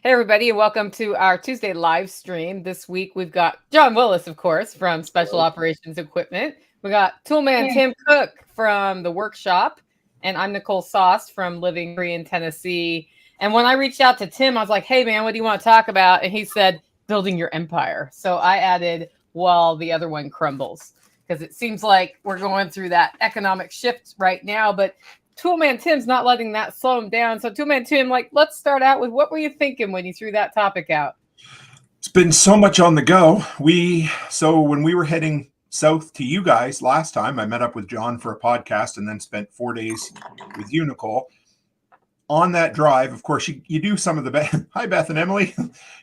Hey, everybody, and welcome to our Tuesday live stream. This week, we've got John Willis, of course, from Special Operations Equipment. We got Toolman Tim Cook from the workshop, and I'm Nicole Sauce from Living Free in Tennessee. And when I reached out to Tim, I was like, hey, man, what do you want to talk about? And he said, building your empire. So I added, while the other one crumbles, because it seems like we're going through that economic shift right now. But Toolman Tim's not letting that slow him down. So Toolman Tim, let's start out with what were you thinking when you threw that topic out? It's been so much on the go. So when we were heading south to you guys last time, I met up with John for a podcast and then spent 4 days with you, Nicole. On that drive, of course, you do some of the hi Beth and Emily,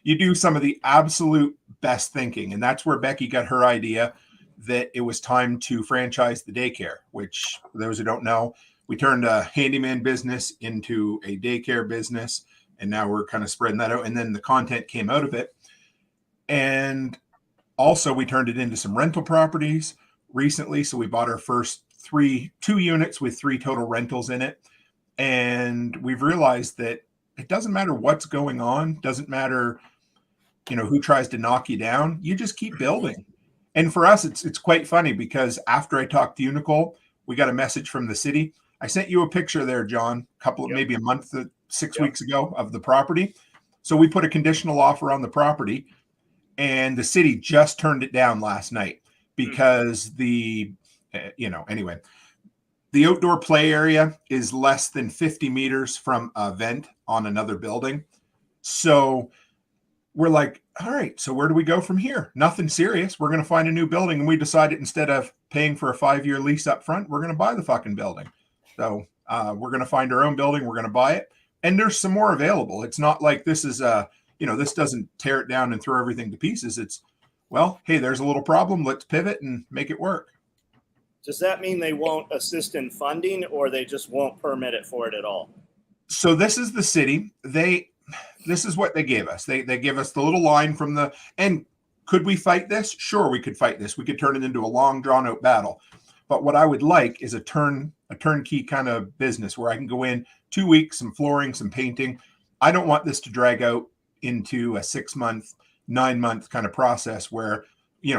you do some of the absolute best thinking, and that's where Becky got her idea that it was time to franchise the daycare. Which, for those who don't know, we turned a handyman business into a daycare business, and now we're kind of spreading that out. And then the content came out of it. And also we turned it into some rental properties recently. So we bought our first two units with 3 total rentals in it. And we've realized that it doesn't matter what's going on, doesn't matter, who tries to knock you down, you just keep building. And for us, it's quite funny because after I talked to you, Nicole, we got a message from the city. I sent you a picture there, John, maybe a month, 6 weeks ago of the property. So we put a conditional offer on the property, and the city just turned it down last night because anyway, the outdoor play area is less than 50 meters from a vent on another building. So we're like, all right, so where do we go from here? Nothing serious. We're going to find a new building. And we decided instead of paying for a 5-year lease up front, we're going to buy the fucking building. So we're going to find our own building. We're going to buy it. And there's some more available. It's not like this is this doesn't tear it down and throw everything to pieces. It's, well, hey, there's a little problem. Let's pivot and make it work. Does that mean they won't assist in funding, or they just won't permit it for it at all? So this is the city. This is what they gave us. They give us the little line from and could we fight this? Sure, we could fight this. We could turn it into a long, drawn out battle. But what I would like is a turnkey kind of business where I can go in 2 weeks, some flooring, some painting. I don't want this to drag out into a 6-month, 9-month kind of process where,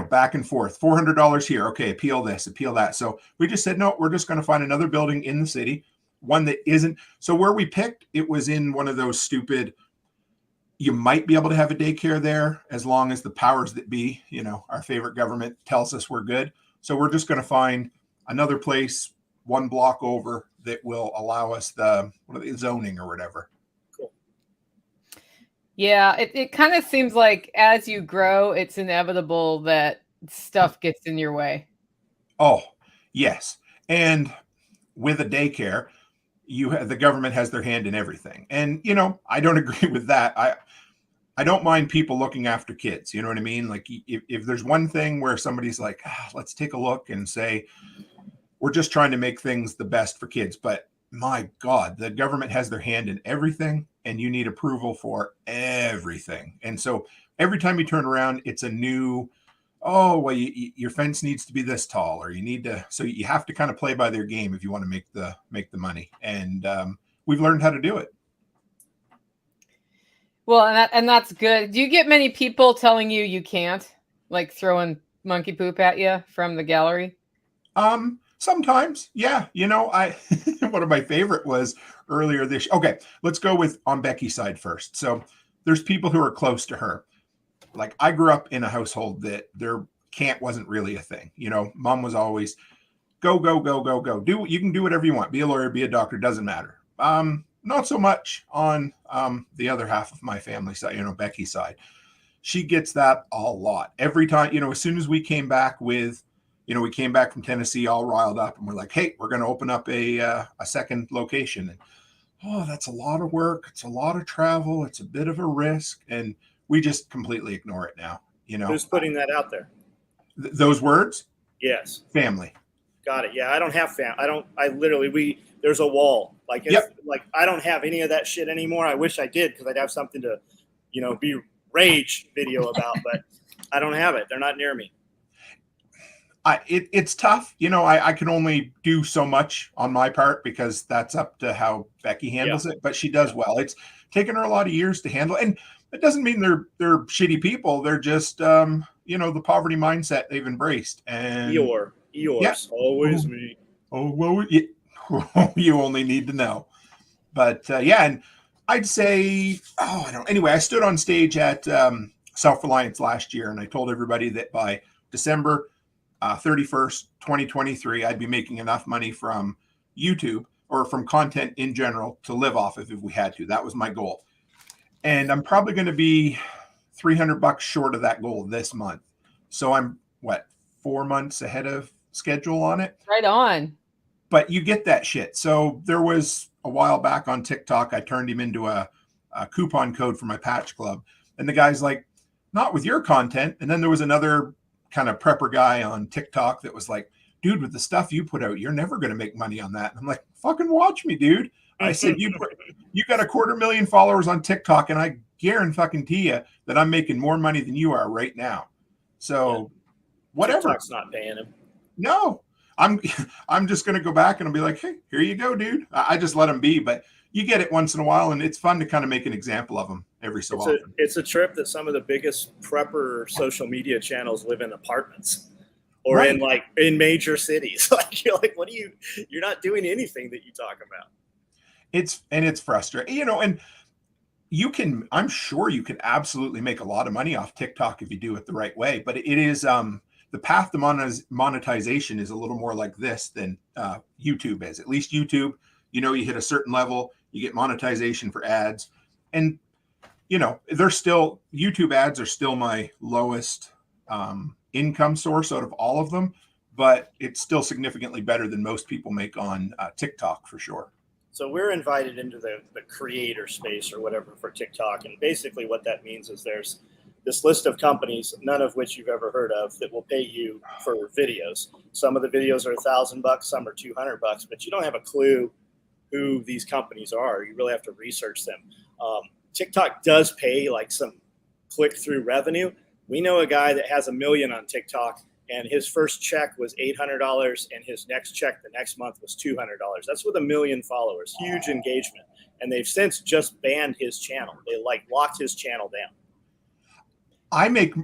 back and forth, $400 here. Okay, appeal this, appeal that. So we just said, no, we're just going to find another building in the city, one that isn't. So where we picked, it was in one of those stupid, you might be able to have a daycare there as long as the powers that be, our favorite government tells us we're good. So we're just going to find another place 1 block over that will allow us the zoning or whatever. Cool. Yeah, it kind of seems like as you grow, it's inevitable that stuff gets in your way. Oh, yes. And with a daycare, the government has their hand in everything. And, I don't agree with that. I don't mind people looking after kids. You know what I mean? Like if there's one thing where somebody's like, let's take a look and say, we're just trying to make things the best for kids. But my God, the government has their hand in everything, and you need approval for everything. And so every time you turn around, it's a new, your fence needs to be this tall, or so you have to kind of play by their game if you want to make the money. And we've learned how to do it. Well, and that's good. Do you get many people telling you can't, like throwing monkey poop at you from the gallery? Sometimes, yeah. One of my favorite was earlier this. Okay, let's go with on Becky's side first. So there's people who are close to her. Like I grew up in a household that their can't wasn't really a thing. Mom was always go, go, go, go, go. You can do whatever you want. Be a lawyer, be a doctor, doesn't matter. Not so much on the other half of my family side, Becky's side. She gets that a lot. Every time, as soon as we came back we came back from Tennessee all riled up, and we're like, hey, we're going to open up a second location. And, that's a lot of work. It's a lot of travel. It's a bit of a risk. And we just completely ignore it now. Who's putting that out there? Those words? Yes. Family. Got it. Yeah. I don't have there's a wall. Like I don't have any of that shit anymore. I wish I did, because I'd have something to, be rage video about, but I don't have it. They're not near me. It's tough. I can only do so much on my part because that's up to how Becky handles it. But she does well. It's taken her a lot of years to handle, and it doesn't mean they're shitty people. They're just the poverty mindset they've embraced. And Eeyore's always me. Oh well, you only need to know. But and I'd say I don't. Anyway, I stood on stage at Self Reliance last year, and I told everybody that by December 31st, 2023, I'd be making enough money from YouTube or from content in general to live off of if we had to. That was my goal. And I'm probably going to be $300 short of that goal this month. So I'm 4 months ahead of schedule on it. Right on. But you get that shit. So there was a while back on TikTok, I turned him into a coupon code for my patch club. And the guy's like, not with your content. And then there was another kind of prepper guy on TikTok that was like, dude, with the stuff you put out, you're never going to make money on that. And I'm like, fucking watch me, dude. I said, you got 250,000 followers on TikTok, and I guarantee you that I'm making more money than you are right now. So whatever. TikTok's not paying him. No, I'm just going to go back and I'll be like, hey, here you go, dude. I just let him be, but you get it once in a while, and it's fun to kind of make an example of them every so often. It's a trip that some of the biggest prepper social media channels live in apartments or in major cities. Like you're like, you're not doing anything that you talk about. It's frustrating, and I'm sure you can absolutely make a lot of money off TikTok if you do it the right way, but it is, the path to monetization is a little more like this than YouTube is. At least YouTube, you hit a certain level, you get monetization for ads, and YouTube ads are still my lowest income source out of all of them, but it's still significantly better than most people make on TikTok for sure. So we're invited into the creator space or whatever for TikTok. And basically what that means is there's this list of companies, none of which you've ever heard of, that will pay you for videos. Some of the videos are $1,000, some are $200, but you don't have a clue who these companies are. You really have to research them. TikTok does pay like some click-through revenue. We know a guy that has 1 million on TikTok, and his first check was $800, and his next check the next month was $200. That's with 1 million followers, huge engagement. And they've since just banned his channel. They locked his channel down. I make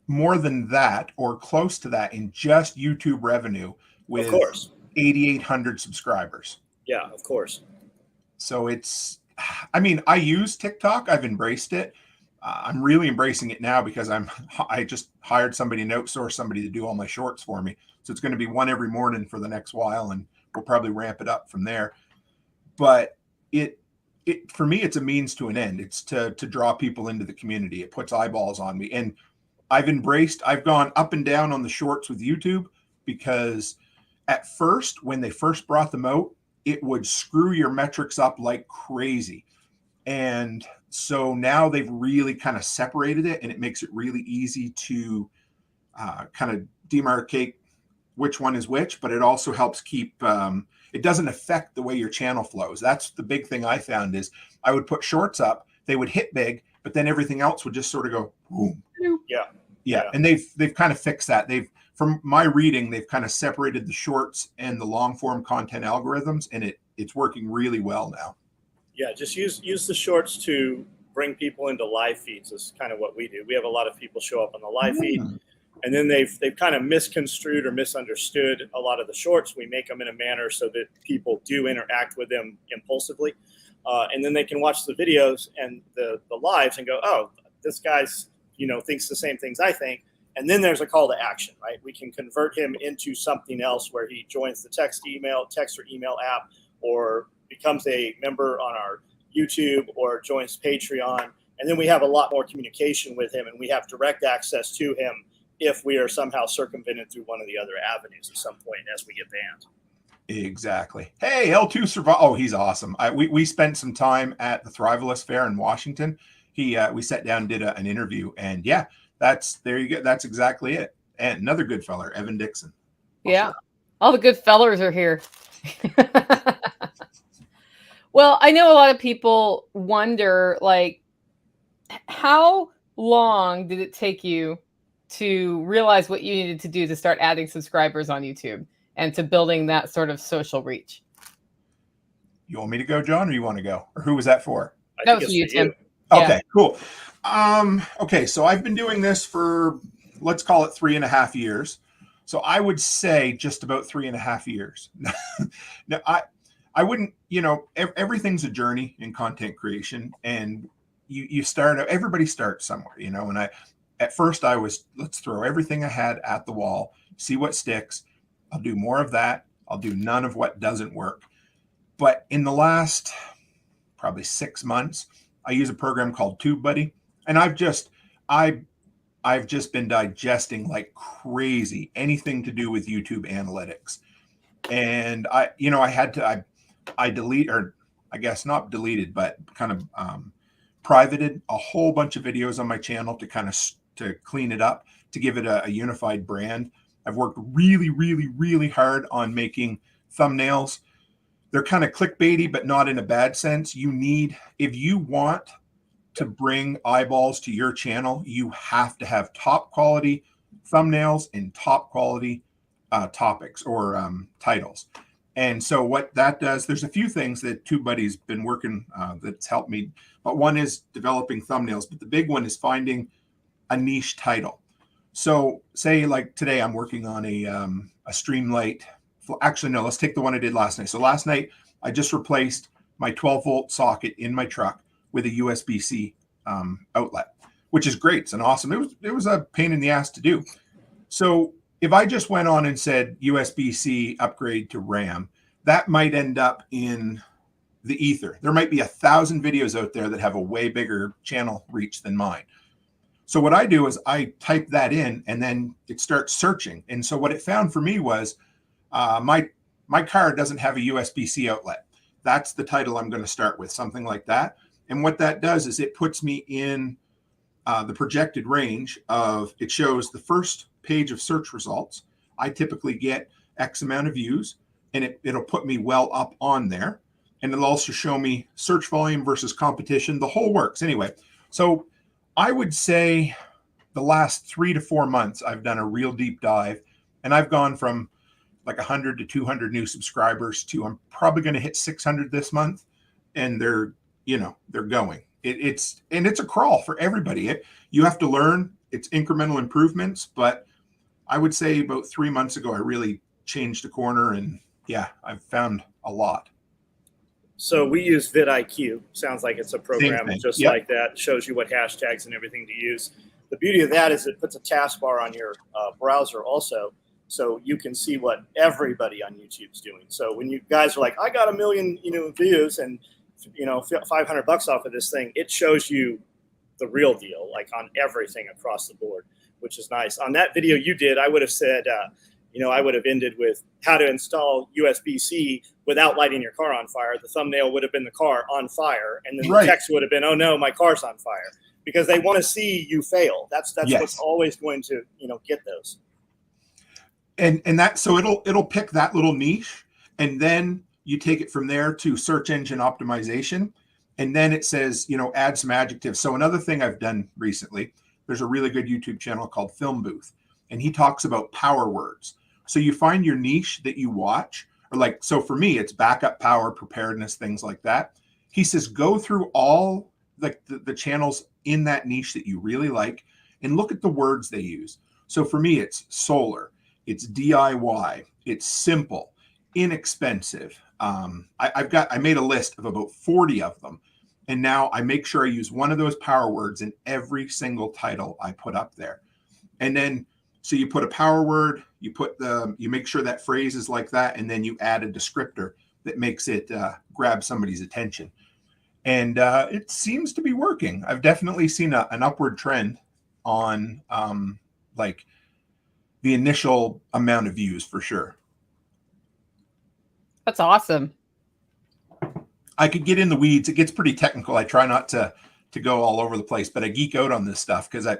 more than that or close to that in just YouTube revenue with 8,800 subscribers. Yeah, of course. So I use TikTok. I've embraced it. I'm really embracing it now because I just hired somebody to outsource somebody to do all my shorts for me. So it's going to be one every morning for the next while, and we'll probably ramp it up from there. But for me, it's a means to an end. It's to draw people into the community. It puts eyeballs on me. And I've gone up and down on the shorts with YouTube because at first, when they first brought them out, it would screw your metrics up like crazy. And so now they've really kind of separated it, and it makes it really easy to kind of demarcate which one is which, but it also helps keep, it doesn't affect the way your channel flows. That's the big thing I found is I would put shorts up, they would hit big, but then everything else would just sort of go boom. Yeah. And they've kind of fixed that. From my reading, they've kind of separated the shorts and the long form content algorithms, and it's working really well now. Yeah, just use the shorts to bring people into live feeds is kind of what we do. We have a lot of people show up on the live feed, and then they've kind of misconstrued or misunderstood a lot of the shorts. We make them in a manner so that people do interact with them impulsively, and then they can watch the videos and the lives and go, oh, this guy's thinks the same things I think. And then there's a call to action, right? We can convert him into something else where he joins the text or email app, or becomes a member on our YouTube, or joins Patreon. And then we have a lot more communication with him, and we have direct access to him if we are somehow circumvented through one of the other avenues at some point as we get banned. Exactly. Hey, L2 survive. Oh, he's awesome. We spent some time at the Thrivalist Fair in Washington. We sat down and did an interview, and there you go. That's exactly it. And another good feller, Evan Dixon. Yeah. All the good fellers are here. Well, I know a lot of people wonder, like, how long did it take you to realize what you needed to do to start adding subscribers on YouTube and to building that sort of social reach? You want me to go, John, or you want to go? Or who was that for? That was for you, Tim. Okay, cool. Okay, so I've been doing this for, let's call it 3.5 years. So I would say just about 3.5 years. Now, I wouldn't, everything's a journey in content creation, and you start, everybody starts somewhere, and at first I was, let's throw everything I had at the wall, see what sticks. I'll do more of that. I'll do none of what doesn't work. But in the last probably 6 months, I use a program called TubeBuddy, and I've just been digesting like crazy anything to do with YouTube analytics. And I delete, or I guess not deleted, but kind of privated a whole bunch of videos on my channel to clean it up, to give it a unified brand. I've worked really, really, really hard on making thumbnails. They're kind of clickbaity, but not in a bad sense. If you want to bring eyeballs to your channel, you have to have top quality thumbnails and top quality topics or titles. And so what that does, there's a few things that TubeBuddy's been working that's helped me, but one is developing thumbnails, but the big one is finding a niche title. So say like today I'm working on a Streamlight. Actually, no, let's take the one I did last night. So last night I just replaced my 12-volt socket in my truck with a USB-C outlet, which is great. It's an awesome, it was a pain in the ass to do. So if I just went on and said USB-C upgrade to RAM, that might end up in the ether. There might be 1,000 videos out there that have a way bigger channel reach than mine. So what I do is I type that in and then it starts searching. And so what it found for me was my car doesn't have a USB-C outlet. That's the title I'm going to start with, something like that. And what that does is it puts me in the projected range of, it shows the first page of search results. I typically get X amount of views, and it'll put me well up on there. And it'll also show me search volume versus competition, the whole works. Anyway, so I would say the last 3 to 4 months, I've done a real deep dive, and I've gone from like 100 to 200 new subscribers to, I'm probably going to hit 600 this month. And they're going. It's a crawl for everybody. You have to learn. It's incremental improvements, but I would say about 3 months ago, I really changed a corner, and yeah, I've found a lot. So we use vidIQ. Sounds like it's a program just like that. Shows you what hashtags and everything to use. The beauty of that is it puts a taskbar on your browser also, so you can see what everybody on YouTube's doing. So when you guys are like, I got 1 million, views and $500 off of this thing, it shows you the real deal, like on everything across the board, which is nice. On that video you did, I would have said, I would have ended with how to install USB-C without lighting your car on fire. The thumbnail would have been the car on fire, and then the text would have been, oh no, my car's on fire, because they want to see you fail. That's what's always going to, get those. And that, so it'll pick that little niche, and then you take it from there to search engine optimization. And then it says, add some adjectives. So another thing I've done recently, there's a really good YouTube channel called Film Booth, and he talks about power words. So you find your niche that you watch, or so for me, it's backup power, preparedness, things like that. He says, go through all the channels in that niche that you really like and look at the words they use. So for me, it's solar, it's DIY, it's simple, inexpensive. I made a list of about 40 of them. And now I make sure I use one of those power words in every single title I put up there. And then, so you put a power word, you make sure that phrase is like that, and then you add a descriptor that makes it grab somebody's attention. And it seems to be working. I've definitely seen an upward trend on the initial amount of views for sure. That's awesome. I could get in the weeds. It gets pretty technical. I try not to go all over the place, but I geek out on this stuff because I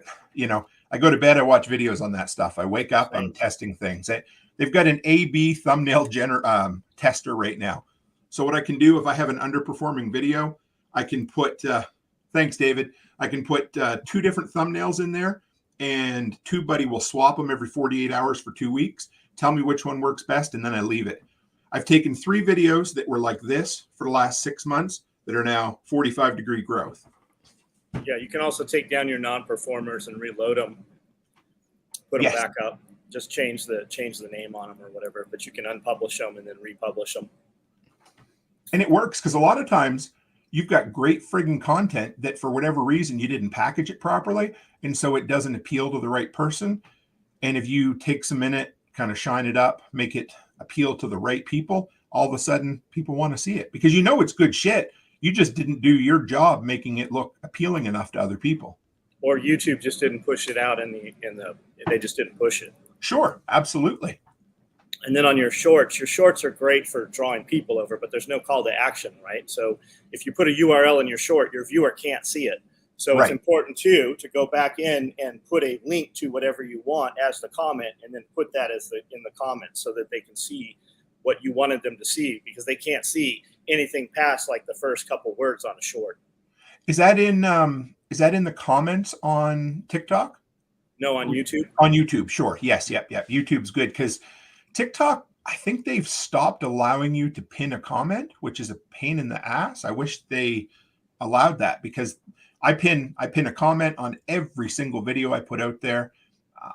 go to bed, I watch videos on that stuff. I wake up, I'm testing things. They've got an A/B thumbnail tester right now. So what I can do if I have an underperforming video, I can put, thanks, David. I can put 2 different thumbnails in there, and TubeBuddy will swap them every 48 hours for 2 weeks, tell me which one works best, and then I leave it. I've taken 3 videos that were like this for the last 6 months that are now 45-degree growth. Yeah, you can also take down your non-performers and reload them, put them back up. Just change the name on them or whatever, but you can unpublish them and then republish them. And it works because a lot of times you've got great friggin' content that for whatever reason you didn't package it properly, and so it doesn't appeal to the right person. And if you take some minute, kind of shine it up, make it appeal to the right people, all of a sudden people want to see it because you know it's good shit. You just didn't do your job making it look appealing enough to other people. Or YouTube just didn't push it out they just didn't push it. Sure, absolutely. And then on your shorts are great for drawing people over, but there's no call to action, right? So if you put a URL in your short, your viewer can't see it. So It's important too to go back in and put a link to whatever you want as the comment, and then put that in the comments so that they can see what you wanted them to see, because they can't see anything past like the first couple words on a short. Is that in the comments on TikTok? No, on YouTube. On YouTube, sure. Yes, yep. YouTube's good because TikTok, I think they've stopped allowing you to pin a comment, which is a pain in the ass. I wish they allowed that because I pin a comment on every single video I put out there.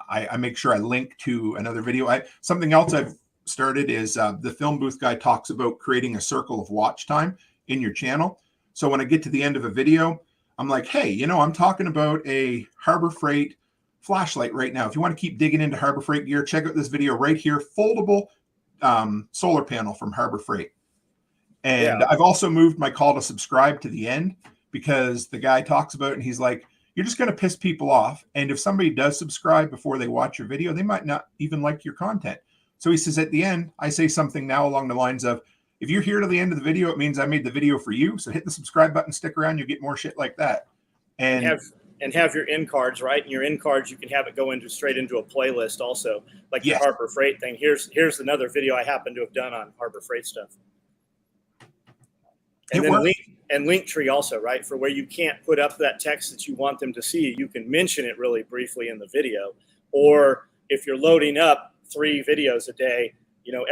I make sure I link to another video. Something else I've started is the Film Booth guy talks about creating a circle of watch time in your channel. So when I get to the end of a video, I'm like, hey, I'm talking about a Harbor Freight flashlight right now. If you want to keep digging into Harbor Freight gear, check out this video right here, foldable solar panel from Harbor Freight. And I've also moved my call to subscribe to the end because the guy talks about it and he's like, you're just going to piss people off. And if somebody does subscribe before they watch your video, they might not even like your content. So he says at the end, I say something now along the lines of, if you're here to the end of the video, it means I made the video for you. So hit the subscribe button, stick around, you'll get more shit like that. And have your end cards, right? And your end cards, you can have it go straight into a playlist also, like the Harbor Freight thing. Here's another video I happen to have done on Harbor Freight stuff. And then Linktree also, right? For where you can't put up that text that you want them to see, you can mention it really briefly in the video. Or if you're loading up 3 videos a day,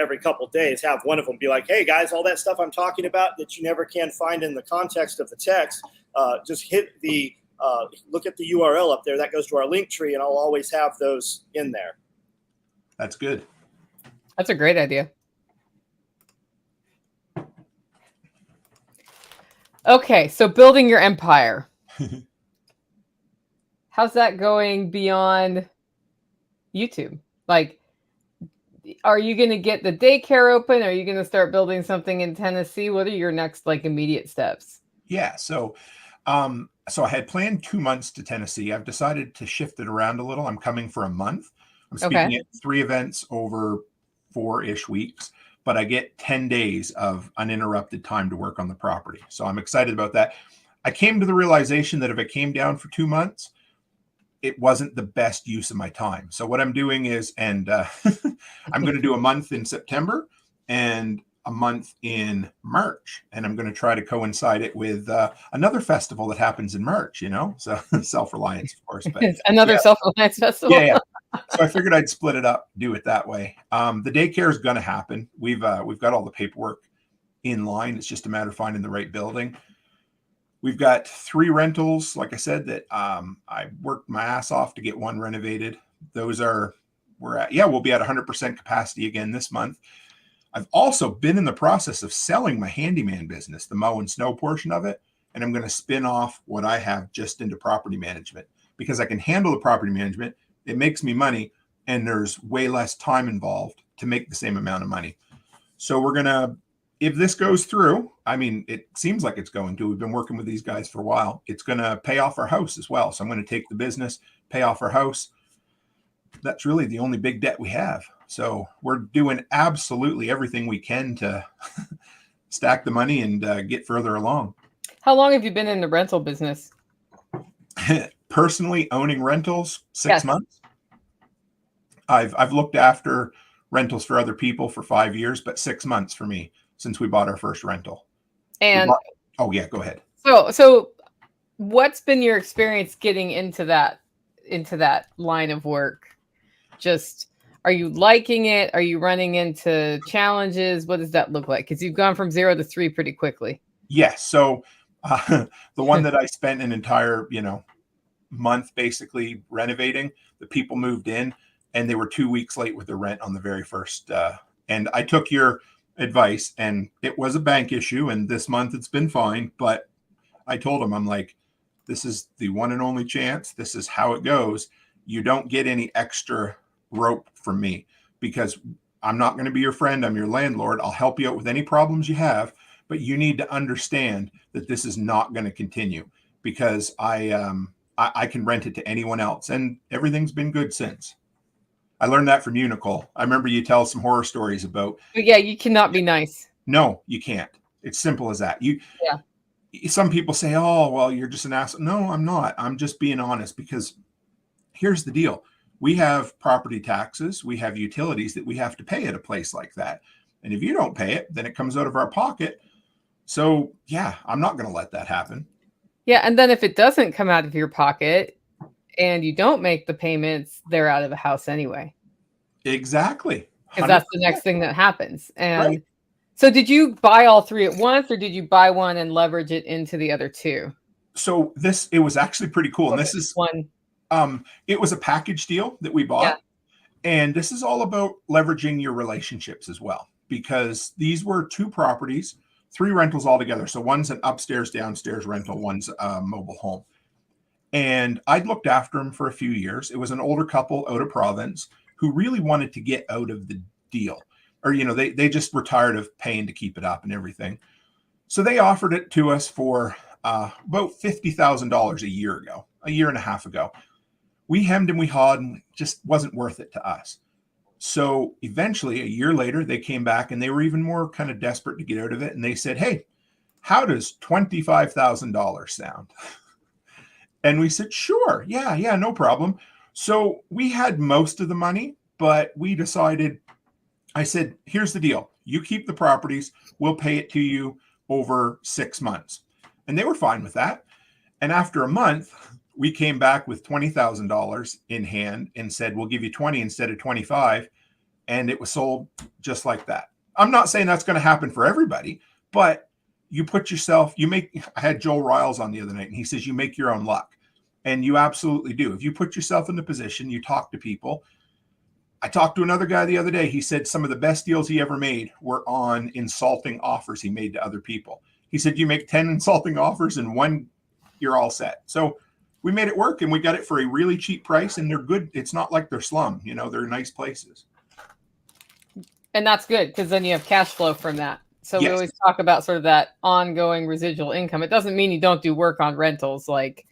every couple of days, have one of them be like, hey guys, all that stuff I'm talking about that you never can find in the context of the text, just hit the look at the URL up there that goes to our Linktree, and I'll always have those in there. That's good. That's a great idea. Okay, so building your empire. How's that going beyond YouTube? Like, are you going to get the daycare open? Are you going to start building something in Tennessee? What are your next immediate steps? Yeah, so I had planned 2 months to Tennessee. I've decided to shift it around a little. I'm coming for a month. I'm speaking at 3 events over 4-ish weeks, but I get 10 days of uninterrupted time to work on the property. So I'm excited about that. I came to the realization that if I came down for 2 months, it wasn't the best use of my time. So what I'm doing is, I'm going to do a month in September and a month in March, and I'm going to try to coincide it with another festival that happens in March, so Self-Reliance, of course. But it's another Self-Reliance festival. Yeah. So I figured I'd split it up, do it that way. The daycare is going to happen. We've got all the paperwork in line. It's just a matter of finding the right building. We've got 3 rentals, like I said, that I worked my ass off to get one renovated. We'll be at 100% capacity again this month. I've also been in the process of selling my handyman business, the mow and snow portion of it, and I'm going to spin off what I have just into property management because I can handle the property management. It makes me money, and there's way less time involved to make the same amount of money. So we're going to, if this goes through, it seems like it's going to. We've been working with these guys for a while. It's going to pay off our house as well. So I'm going to take the business, pay off our house. That's really the only big debt we have. So we're doing absolutely everything we can to stack the money and get further along. How long have you been in the rental business? Personally, owning rentals, 6 months. I've looked after rentals for other people for 5 years, but 6 months for me since we bought our first rental. And go ahead. So what's been your experience getting into that? into that line of work? Just, are you liking it? Are you running into challenges? What does that look like? Because you've gone from 0 to 3 pretty quickly. Yes. So the one that I spent an entire, month basically renovating, the people moved in and they were 2 weeks late with the rent on the very first. And I took your advice, and it was a bank issue. And this month it's been fine. But I told them, I'm like, this is the one and only chance. This is how it goes. You don't get any extra rope from me, because I'm not going to be your friend. I'm your landlord. I'll help you out with any problems you have, but you need to understand that this is not going to continue, because I can rent it to anyone else, and everything's been good since. I learned that from you, Nicole. I remember you tell some horror stories about. But yeah, you cannot be nice. No, you can't. It's simple as that. Yeah. Some people say, "Oh, well, you're just an asshole." No, I'm not. I'm just being honest, because here's the deal. We have property taxes, we have utilities that we have to pay at a place like that. And if you don't pay it, then it comes out of our pocket. So yeah, I'm not going to let that happen. Yeah. And then if it doesn't come out of your pocket and you don't make the payments, they're out of the house anyway. Exactly. Because that's the next thing that happens. And right. So did you buy all 3 at once, or did you buy one and leverage it into the other 2? So it was actually pretty cool. And this is one. It was a package deal that we bought. Yeah. And this is all about leveraging your relationships as well, because these were 2 properties, 3 rentals altogether. So one's an upstairs, downstairs rental, one's a mobile home. And I'd looked after them for a few years. It was an older couple out of province who really wanted to get out of the deal. Or, they just were tired of paying to keep it up and everything. So they offered it to us for about $50,000 a year and a half ago. We hemmed and we hawed, and just wasn't worth it to us. So eventually, a year later, they came back, and they were even more kind of desperate to get out of it. And they said, "Hey, how does $25,000 sound?" And we said, "Sure. Yeah, no problem." So we had most of the money, but we decided, I said, "Here's the deal. You keep the properties. We'll pay it to you over 6 months." And they were fine with that. And after a month, we came back with $20,000 in hand and said, "We'll give you 20 instead of 25." And it was sold just like that. I'm not saying that's going to happen for everybody, but I had Joel Riles on the other night, and he says, you make your own luck. And you absolutely do. If you put yourself in the position, you talk to people. I talked to another guy the other day. He said some of the best deals he ever made were on insulting offers he made to other people. He said, you make 10 insulting offers and one, you're all set. So we made it work, and we got it for a really cheap price, and they're good. It's not like they're slum, they're nice places. And that's good, because then you have cash flow from that. So yes. We always talk about sort of that ongoing residual income. It doesn't mean you don't do work on rentals. Like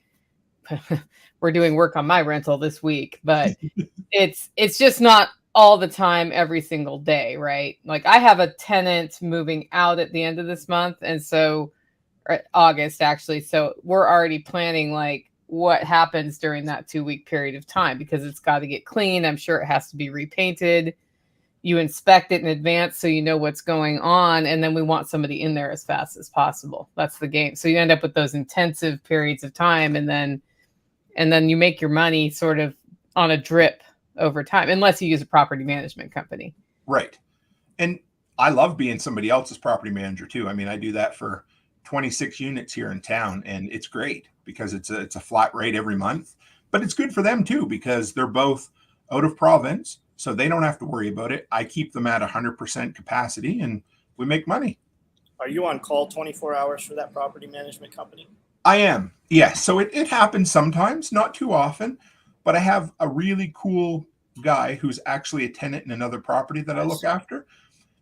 we're doing work on my rental this week, but it's just not all the time, every single day, right? Like I have a tenant moving out at the end of this month. And so August, actually. So we're already planning like what happens during that 2-week period of time, because it's got to get clean. I'm sure it has to be repainted. You inspect it in advance so you know what's going on. And then we want somebody in there as fast as possible. That's the game. So you end up with those intensive periods of time, and then you make your money sort of on a drip over time, unless you use a property management company. Right. And I love being somebody else's property manager too. I mean, I do that for 26 units here in town, and it's great because it's a flat rate every month, but it's good for them too, because they're both out of province. So they don't have to worry about it. I keep them at 100% capacity, and we make money. Are you on call 24 hours for that property management company? I am. Yes. So it happens sometimes, not too often, but I have a really cool guy who's actually a tenant in another property that I look after.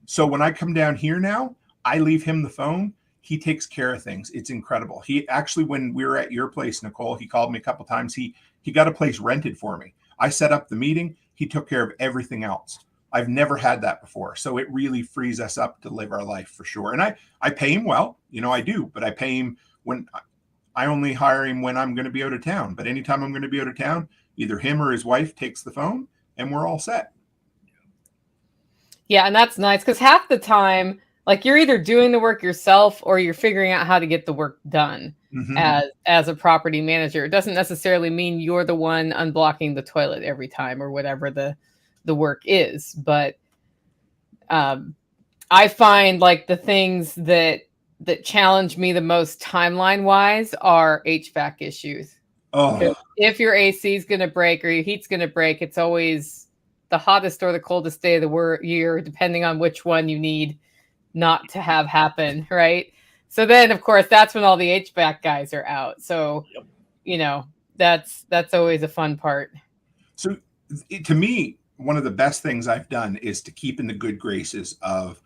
So when I come down here now, I leave him the phone. He takes care of things. It's incredible. He actually, when we were at your place, Nicole, he called me a couple of times. He got a place rented for me. I set up the meeting. He took care of everything else. I've never had that before. So it really frees us up to live our life for sure. And I pay him well, I do, but I pay him when I only hire him when I'm going to be out of town. But anytime I'm going to be out of town, either him or his wife takes the phone, and we're all set. Yeah. And that's nice, because half the time like you're either doing the work yourself or you're figuring out how to get the work done as a property manager. It doesn't necessarily mean you're the one unblocking the toilet every time or whatever the work is. But I find like the things that challenge me the most timeline wise are HVAC issues. Oh, If your AC is going to break or your heat's going to break, it's always the hottest or the coldest day of the year, depending on which one you need not to have happen, right? So then, of course, that's when all the HVAC guys are out. So, you know, that's always a fun part. So to me, one of the best things I've done is to keep in the good graces of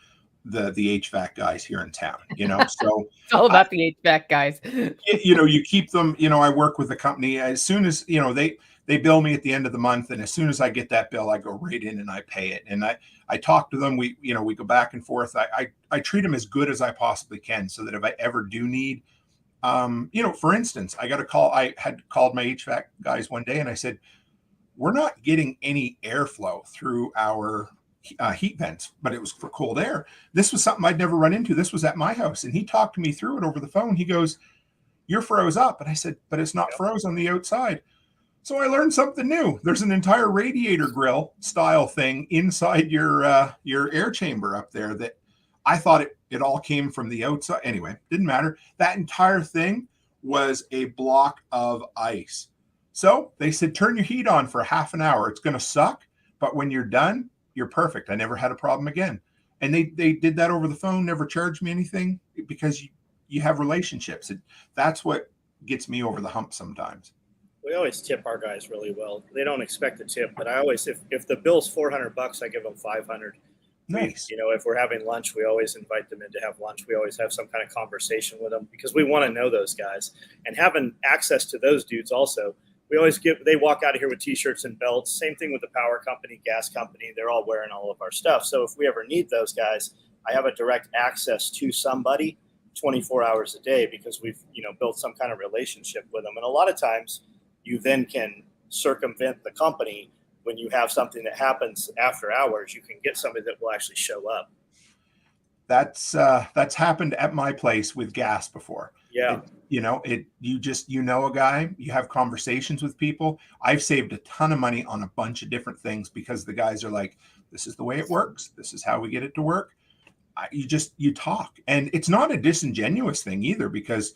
the HVAC guys here in town, you know. So it's all about the HVAC guys. You know, you keep them, you know, I work with the company as soon as, you know, they bill me at the end of the month. And as soon as I get that bill, I go right in and I pay it. And I talk to them. We go back and forth. I treat them as good as I possibly can so that if I ever do need, you know, for instance, I got a call. I had called my HVAC guys one day and I said, we're not getting any airflow through our heat vents, but it was for cold air. This was something I'd never run into. This was at my house. And he talked to me through it over the phone. He goes, you're froze up. And I said, but it's not froze on the outside. So I learned something new. There's an entire radiator grill style thing inside your air chamber up there that I thought it all came from the outside. Anyway, didn't matter. That entire thing was a block of ice. So they said, turn your heat on for half an hour. It's going to suck, but when you're done, you're perfect. I never had a problem again. And they did that over the phone, never charged me anything because you have relationships. That's what gets me over the hump sometimes. We always tip our guys really well. They don't expect a tip, but I always, if the bill's $400, I give them $500. Nice. You know, if we're having lunch, we always invite them in to have lunch. We always have some kind of conversation with them because we want to know those guys, and having access to those dudes also. We always they walk out of here with t-shirts and belts. Same thing with the power company, gas company. They're all wearing all of our stuff. So if we ever need those guys, I have a direct access to somebody 24 hours a day because we've, you know, built some kind of relationship with them. And a lot of times you then can circumvent the company when you have something that happens after hours. You can get somebody that will actually show up. That's happened at my place with gas before. Yeah. You know, you know a guy, you have conversations with people. I've saved a ton of money on a bunch of different things because the guys are like, this is the way it works. This is how we get it to work. You talk, and it's not a disingenuous thing either, because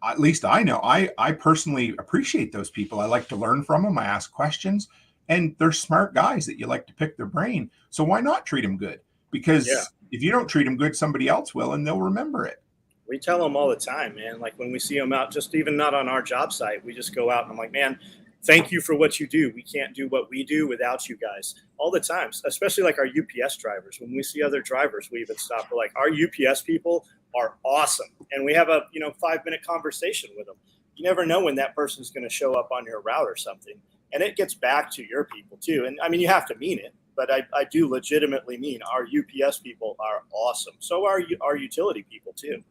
at least I know I personally appreciate those people. I like to learn from them. I ask questions, and they're smart guys that you like to pick their brain. So why not treat them good? Because if you don't treat them good, somebody else will, and they'll remember it. We tell them all the time, man. Like when we see them out, just even not on our job site, we just go out and I'm like, man, thank you for what you do. We can't do what we do without you guys all the time, especially like our UPS drivers. When we see other drivers, we even stop. We're like, our UPS people are awesome. And we have a, 5-minute conversation with them. You never know when that person's going to show up on your route or something. And it gets back to your people too. And I mean, you have to mean it, but I do legitimately mean our UPS people are awesome. So are our utility people too.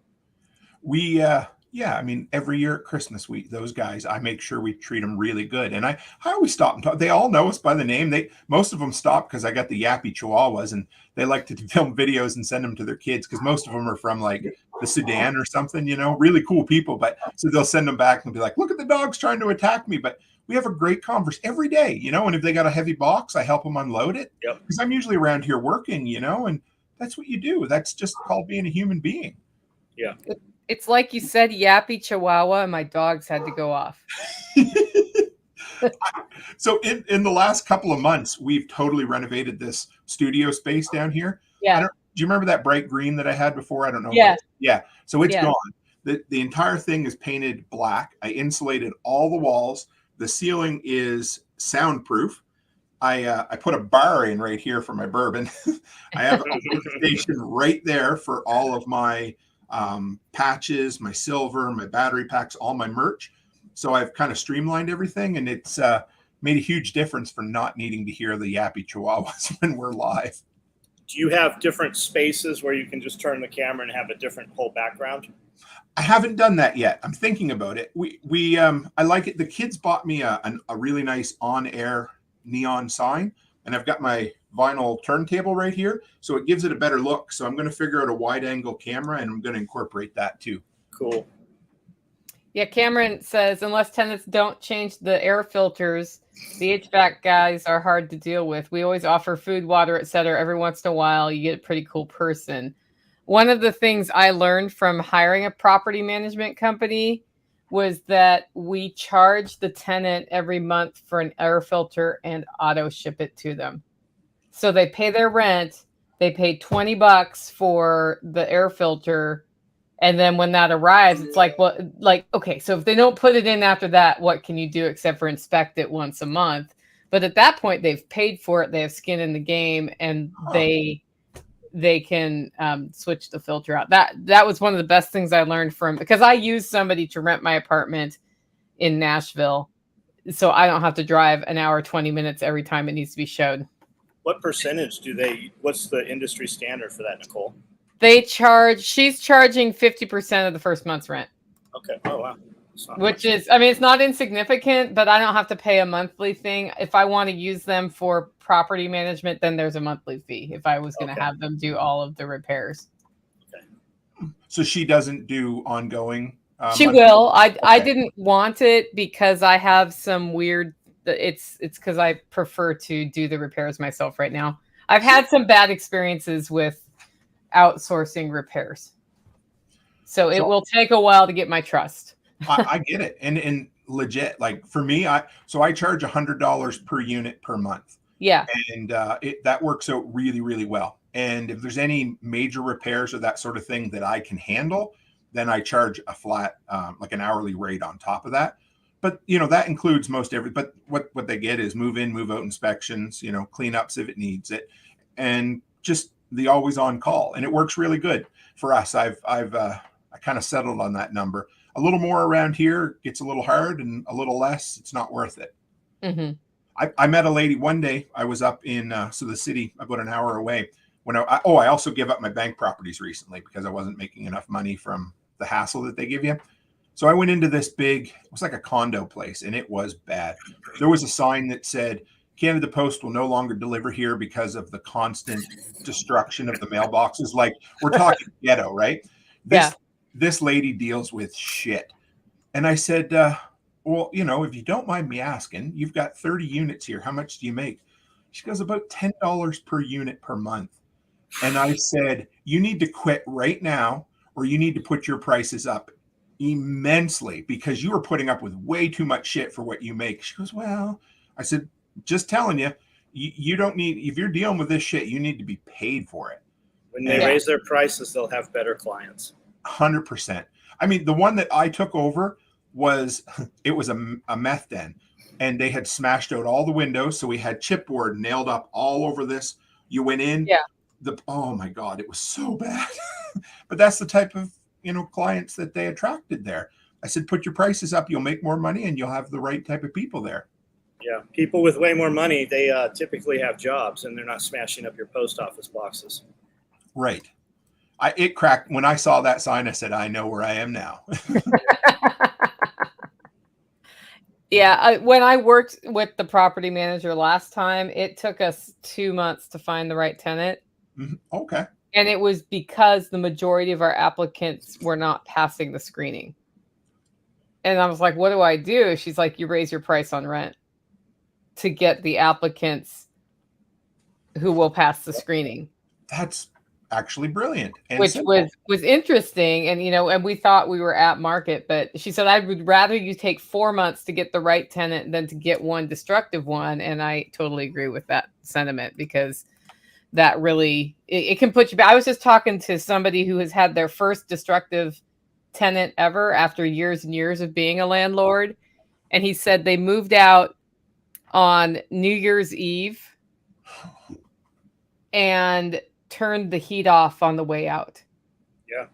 I mean, every year at Christmas, those guys, I make sure we treat them really good. And I always stop and talk. They all know us by the name. Most of them stop because I got the yappy chihuahuas and they like to film videos and send them to their kids because most of them are from like the Sudan or something, really cool people. But so they'll send them back and be like, look at the dogs trying to attack me. But we have a great conversation every day, and if they got a heavy box, I help them unload it because I'm usually around here working, and that's what you do. That's just called being a human being. Yeah. It's like you said, yappy chihuahua, and my dogs had to go off. So in the last couple of months, we've totally renovated this studio space down here. Yeah. Do you remember that bright green that I had before? I don't know. Yeah. Yeah. So it's gone. The entire thing is painted black. I insulated all the walls. The ceiling is soundproof. I put a bar in right here for my bourbon. I have a workstation right there for all of my patches, my silver, my battery packs, all my merch. So I've kind of streamlined everything, and it's made a huge difference for not needing to hear the yappy chihuahuas when we're live. Do you have different spaces where you can just turn the camera and have a different whole background? I haven't done that yet. I'm thinking about it. I like it. The kids bought me a really nice on-air neon sign, and I've got my vinyl turntable right here, so it gives it a better look. So I'm going to figure out a wide angle camera, and I'm going to incorporate that too. Cool. Yeah, Cameron says unless tenants don't change the air filters, the HVAC guys are hard to deal with. We always offer food, water, etc. Every once in a while, you get a pretty cool person. One of the things I learned from hiring a property management company was that we charge the tenant every month for an air filter and auto ship it to them. So they pay their rent, they pay $20 for the air filter, and then when that arrives, it's like, well, like, okay, so if they don't put it in after that, what can you do except for inspect it once a month? But at that point, they've paid for it, they have skin in the game, and they can switch the filter out. That was one of the best things I learned from, because I used somebody to rent my apartment in Nashville, so I don't have to drive an hour, 20 minutes every time it needs to be showed. What percentage what's the industry standard for that, Nicole? She's charging 50% of the first month's rent. Okay. Oh, wow. Which is, I mean, it's not insignificant, but I don't have to pay a monthly thing. If I want to use them for property management, then there's a monthly fee if I was going to have them do all of the repairs. Okay. So she doesn't do ongoing? She will. I didn't want it because I have some weird, it's because I prefer to do the repairs myself right now. I've had some bad experiences with outsourcing repairs. So it will take a while to get my trust. I get it. And legit, like for me, I charge $100 per unit per month. Yeah. And that works out really, really well. And if there's any major repairs or that sort of thing that I can handle, then I charge a flat, like an hourly rate on top of that. But, that includes but what they get is move in, move out inspections, cleanups if it needs it, and just the always on call. And it works really good for us. I kind of settled on that number. A little more around here gets a little hard, and a little less, it's not worth it. Mm-hmm. I met a lady one day. I was up in the city about an hour away. When I also gave up my bank properties recently because I wasn't making enough money from the hassle that they give you. So I went into this big, it was like a condo place, and it was bad. There was a sign that said, Canada Post will no longer deliver here because of the constant destruction of the mailboxes. Like, we're talking ghetto, right? This lady deals with shit. And I said, well, if you don't mind me asking, you've got 30 units here. How much do you make? She goes, about $10 per unit per month. And I said, you need to quit right now, or you need to put your prices up immensely because you are putting up with way too much shit for what you make. She goes, well, I said, just telling you, you don't need, if you're dealing with this shit, you need to be paid for it. When they raise their prices, they'll have better clients. 100%. I mean, the one that I took over was a meth den, and they had smashed out all the windows. So we had chipboard nailed up all over this. You went in. Yeah. Oh my God, it was so bad. But that's the type of, clients that they attracted there. I said, put your prices up. You'll make more money, and you'll have the right type of people there. Yeah. People with way more money, they typically have jobs, and they're not smashing up your post office boxes. Right. It cracked when I saw that sign. I said, I know where I am now. Yeah. When I worked with the property manager last time, it took us 2 months to find the right tenant. Okay. And it was because the majority of our applicants were not passing the screening. And I was like, what do I do? She's like, you raise your price on rent to get the applicants who will pass the screening. That's actually brilliant. And which was interesting. And, and we thought we were at market, but she said, I would rather you take 4 months to get the right tenant than to get one destructive one. And I totally agree with that sentiment, because that really, it can put you back. I was just talking to somebody who has had their first destructive tenant ever after years and years of being a landlord. And he said they moved out on New Year's Eve and turned the heat off on the way out. Yeah.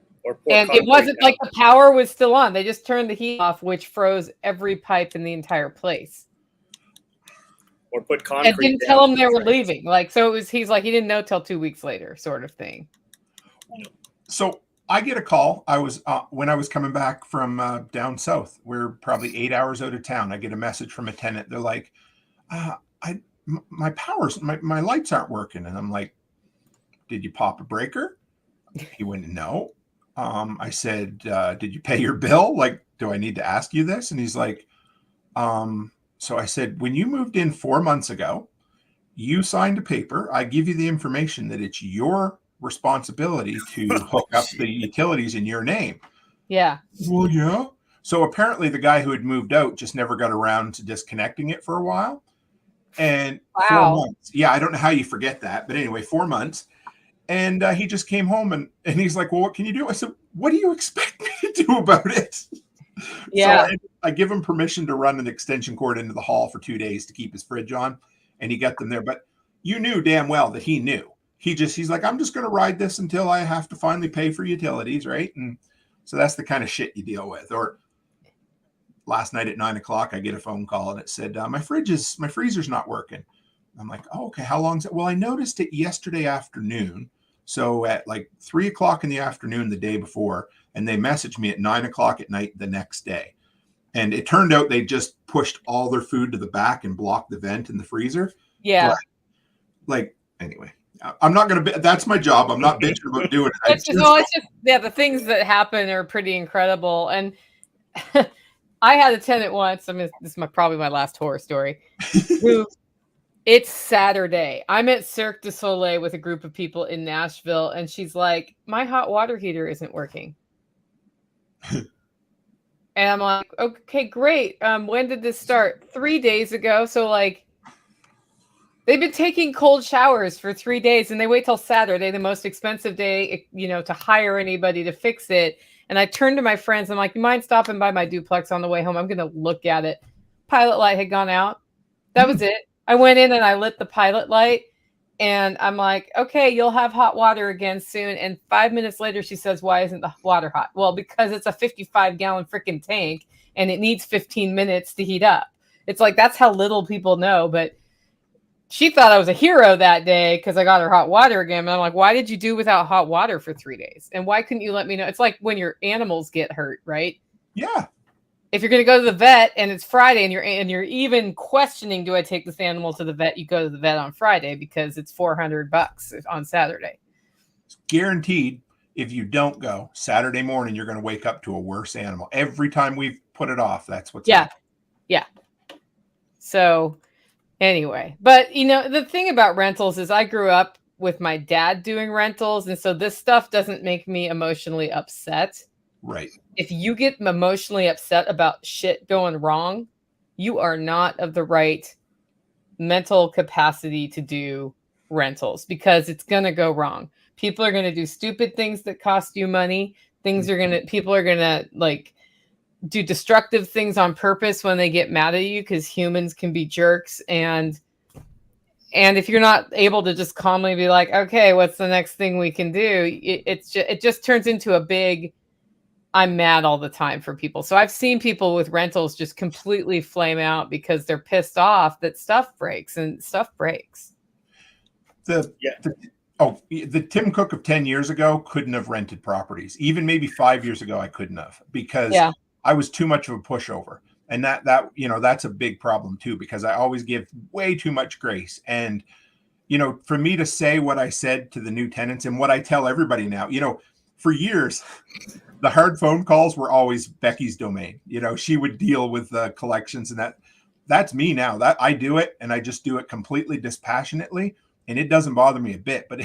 And it wasn't like the power was still on. They just turned the heat off, which froze every pipe in the entire place. Or put concrete and didn't tell them they were leaving. Like, so he's like, he didn't know till 2 weeks later, sort of thing. So I get a call. I was when I was coming back from down south. We're probably 8 hours out of town. I get a message from a tenant. They're like, my power's, my lights aren't working. And I'm like, did you pop a breaker? He went, no. I said, did you pay your bill? Like, do I need to ask you this? And he's like, so I said, when you moved in 4 months ago, you signed a paper. I give you the information that it's your responsibility to hook up the utilities in your name. Yeah. Well, yeah. So apparently the guy who had moved out just never got around to disconnecting it for a while. And Wow. 4 months. Yeah, I don't know how you forget that. But anyway, 4 months. And he just came home and he's like, well, what can you do? I said, what do you expect me to do about it? Yeah. So I give him permission to run an extension cord into the hall for 2 days to keep his fridge on. And he got them there. But you knew damn well that he knew. He's like, I'm just going to ride this until I have to finally pay for utilities, right? And so that's the kind of shit you deal with. Or last night at 9 o'clock, I get a phone call and it said, my freezer's not working. I'm like, oh, okay. How long is it? Well, I noticed it yesterday afternoon. So at like 3 o'clock in the afternoon, the day before, and they messaged me at 9 o'clock at night the next day. And it turned out they just pushed all their food to the back and blocked the vent in the freezer. Yeah. But, like, anyway, I'm not going to, that's my job. I'm not bitching about doing it. It's just, the things that happen are pretty incredible. And I had a tenant once, I mean, this is probably my last horror story, who, it's Saturday. I'm at Cirque du Soleil with a group of people in Nashville. And she's like, my hot water heater isn't working. And I'm like, okay, great. When did this start? 3 days ago. So like, they've been taking cold showers for 3 days and they wait till Saturday, the most expensive day, to hire anybody to fix it. And I turned to my friends. I'm like, you mind stopping by my duplex on the way home? I'm going to look at it. Pilot light had gone out. That was it. I went in and I lit the pilot light and I'm like, okay, you'll have hot water again soon. And 5 minutes later, she says, why isn't the water hot? Well, because it's a 55-gallon freaking tank and it needs 15 minutes to heat up. It's like, that's how little people know. But she thought I was a hero that day because I got her hot water again. And I'm like, why did you do without hot water for 3 days? And why couldn't you let me know? It's like when your animals get hurt, right? Yeah. If you're going to go to the vet and it's Friday and you're even questioning, do I take this animal to the vet? You go to the vet on Friday because it's $400 on Saturday. It's guaranteed. If you don't go Saturday morning, you're going to wake up to a worse animal. Every time we've put it off, that's what's happening. Yeah. So anyway, but the thing about rentals is I grew up with my dad doing rentals. And so this stuff doesn't make me emotionally upset. Right. If you get emotionally upset about shit going wrong, you are not of the right mental capacity to do rentals because it's going to go wrong. People are going to do stupid things that cost you money. People are going to like do destructive things on purpose when they get mad at you because humans can be jerks. And if you're not able to just calmly be like, okay, what's the next thing we can do? It just turns into a big, I'm mad all the time for people. So I've seen people with rentals just completely flame out because they're pissed off that stuff breaks and stuff breaks. The Tim Cook of 10 years ago couldn't have rented properties. Even maybe 5 years ago, I couldn't have because I was too much of a pushover. And that's a big problem too, because I always give way too much grace. And, for me to say what I said to the new tenants and what I tell everybody now, for years, the hard phone calls were always Becky's domain. She would deal with the collections and that's me now. That I do it and I just do it completely dispassionately and it doesn't bother me a bit. But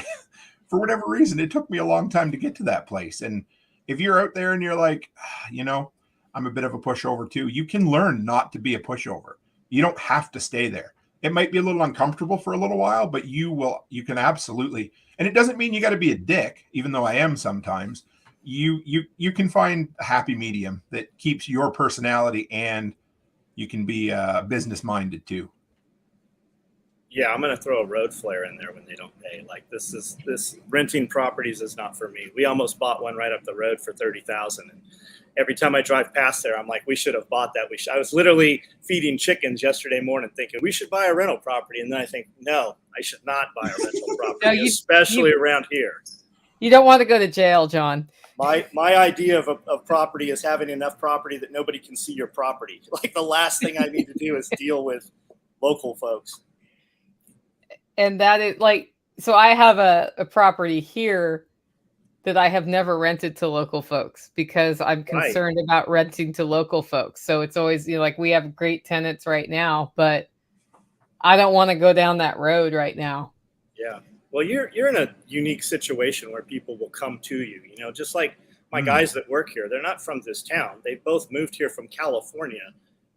for whatever reason, it took me a long time to get to that place. And if you're out there and you're like, I'm a bit of a pushover too, you can learn not to be a pushover. You don't have to stay there. It might be a little uncomfortable for a little while, but you can absolutely, and it doesn't mean you got to be a dick, even though I am sometimes. You can find a happy medium that keeps your personality and you can be business minded too. Yeah, I'm going to throw a road flare in there when they don't pay. Like this renting properties is not for me. We almost bought one right up the road for $30,000. And every time I drive past there, I'm like, we should have bought that. I was literally feeding chickens yesterday morning thinking we should buy a rental property. And then I think, no, I should not buy a rental property, especially around here. You don't want to go to jail, John. My idea of property is having enough property that nobody can see your property. Like the last thing I need to do is deal with local folks. And that is like, so I have a property here that I have never rented to local folks because I'm concerned about renting to local folks. So it's always, like we have great tenants right now, but I don't want to go down that road right now. Yeah. Well, you're in a unique situation where people will come to you, just like my guys that work here. They're not from this town. They both moved here from California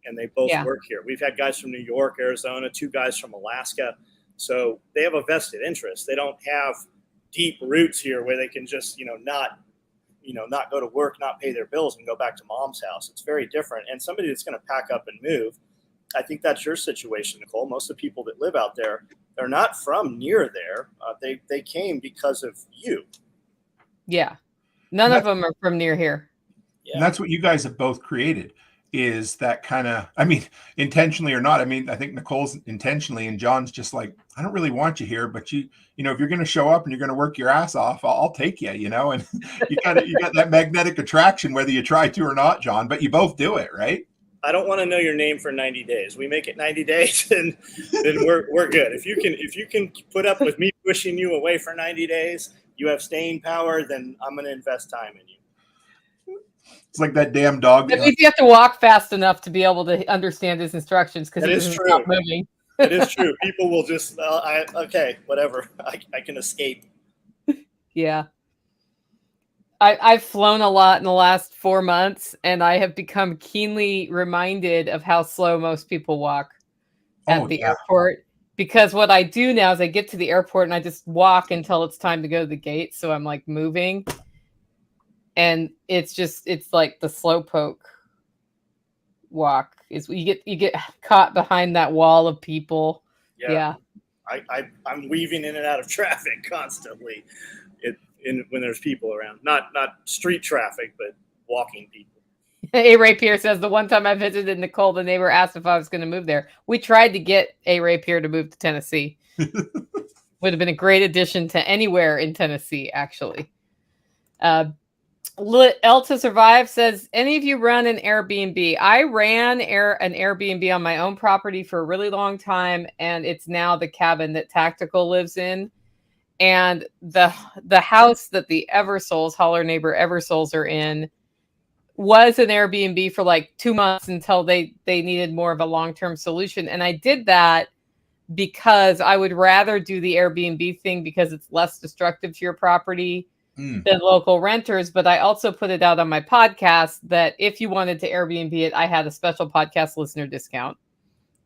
and they both work here. We've had guys from New York, Arizona, 2 guys from Alaska. So they have a vested interest. They don't have deep roots here where they can just, not go to work, not pay their bills and go back to mom's house. It's very different. And somebody that's going to pack up and move, I think that's your situation, Nicole. Most of the people that live out there, they're not from near there. They came because of you. Yeah. None of them are from near here. Yeah. And that's what you guys have both created, is that kind of, intentionally or not. I think Nicole's intentionally, and John's just like, I don't really want you here, but if you're going to show up and you're going to work your ass off, I'll take you, and you got that magnetic attraction, whether you try to or not, John, but you both do it, right? I don't want to know your name for 90 days. We make it 90 days and then we're good. If you can put up with me pushing you away for 90 days, you have staying power, then I'm going to invest time in you. It's like that damn dog. At least you have to walk fast enough to be able to understand his instructions, because he doesn't stop moving. It is true. People will just, okay, whatever. I can escape. Yeah. I've flown a lot in the last 4 months, and I have become keenly reminded of how slow most people walk at the airport. Because what I do now is I get to the airport and I just walk until it's time to go to the gate. So I'm like moving. And it's like the slowpoke walk. Is you get caught behind that wall of people. Yeah. I'm weaving in and out of traffic constantly. When there's people around, not street traffic, but walking people. A. Ray Pierre says, the one time I visited Nicole, the neighbor asked if I was going to move there. We tried to get A. Ray Pierre to move to Tennessee. Would have been a great addition to anywhere in Tennessee, actually. L to Survive says, any of you run an Airbnb? I ran an Airbnb on my own property for a really long time, and it's now the cabin that Tactical lives in. And the house that the Eversoles, Holler Neighbor Eversoles, are in was an Airbnb for like 2 months until they needed more of a long-term solution. And I did that because I would rather do the Airbnb thing because it's less destructive to your property than local renters. But I also put it out on my podcast that if you wanted to Airbnb it, I had a special podcast listener discount.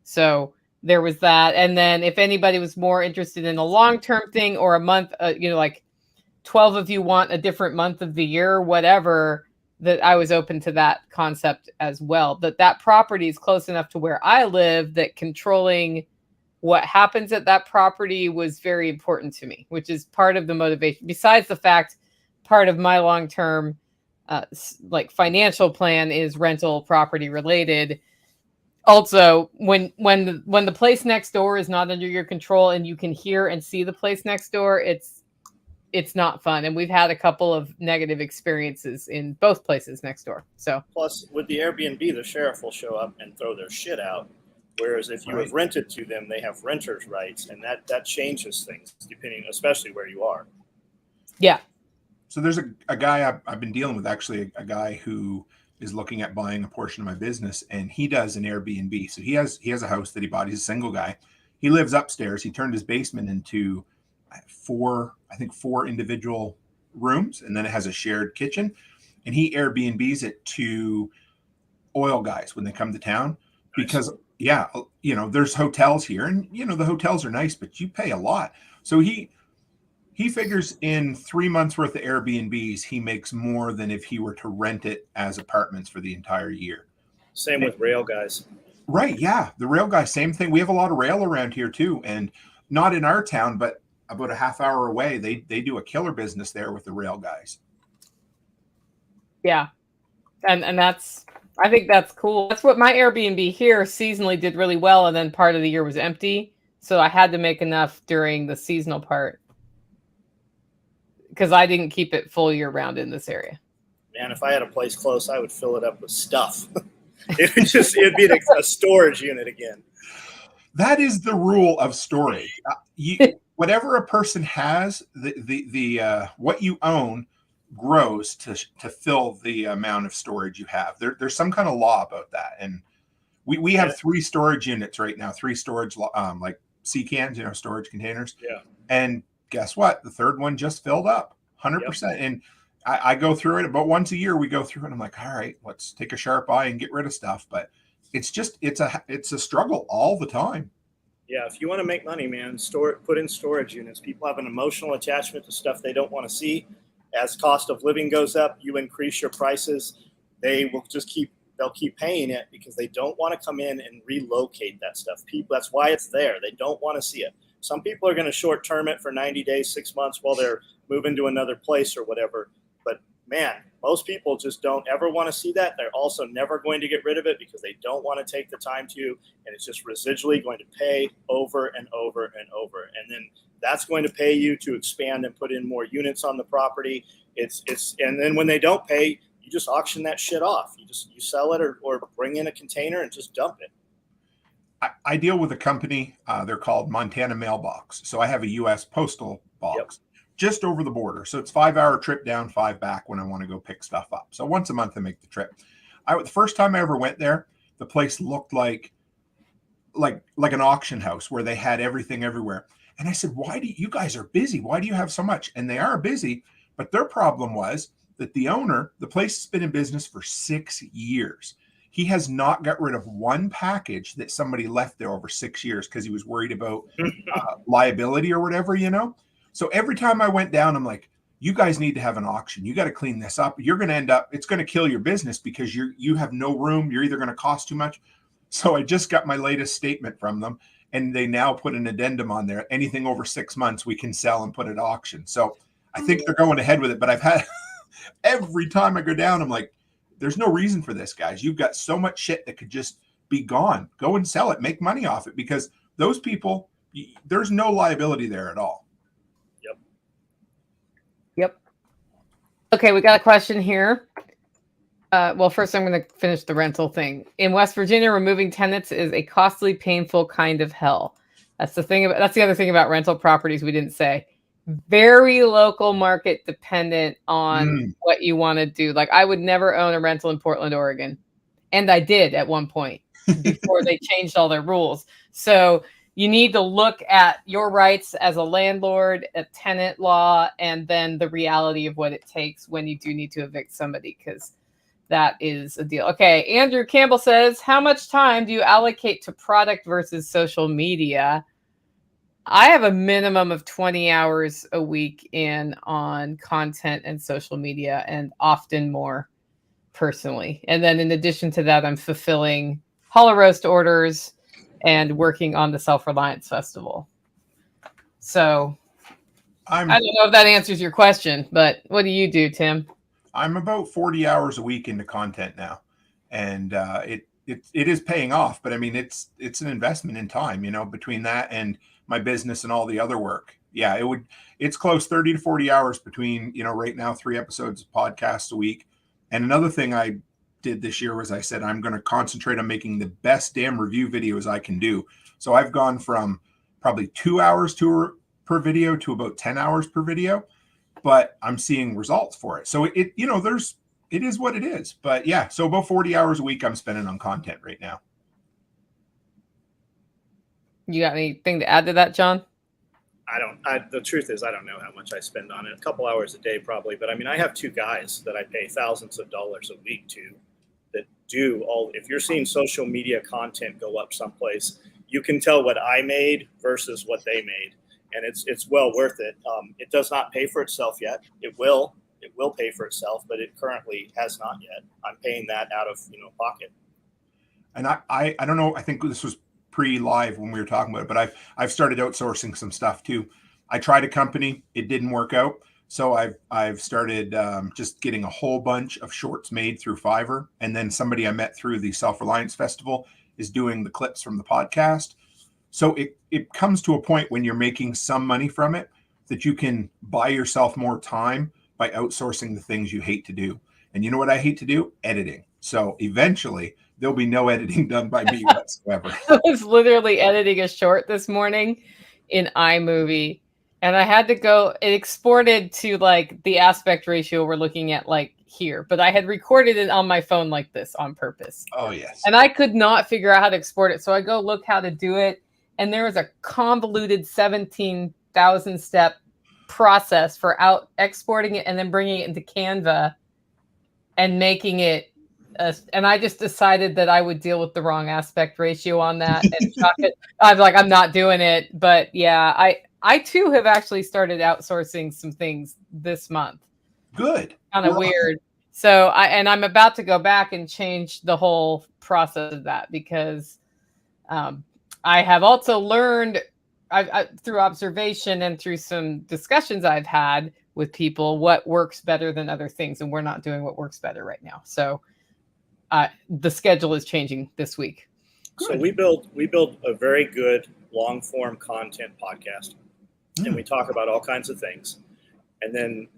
So there was that. And then if anybody was more interested in a long-term thing or a month, like 12 of you want a different month of the year, whatever, that I was open to that concept as well. That property is close enough to where I live that controlling what happens at that property was very important to me, which is part of the motivation. Besides the fact, part of my long-term financial plan is rental property related. Also, when the place next door is not under your control and you can hear and see the place next door, it's not fun. And we've had a couple of negative experiences in both places next door. So plus with the Airbnb, the sheriff will show up and throw their shit out. Whereas if you have rented to them, they have renters' rights, and that changes things depending, especially where you are. Yeah. So there's a guy I've been dealing with, actually, a guy who is looking at buying a portion of my business, and he does an Airbnb. So he has a house that he bought. He's a single guy. He lives upstairs. He turned his basement into four individual rooms, and then it has a shared kitchen, and he Airbnbs it to oil guys when they come to town. Because there's hotels here, and the hotels are nice, but you pay a lot. So he figures in 3 months worth of Airbnbs, he makes more than if he were to rent it as apartments for the entire year. Same with rail guys. Right. Yeah. The rail guys, same thing. We have a lot of rail around here too. And not in our town, but about a half hour away, they do a killer business there with the rail guys. Yeah. And I think that's cool. That's what my Airbnb here seasonally did really well. And then part of the year was empty. So I had to make enough during the seasonal part because I didn't keep it full year round in this area. Man, if I had a place close, I would fill it up with stuff. It'd be a storage unit again. That is the rule of storage. whatever a person has, the what you own grows to fill the amount of storage you have. There's some kind of law about that, and we have 3 storage units right now, 3 storage like sea cans, storage containers. Yeah. And guess what? The third one just filled up 100%. Yep. And I go through it about once a year. We go through it. And I'm like, all right, let's take a sharp eye and get rid of stuff. But it's a struggle all the time. Yeah, if you want to make money, man, put in storage units. People have an emotional attachment to stuff they don't want to see. As cost of living goes up, you increase your prices. They'll keep paying it because they don't want to come in and relocate that stuff. That's why it's there. They don't want to see it. Some people are going to short term it for 90 days, 6 months while they're moving to another place or whatever. But man, most people just don't ever want to see that. They're also never going to get rid of it because they don't want to take the time to, and it's just residually going to pay over and over and over. And then that's going to pay you to expand and put in more units on the property. And then when they don't pay, you just auction that shit off. You sell it or bring in a container and just dump it. I deal with a company. They're called Montana Mailbox. So I have a U.S. postal box just over the border. So it's 5-hour trip down, 5 back when I want to go pick stuff up. So once a month I make the trip. The first time I ever went there, the place looked like an auction house where they had everything everywhere. And I said, you guys are busy? Why do you have so much? And they are busy, but their problem was that the owner, the place has been in business for 6 years. He has not got rid of one package that somebody left there over 6 years because he was worried about liability or whatever, So every time I went down, I'm like, you guys need to have an auction. You got to clean this up. You're going to end up, it's going to kill your business because you have no room. You're either going to cost too much. So I just got my latest statement from them, and they now put an addendum on there. Anything over 6 months we can sell and put at auction. So I think they're going ahead with it. But I've had every time I go down, I'm like, there's no reason for this, guys. You've got so much shit that could just be gone. Go and sell it. Make money off it because those people, there's no liability there at all. Yep. Okay, we got a question here. Well, first I'm going to finish the rental thing. In West Virginia, removing tenants is a costly, painful kind of hell. That's the other thing about rental properties we didn't say. Very local market dependent on what you want to do. Like I would never own a rental in Portland, Oregon. And I did at one point before they changed all their rules. So you need to look at your rights as a landlord, a tenant law, and then the reality of what it takes when you do need to evict somebody, because that is a deal. Okay, Andrew Campbell says, how much time do you allocate to product versus social media? I have a minimum of 20 hours a week on content and social media, and often more personally. And then in addition to that, I'm fulfilling Hollow Roast orders and working on the Self-Reliance Festival. So I don't know if that answers your question, but what do you do, Tim? I'm about 40 hours a week into content now, and it is paying off. But I mean, it's an investment in time, between that and my business and all the other work. Yeah, it's close 30 to 40 hours between, right now, 3 episodes of podcasts a week. And another thing I did this year was I said, I'm going to concentrate on making the best damn review videos I can do. So I've gone from probably 2 hours per video to about 10 hours per video, but I'm seeing results for it. So it is what it is. But yeah, so about 40 hours a week I'm spending on content right now. You got anything to add to that, John? The truth is, I don't know how much I spend on it. A couple hours a day, probably. But I mean, I have 2 guys that I pay thousands of dollars a week to that do all. If you're seeing social media content go up someplace, you can tell what I made versus what they made. And it's well worth it. It does not pay for itself yet. It will pay for itself, but it currently has not yet. I'm paying that out of pocket. And I don't know. I think this was pre-live when we were talking about it, but I've started outsourcing some stuff too. I tried a company, it didn't work out, so I've started just getting a whole bunch of shorts made through Fiverr, and then somebody I met through the Self-Reliance Festival is doing the clips from the podcast. So it comes to a point when you're making some money from it that you can buy yourself more time by outsourcing the things you hate to do. And you know what I hate to do? Editing. So eventually there'll be no editing done by me whatsoever. I was literally editing a short this morning, in iMovie, and I had to go. It exported to like the aspect ratio we're looking at like here, but I had recorded it on my phone like this on purpose. Oh, yes. And I could not figure out how to export it. So I go look how to do it. And there was a convoluted 17,000 step process for exporting it and then bringing it into Canva and making it. And I just decided that I would deal with the wrong aspect ratio on that and chuck it. I'm like, I'm not doing it. But yeah, I too have actually started outsourcing some things this month. Good. Kind of weird. So I'm about to go back and change the whole process of that because I have also learned through observation and through some discussions I've had with people what works better than other things, and we're not doing what works better right now. So the schedule is changing this week. Good. So we build a very good long form content podcast, and we talk about all kinds of things, and then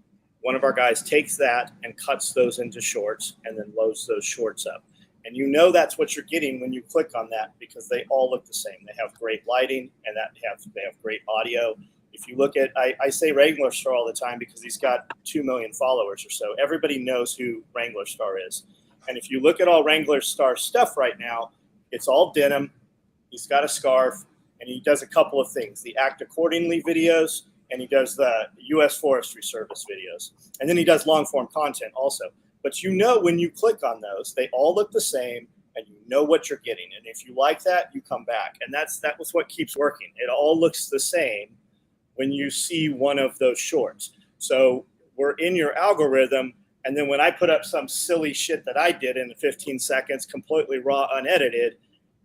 one of our guys takes that and cuts those into shorts and then loads those shorts up. And you know that's what you're getting when you click on that because they all look the same. They have great lighting and they have great audio. If you look at, I say Wrangler Star all the time because he's got 2 million followers or so. Everybody knows who Wrangler Star is. And if you look at all Wrangler Star stuff right now, it's all denim. He's got a scarf and he does a couple of things. The Act Accordingly videos, and he does the U.S. Forestry Service videos. And then he does long-form content also. But you know when you click on those, they all look the same, and you know what you're getting. And if you like that, you come back. And that was what keeps working. It all looks the same when you see one of those shorts. So we're in your algorithm, and then when I put up some silly shit that I did in 15 seconds, completely raw, unedited,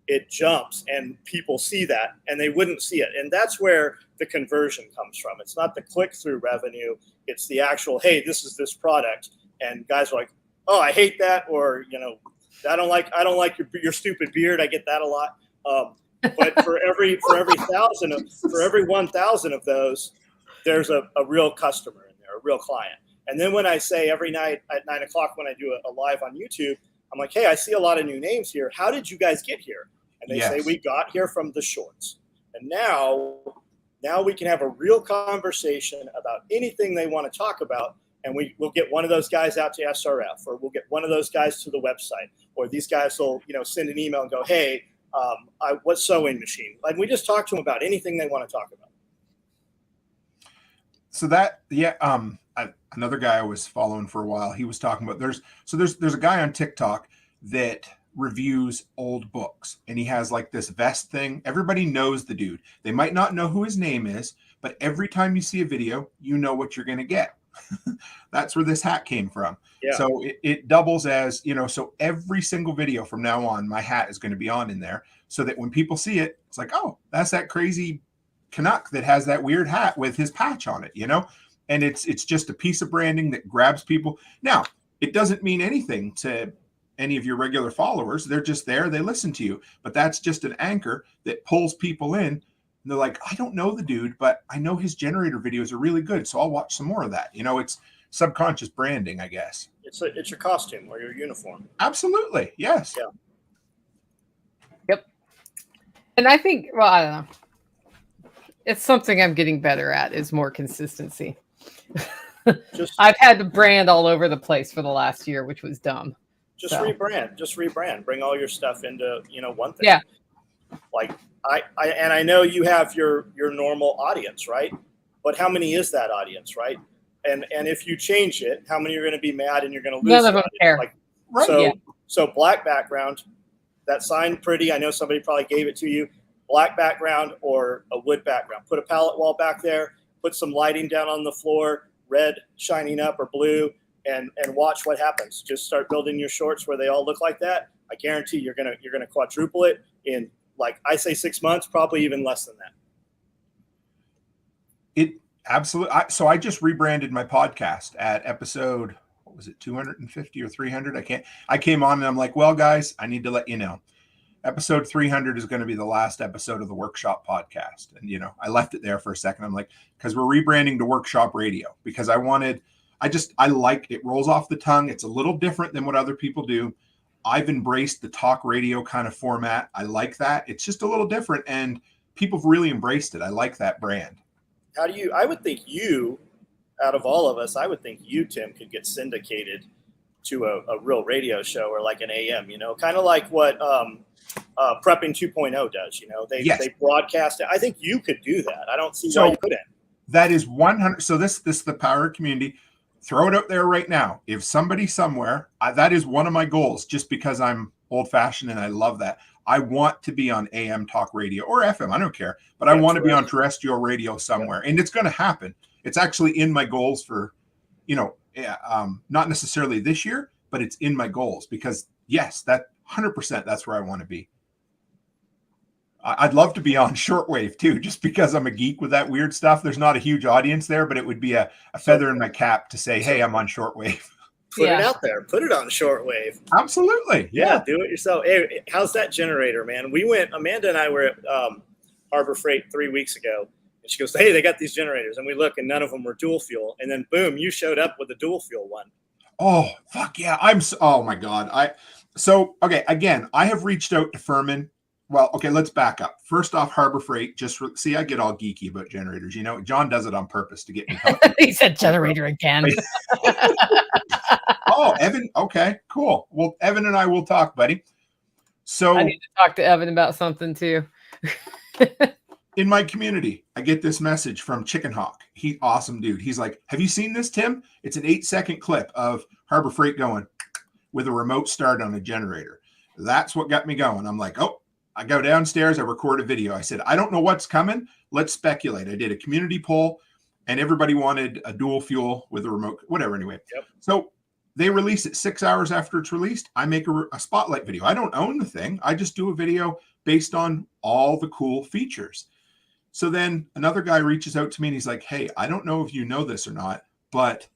it jumps and people see that and they wouldn't see it. And that's where the conversion comes from. It's not the click-through revenue. It's the actual, hey, this is this product. And guys are like, oh, I hate that. Or, you know, I don't like your stupid beard. I get that a lot. But for every 1,000 of those, there's a real customer in there, a real client. And then when I say every night at 9 o'clock, when I do a live on YouTube, I'm like, hey, I see a lot of new names here. How did you guys get here? And they say, we got here from the shorts. And now we can have a real conversation about anything they want to talk about. And we'll get one of those guys out to SRF, or we'll get one of those guys to the website, or these guys will, send an email and go, hey, what sewing machine? And we just talk to them about anything they want to talk about. So that, another guy I was following for a while, he was talking about there's a guy on TikTok that reviews old books, and he has like this vest thing. Everybody knows the dude. They might not know who his name is, but every time you see a video, you know what you're going to get. That's where this hat came from. Yeah. So it doubles as, so every single video from now on, my hat is going to be on in there so that when people see it, it's like, oh, that's that crazy Canuck that has that weird hat with his patch on it, and it's just a piece of branding that grabs people. Now, it doesn't mean anything to any of your regular followers. They're just there. They listen to you, but that's just an anchor that pulls people in. And they're like, I don't know the dude, but I know his generator videos are really good, so I'll watch some more of that. It's subconscious branding, I guess. It's your costume or your uniform. Absolutely. Yes. Yeah. Yep. And I think, well, I don't know. It's something I'm getting better at is more consistency. I've had to brand all over the place for the last year, which was dumb. Rebrand. Bring all your stuff into, one thing. Yeah. Like I know you have your normal audience, right? But how many is that audience, right? And if you change it, how many are going to be mad and you're going to lose? None of them care. Like, right. So black background, that sign pretty. I know somebody probably gave it to you. Black background or a wood background. Put a pallet wall back there. Put some lighting down on the floor, red shining up or blue, and watch what happens. Just start building your shorts where they all look like that. I guarantee you're gonna quadruple it in, like I say, 6 months, probably even less than that. It absolutely. So I just rebranded my podcast at episode, what was it, 250 or 300? I came on and I'm like, well, guys, I need to let you know. Episode 300 is going to be the last episode of the Workshop podcast. And, I left it there for a second. I'm like, because we're rebranding to Workshop Radio, because I like it, rolls off the tongue. It's a little different than what other people do. I've embraced the talk radio kind of format. I like that. It's just a little different. And people have really embraced it. I like that brand. I would think you, out of all of us, I would think you, Tim, could get syndicated to a real radio show or like an AM, kind of like what Prepping 2.0 does. They broadcast it. I think you could do that. I don't see why you couldn't. That is 100. So this is the power of community. Throw it out there right now. If somebody somewhere, that is one of my goals, just because I'm old fashioned and I love that. I want to be on AM talk radio or FM. I don't care, but I want to be on terrestrial radio somewhere, and it's going to happen. It's actually in my goals for, not necessarily this year, but it's in my goals because yes, that 100%, that's where I want to be. I'd love to be on shortwave too, just because I'm a geek with that weird stuff. There's not a huge audience there, but it would be a feather in my cap to say, hey, I'm on shortwave. Put it out there. Put it on shortwave. Absolutely. Yeah, do it yourself. Hey, how's that generator, man? Amanda and I were at Harbor Freight 3 weeks ago, and she goes, hey, they got these generators. And we look, and none of them were dual fuel. And then, boom, you showed up with a dual fuel one. Oh, fuck yeah. Oh, my God. Again, I have reached out to Furman. Well, okay, let's back up. First off, Harbor Freight, see, I get all geeky about generators. John does it on purpose to get me. He said generator again. Oh, Evan. Okay, cool. Well, Evan and I will talk, buddy. So I need to talk to Evan about something too. In my community, I get this message from Chicken Hawk. He's awesome dude. He's like, have you seen this, Tim? It's an 8-second clip of Harbor Freight going with a remote start on a generator. That's what got me going. I'm like, oh, I go downstairs, I record a video. I said, I don't know what's coming. Let's speculate. I did a community poll and everybody wanted a dual fuel with a remote, whatever, anyway. Yep. So they release it 6 hours after it's released. I make a spotlight video. I don't own the thing. I just do a video based on all the cool features. So then another guy reaches out to me and he's like, hey, I don't know if you know this or not, but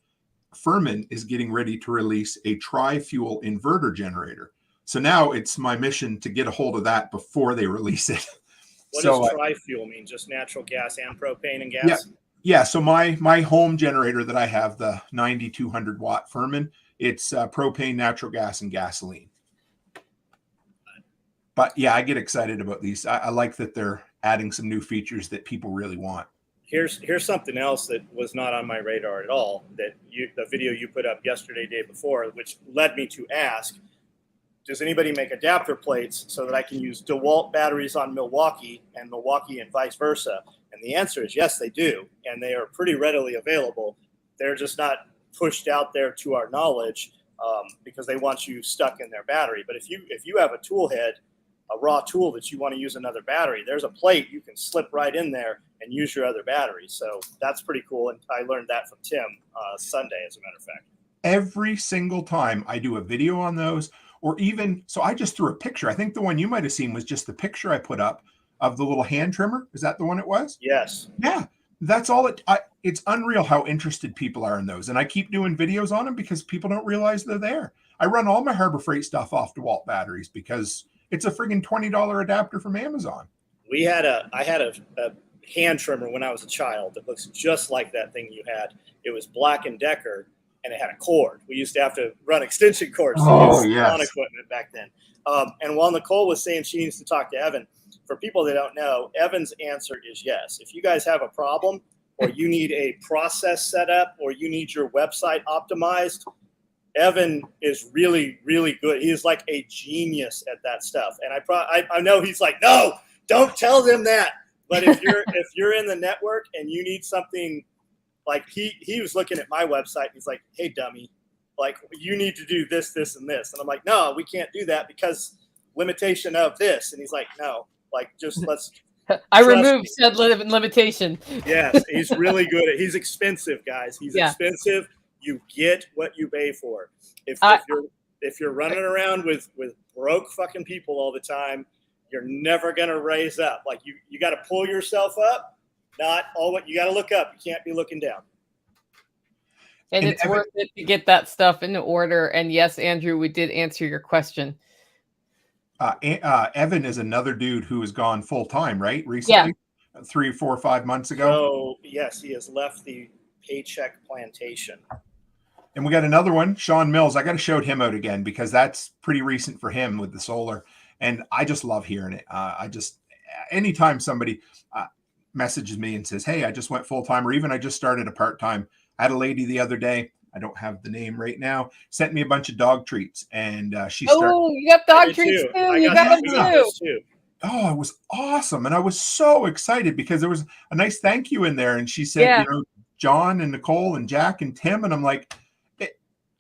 Furman is getting ready to release a tri-fuel inverter generator. So now it's my mission to get a hold of that before they release it. What does tri-fuel mean? Just natural gas and propane and gas? Yeah. So my home generator that I have, the 9,200 watt Furman, it's propane, natural gas, and gasoline. But yeah, I get excited about these. I like that they're adding some new features that people really want. Here's something else that was not on my radar at all. The video you put up yesterday, day before, which led me to ask, does anybody make adapter plates so that I can use DeWalt batteries on Milwaukee and Milwaukee and vice versa? And the answer is yes, they do. And they are pretty readily available. They're just not pushed out there to our knowledge because they want you stuck in their battery. But if you have a tool head, a raw tool that you want to use another battery, there's a plate you can slip right in there and use your other battery. So that's pretty cool. And I learned that from Tim Sunday, as a matter of fact. Every single time I do a video on those, or even, so I just threw a picture. I think the one you might have seen was just the picture I put up of the little hand trimmer. Is that the one it was? Yes. Yeah. That's all it's unreal how interested people are in those. And I keep doing videos on them because people don't realize they're there. I run all my Harbor Freight stuff off DeWalt batteries because it's a friggin' $20 adapter from Amazon. I had a hand trimmer when I was a child that looks just like that thing you had. It was Black & Decker. And it had a cord. We used to have to run extension cords to use lawn equipment back then. And while Nicole was saying she needs to talk to Evan, for people that don't know, Evan's answer is yes. If you guys have a problem or you need a process set up or you need your website optimized, Evan is really, really good. He is like a genius at that stuff. And I know he's like, no, don't tell them that. But if you're in the network and you need something, like he was looking at my website. He's like, hey, dummy, like you need to do this, this, and this. And I'm like, no, we can't do that because limitation of this. And he's like, no, like just let's. I removed said limitation. Yes, he's really good he's expensive, guys. He's expensive. You get what you pay for. If you're running around with broke fucking people all the time, you're never gonna raise up. Like you got to pull yourself up. Not all what you got to look up. You can't be looking down. And it's worth it to get that stuff in order. And yes, Andrew, we did answer your question. Evan is another dude who has gone full time, right? Recently, 3, 4, 5 months ago. Oh, yes, he has left the paycheck plantation. And we got another one, Sean Mills. I got to shout him out again because that's pretty recent for him with the solar. And I just love hearing it. anytime somebody messages me and says, hey, I just went full time, or even I just started a part time. I had a lady the other day, I don't have the name right now, sent me a bunch of dog treats, and she started. Oh, you got dog treats too. You got them too. Oh, it was awesome. And I was so excited because there was a nice thank you in there. And she said, Yeah. you know, John and Nicole and Jack and Tim. And I'm like,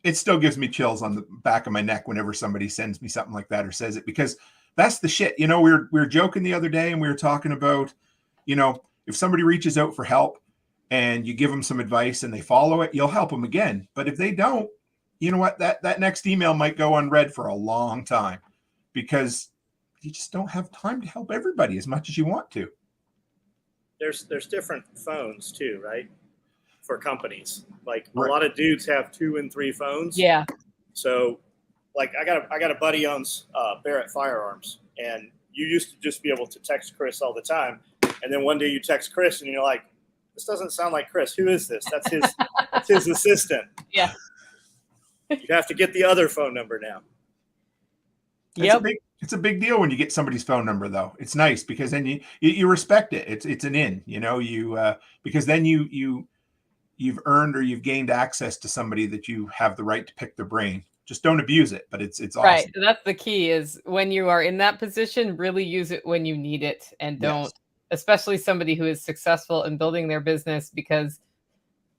it still gives me chills on the back of my neck whenever somebody sends me something like that or says it, because that's the shit. You know, we were joking the other day and we were talking about, you know, if somebody reaches out for help and you give them some advice and they follow it, you'll help them again. But if they don't, you know what, that next email might go unread for a long time, because you just don't have time to help everybody as much as you want to. There's different phones too, right? For companies, like Right. A lot of dudes have 2 and 3 phones. Yeah. So, like I got a buddy owns Barrett Firearms, and you used to just be able to text Chris all the time, and then one day you text Chris and you're like, this doesn't sound like Chris. Who is this? That's his that's his assistant. Yeah. You have to get the other phone number now. Yep. It's a big deal when you get somebody's phone number, though. It's nice because then you respect it. It's an in, you know, because then you've earned or you've gained access to somebody that you have the right to pick their brain. Just don't abuse it, but it's awesome. Right. That's the key, is when you are in that position, really use it when you need it, and don't, especially somebody who is successful in building their business, because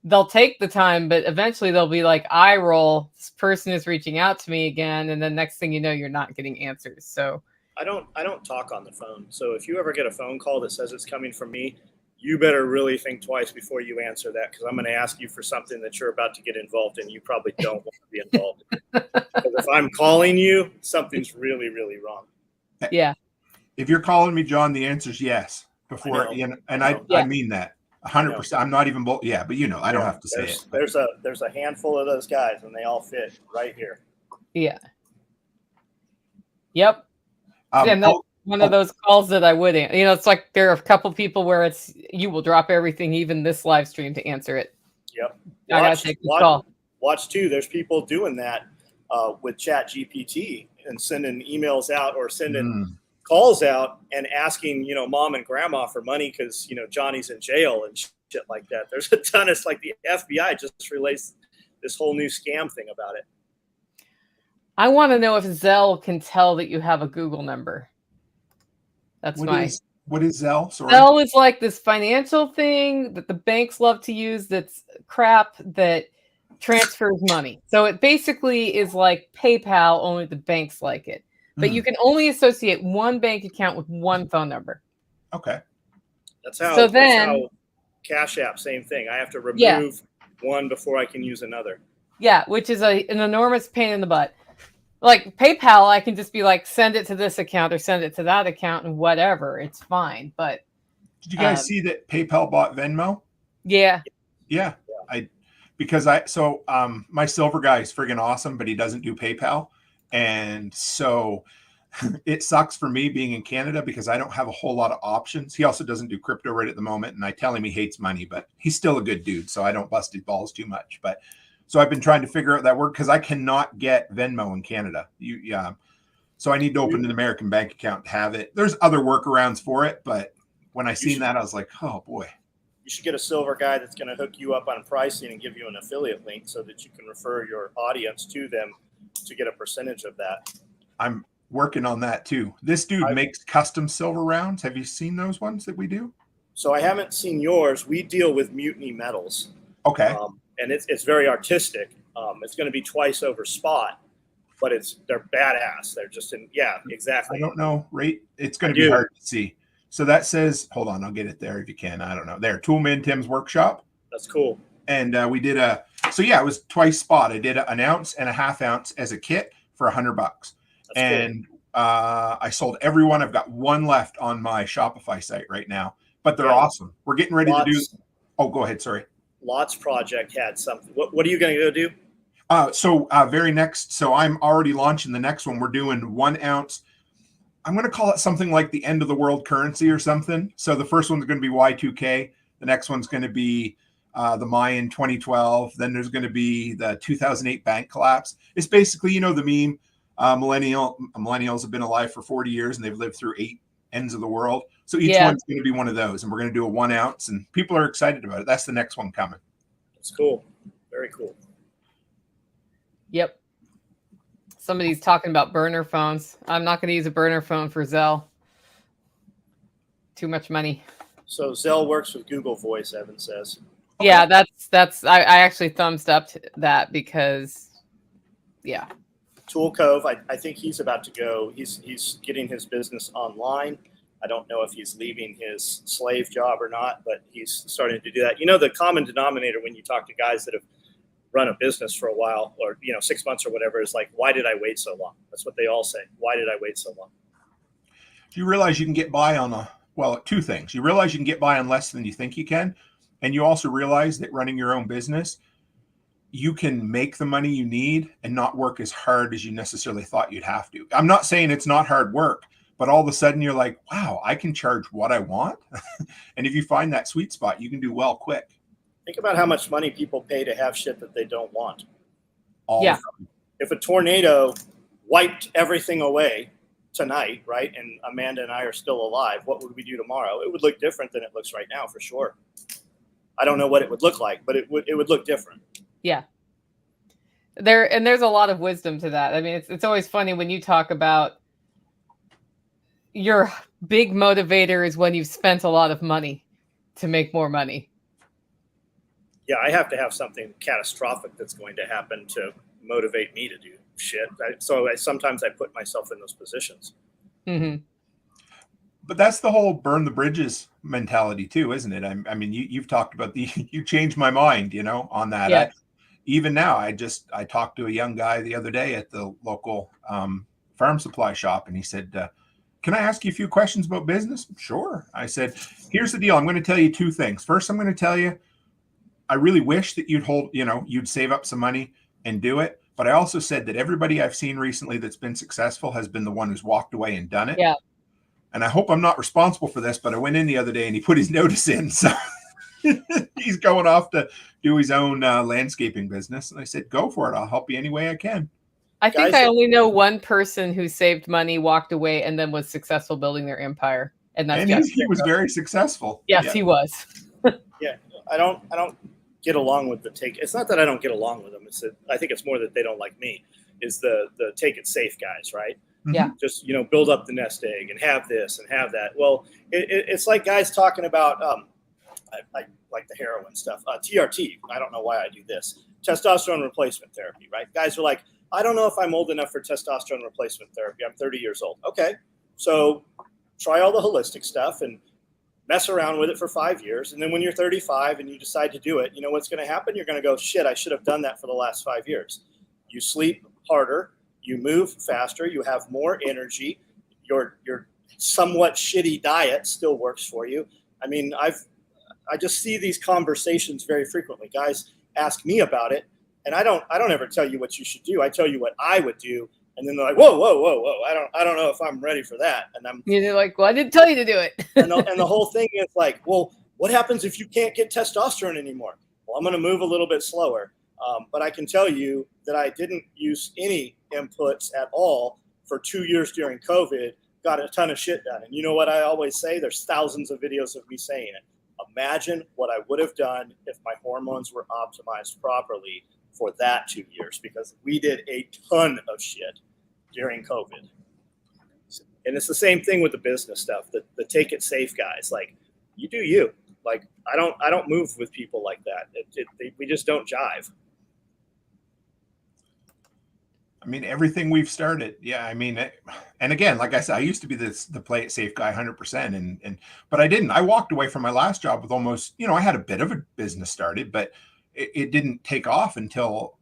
they'll take the time, but eventually they'll be like, eye roll, this person is reaching out to me again. And then next thing you know, you're not getting answers. So I don't talk on the phone. So if you ever get a phone call that says it's coming from me, you better really think twice before you answer that, because I'm going to ask you for something that you're about to get involved in. You probably don't want to be involved in. Because if I'm calling you, something's really, really wrong. yeah. If you're calling me, John, the answer is yes. Before, I mean that 100%. I'm not even, but you know, I don't have to say it. There's a handful of those guys, and they all fit right here. Yeah. Yep. And that's one of those calls that I wouldn't, you know, it's like there are a couple people where you will drop everything, even this live stream, to answer it. Yep. I gotta take this call. Watch too. There's people doing that with Chat GPT and sending emails out or sending calls out and asking, you know, mom and grandma for money because, you know, Johnny's in jail and shit like that. There's a ton of, like, the FBI just released this whole new scam thing about it. I want to know if Zelle can tell that you have a Google number. That's what is Zelle? Sorry. Zelle is like this financial thing that the banks love to use. That's crap that transfers money. So it basically is like PayPal, only the banks like it. But you can only associate one bank account with one phone number. Okay. That's how Cash App, same thing. I have to remove one before I can use another. Yeah, which is an enormous pain in the butt. Like PayPal, I can just be like, send it to this account or send it to that account and whatever. It's fine. But did you guys see that PayPal bought Venmo? Yeah. Yeah. My silver guy is friggin' awesome, but he doesn't do PayPal. And so it sucks for me being in Canada because I don't have a whole lot of options. He also doesn't do crypto right at the moment. And I tell him he hates money, but he's still a good dude. So I don't bust his balls too much. But so I've been trying to figure out that word because I cannot get Venmo in Canada. So I need to open an American bank account to have it. There's other workarounds for it. But when I seen that, I was like, oh boy. You should get a silver guy that's going to hook you up on pricing and give you an affiliate link so that you can refer your audience to them to get a percentage of that. I'm working on that too. This dude makes custom silver rounds. Have you seen those ones that we do? So I haven't seen yours. We deal with Mutiny Metals. Okay. And it's very artistic. It's going to be twice over spot, but they're badass. They're just exactly. I don't know, right? It's going to be hard to see. So that says, hold on, I'll get it there if you can. I don't know. There, Toolman Tim's workshop. That's cool. And we did it was twice spot. I did an ounce and a half ounce as a kit for $100. That's and cool. I sold every one. I've got one left on my Shopify site right now, but they're awesome. We're getting ready to do. Oh, go ahead. Sorry. Lots Project had something. What are you going to go do? Very next. So I'm already launching the next one. We're doing 1 ounce. I'm going to call it something like the end of the world currency or something. So the first one's going to be Y2K. The next one's going to be the Mayan 2012. Then there's going to be the 2008 bank collapse. It's basically, you know, the meme. Millennials have been alive for 40 years and they've lived through ends of the world. So each one's going to be one of those, and we're going to do a 1 ounce, and people are excited about it. That's the next one coming. It's cool. Very cool. Yep. Somebody's talking about burner phones. I'm not going to use a burner phone for Zelle. Too much money. So Zelle works with Google Voice, Evan says. Okay. Yeah, that's I actually thumbs up that yeah. Tool Cove, I think he's about to go. He's getting his business online. I don't know if he's leaving his slave job or not, but he's starting to do that. The common denominator when you talk to guys that have run a business for a while, or 6 months or whatever, is like, why did I wait so long? That's what they all say. Why did I wait so long? Do you realize you can get by on two things? You realize you can get by on less than you think you can, and you also realize that running your own business, you can make the money you need and not work as hard as you necessarily thought you'd have to. I'm not saying it's not hard work, but all of a sudden you're like, wow, I can charge what I want. And if you find that sweet spot, you can do well quick. Think about how much money people pay to have shit that they don't want. Yeah. If a tornado wiped everything away tonight, right, and Amanda and I are still alive, what would we do tomorrow? It would look different than it looks right now, for sure. I don't know what it would look like, but it would look different. Yeah. There's a lot of wisdom to that. I mean, it's always funny when you talk about your big motivator is when you've spent a lot of money to make more money. Yeah, I have to have something catastrophic that's going to happen to motivate me to do shit. Sometimes I put myself in those positions. Mm-hmm. But that's the whole burn the bridges mentality too, isn't it? I mean, you've talked about you changed my mind, on that. Yeah. Even now, I talked to a young guy the other day at the local farm supply shop, and he said, can I ask you a few questions about business? Sure. I said, here's the deal. I'm going to tell you two things. First, I'm going to tell you, I really wish that you'd save up some money and do it. But I also said that everybody I've seen recently that's been successful has been the one who's walked away and done it. Yeah. And I hope I'm not responsible for this, but I went in the other day and he put his notice in. So he's going off to do his own landscaping business. And I said, go for it. I'll help you any way I can. I think I only know one person who saved money, walked away, and then was successful building their empire. And he was very successful. Yes, he was. Yeah. I don't get along with the take. It's not that I don't get along with them. It's that I think it's more that they don't like me. Is the take it safe guys, right? Yeah. Just build up the nest egg and have this and have that. Well, it's like guys talking about I like the heroin stuff. TRT. I don't know why I do this. Testosterone replacement therapy, right? Guys are like, I don't know if I'm old enough for testosterone replacement therapy. I'm 30 years old. Okay, so try all the holistic stuff and mess around with it for 5 years. And then when you're 35 and you decide to do it, you know what's going to happen? You're going to go, shit, I should have done that for the last 5 years. You sleep harder, you move faster, you have more energy, your somewhat shitty diet still works for you. I mean, I just see these conversations very frequently. Guys ask me about it, and I don't ever tell you what you should do. I tell you what I would do. And then they're like, whoa. I don't know if I'm ready for that. And you're like, well, I didn't tell you to do it. and the whole thing is like, well, what happens if you can't get testosterone anymore? Well, I'm going to move a little bit slower. But I can tell you that I didn't use any inputs at all for 2 years during COVID, got a ton of shit done. And you know what I always say? There's thousands of videos of me saying it. Imagine what I would have done if my hormones were optimized properly for that 2 years, because we did a ton of shit during COVID. And it's the same thing with the business stuff, the take it safe guys. Like, you do you. Like, I don't move with people like that. We just don't jive. I mean, everything we've started. Yeah. I mean, and again, like I said, I used to be the play it safe guy 100%. But I didn't. I walked away from my last job with almost, I had a bit of a business started, but it didn't take off until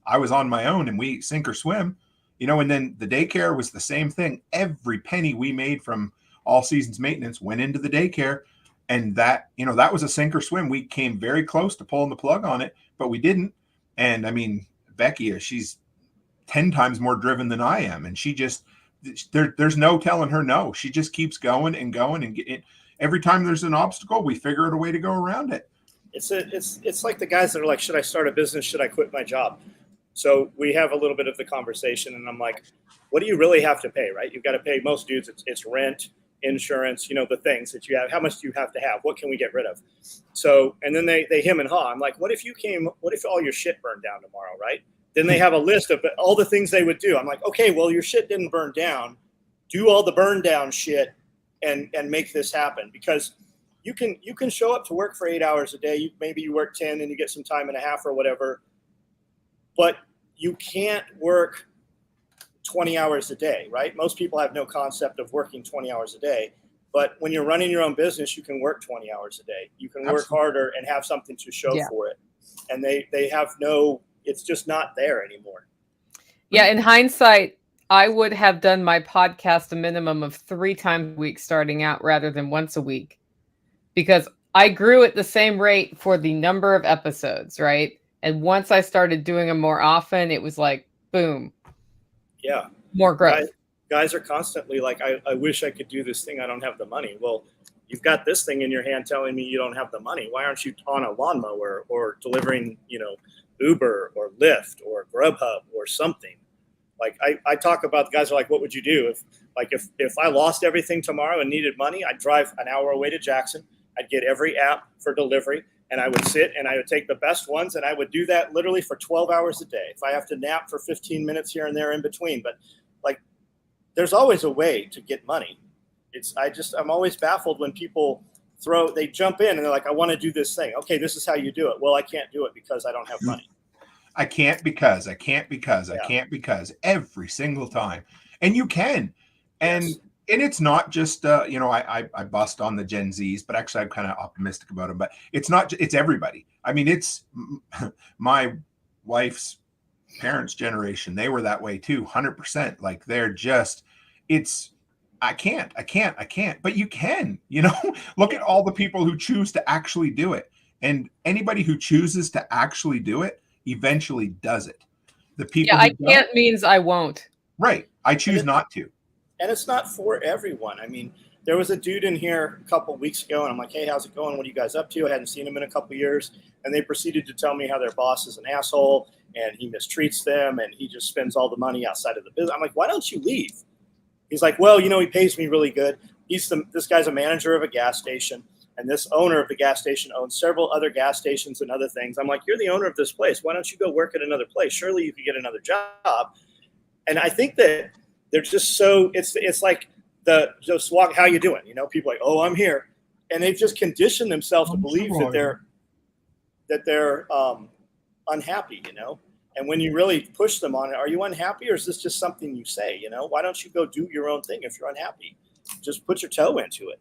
I was on my own, and we sink or swim, and then the daycare was the same thing. Every penny we made from all seasons maintenance went into the daycare. And that, that was a sink or swim. We came very close to pulling the plug on it, but we didn't. And I mean, Becky, she's 10 times more driven than I am. And she just, there's no telling her no. She just keeps going and going, and every time there's an obstacle, we figure out a way to go around it. It's like the guys that are like, should I start a business? Should I quit my job? So we have a little bit of the conversation, and I'm like, what do you really have to pay, right? You've got to pay most dudes. It's rent, insurance, the things that you have, how much do you have to have? What can we get rid of? So, and then they hem and haw. I'm like, what if all your shit burned down tomorrow, right? Then they have a list of all the things they would do. I'm like, okay, well, your shit didn't burn down. Do all the burn down shit and make this happen, because you can show up to work for 8 hours a day. Maybe you work 10 and you get some time and a half or whatever, but you can't work 20 hours a day, right? Most people have no concept of working 20 hours a day, but when you're running your own business, you can work 20 hours a day. You can work harder and have something to show for it. And they have it's just not there anymore. Yeah. In hindsight, I would have done my podcast a minimum of 3 times a week starting out rather than once a week, because I grew at the same rate for the number of episodes, right? And once I started doing them more often, it was like, boom. Yeah. More growth. Guys are constantly like, I wish I could do this thing. I don't have the money. Well, you've got this thing in your hand telling me you don't have the money. Why aren't you on a lawnmower or delivering, Uber or Lyft or Grubhub or something? Like I talk about, the guys are like, what would you do if I lost everything tomorrow and needed money? I'd drive an hour away to Jackson. I'd get every app for delivery, and I would sit and I would take the best ones, and I would do that literally for 12 hours a day. If I have to nap for 15 minutes here and there in between, but there's always a way to get money. I'm always baffled when people they jump in and they're like, I want to do this thing. Okay, this is how you do it. Well, I can't do it because I don't have money. I can't because every single time. And you can. And Yes. And it's not just I bust on the Gen Zs, but actually I'm kind of optimistic about them. But it's everybody. I mean, it's my wife's parents' generation. They were that way too, 100%. Like they're just, I can't. But you can. Look at all the people who choose to actually do it, and anybody who chooses to actually do it eventually does it. The people I can't means I won't. Right. I choose not to. And it's not for everyone. I mean, there was a dude in here a couple of weeks ago, and I'm like, hey, how's it going? What are you guys up to? I hadn't seen him in a couple of years. And they proceeded to tell me how their boss is an asshole and he mistreats them and he just spends all the money outside of the business. I'm like, why don't you leave? He's like, well, he pays me really good. This guy's a manager of a gas station, and this owner of the gas station owns several other gas stations and other things. I'm like, you're the owner of this place. Why don't you go work at another place? Surely you could get another job. And I think that they're just so it's like just walk, how you doing? People are like, oh, I'm here, and they've just conditioned themselves to believe that they're unhappy. And when you really push them on it, are you unhappy, or is this just something you say? Why don't you go do your own thing if you're unhappy? Just put your toe into it.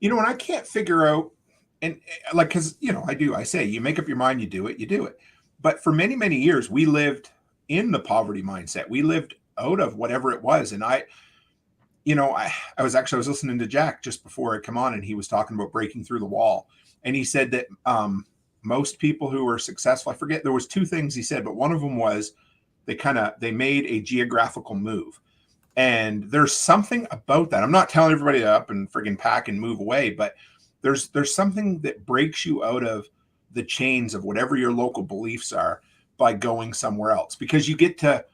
And I can't figure out, and because I say you make up your mind, you do it. But for many, many years, we lived in the poverty mindset. We lived out of whatever it was. And I was listening to Jack just before I come on, and he was talking about breaking through the wall. And he said that most people who were successful, I forget, there was 2 things he said, but one of them was they made a geographical move. And there's something about that. I'm not telling everybody to up and friggin' pack and move away, but there's something that breaks you out of the chains of whatever your local beliefs are by going somewhere else, because you get to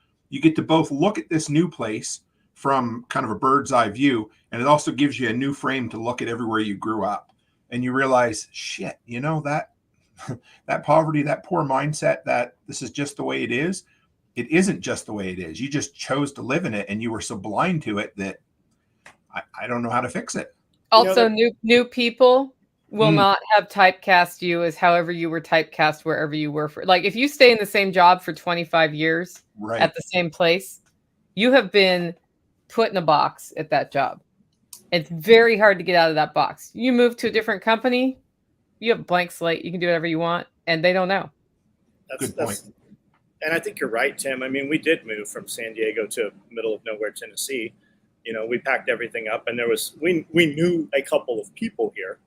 both look at this new place from kind of a bird's eye view, and it also gives you a new frame to look at everywhere you grew up, and you realize, shit, that poverty, that poor mindset, that this is just the way it is. It isn't just the way it is. You just chose to live in it, and you were so blind to it that I don't know how to fix it. Also, new people will not have typecast you as however you were typecast wherever you were for. Like if you stay in the same job for 25 years at the same place, you have been put in a box at that job. It's very hard to get out of that box. You move to a different company, you have a blank slate. You can do whatever you want, and they don't know. Good point. And I think you're right, Tim. I mean, we did move from San Diego to middle of nowhere, Tennessee. We packed everything up, and we knew a couple of people here,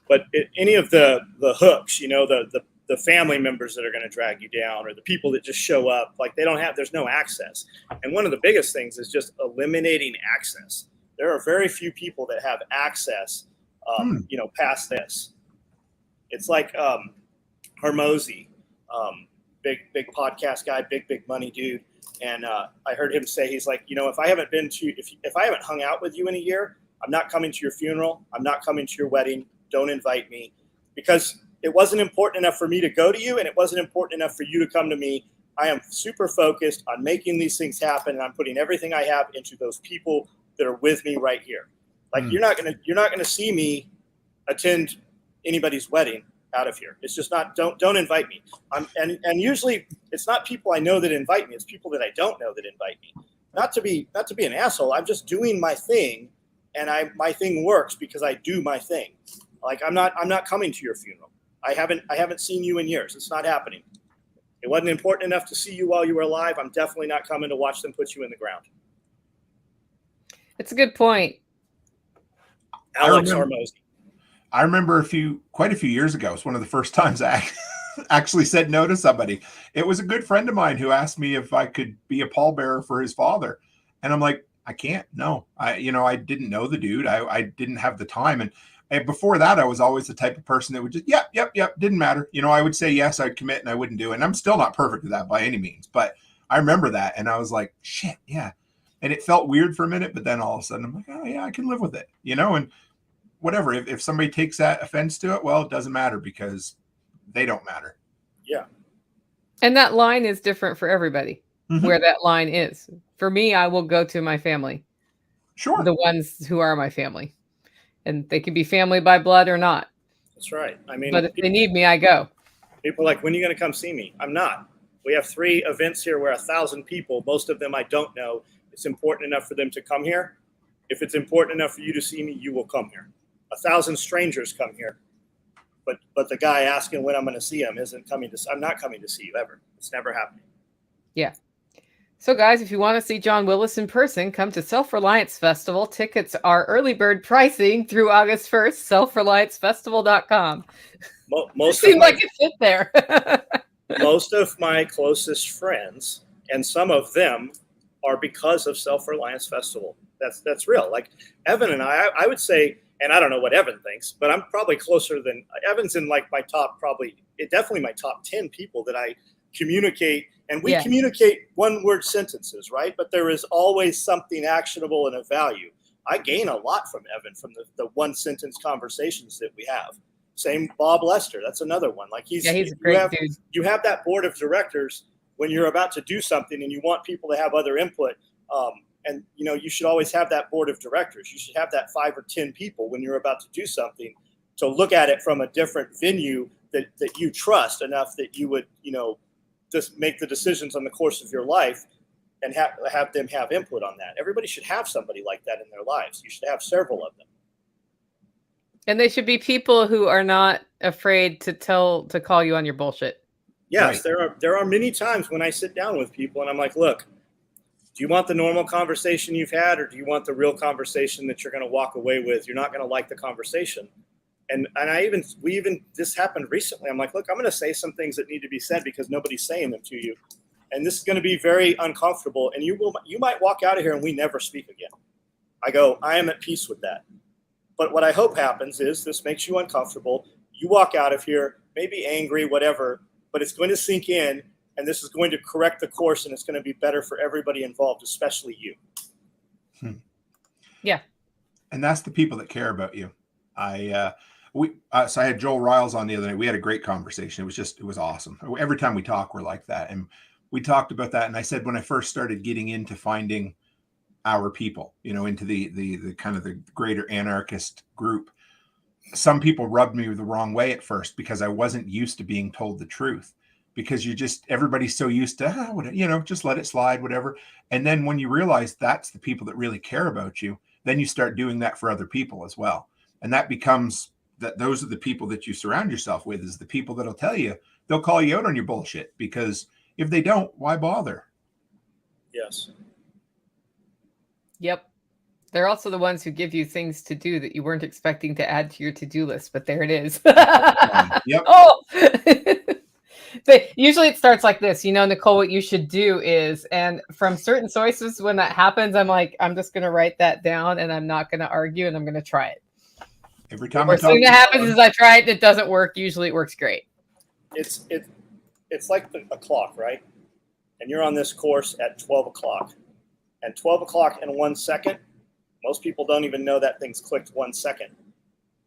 but any of the hooks, the family members that are going to drag you down, or the people that just show up, like there's no access. And one of the biggest things is just eliminating access. There are very few people that have access, past this. It's like Hermosi, big podcast guy, big money dude. And I heard him say, he's like, if I haven't if I haven't hung out with you in a year, I'm not coming to your funeral. I'm not coming to your wedding. Don't invite me, because it wasn't important enough for me to go to you, and it wasn't important enough for you to come to me. I am super focused on making these things happen, and I'm putting everything I have into those people that are with me right here. Like you're not gonna see me attend anybody's wedding out of here. It's just not. Don't invite me. And usually it's not people I know that invite me. It's people that I don't know that invite me. Not to be an asshole. I'm just doing my thing, and my thing works because I do my thing. Like I'm not coming to your funeral. I haven't seen you in years. It's not happening. It wasn't important enough to see you while you were alive. I'm definitely not coming to watch them put you in the ground. It's a good point. Alex Armosi. I remember quite a few years ago, it's one of the first times I actually said no to somebody. It was a good friend of mine who asked me if I could be a pallbearer for his father. And I'm like, I can't, no. I didn't know the dude. I didn't have the time. And before that, I was always the type of person that would just, yep, didn't matter. I would say yes, I'd commit, and I wouldn't do it. And I'm still not perfect at that by any means, but I remember that. And I was like, shit, yeah. And it felt weird for a minute, but then all of a sudden I'm like, oh yeah, I can live with it, and whatever. If somebody takes that offense to it, well, it doesn't matter because they don't matter. Yeah. And that line is different for everybody, where that line is. For me, I will go to my family. Sure. The ones who are my family. And they can be family by blood or not. That's right. I mean, but if they need me, I go. People are like, when are you going to come see me? I'm not. We have 3 events here where 1,000 people, most of them I don't know. It's important enough for them to come here. If it's important enough for you to see me, you will come here. 1,000 strangers come here. But the guy asking when I'm going to see him I'm not coming to see you ever. It's never happening. Yeah. So guys, if you want to see John Willis in person, come to Self-Reliance Festival. Tickets are early bird pricing through August 1st, selfreliancefestival.com. Most seemed like it fit there. Most of my closest friends, and some of them, are because of Self-Reliance Festival. That's real. Like Evan and I would say, and I don't know what Evan thinks, but I'm probably closer than Evan's in like my top, definitely my top 10 people that I communicate. And we communicate one-word sentences, right? But there is always something actionable and of value. I gain a lot from Evan from the one-sentence conversations that we have. Same Bob Lester. That's another one. Like he's a great dude. You have that board of directors when you're about to do something and you want people to have other input. And you should always have that board of directors. You should have that 5 or 10 people when you're about to do something to look at it from a different venue that you trust enough that you would, just make the decisions on the course of your life and have them have input on that. Everybody should have somebody like that in their lives. You should have several of them. And they should be people who are not afraid to call you on your bullshit. Yes, right. There are many times when I sit down with people and I'm like, look, do you want the normal conversation you've had, or do you want the real conversation that you're going to walk away with? You're not going to like the conversation. And this happened recently. I'm like, look, I'm going to say some things that need to be said because nobody's saying them to you. And this is going to be very uncomfortable. And you might walk out of here and we never speak again. I go, I am at peace with that. But what I hope happens is this makes you uncomfortable. You walk out of here, maybe angry, whatever, but it's going to sink in, and this is going to correct the course, and it's going to be better for everybody involved, especially you. Yeah. And that's the people that care about you. So I had Joel Riles on the other night. We had a great conversation. It was awesome. Every time we talk, we're like that. And we talked about that. And I said, when I first started getting into finding our people, into the kind of the greater anarchist group, some people rubbed me the wrong way at first because I wasn't used to being told the truth, because everybody's so used to, just let it slide, whatever. And then when you realize that's the people that really care about you, then you start doing that for other people as well. And that becomes those are the people that you surround yourself with, is the people that'll tell you, they'll call you out on your bullshit, because if they don't, why bother? Yes. Yep. They're also the ones who give you things to do that you weren't expecting to add to your to-do list, but there it is. Yep. Oh, usually it starts like this, Nicole, what you should do is, and from certain sources, when that happens, I'm like, I'm just going to write that down and I'm not going to argue and I'm going to try it. Every time the thing that happens is I try it and it doesn't work. Usually it works great. it's like a clock, right? And you're on this course at 12 o'clock. And 12 o'clock in 1 second, most people don't even know that thing's clicked 1 second.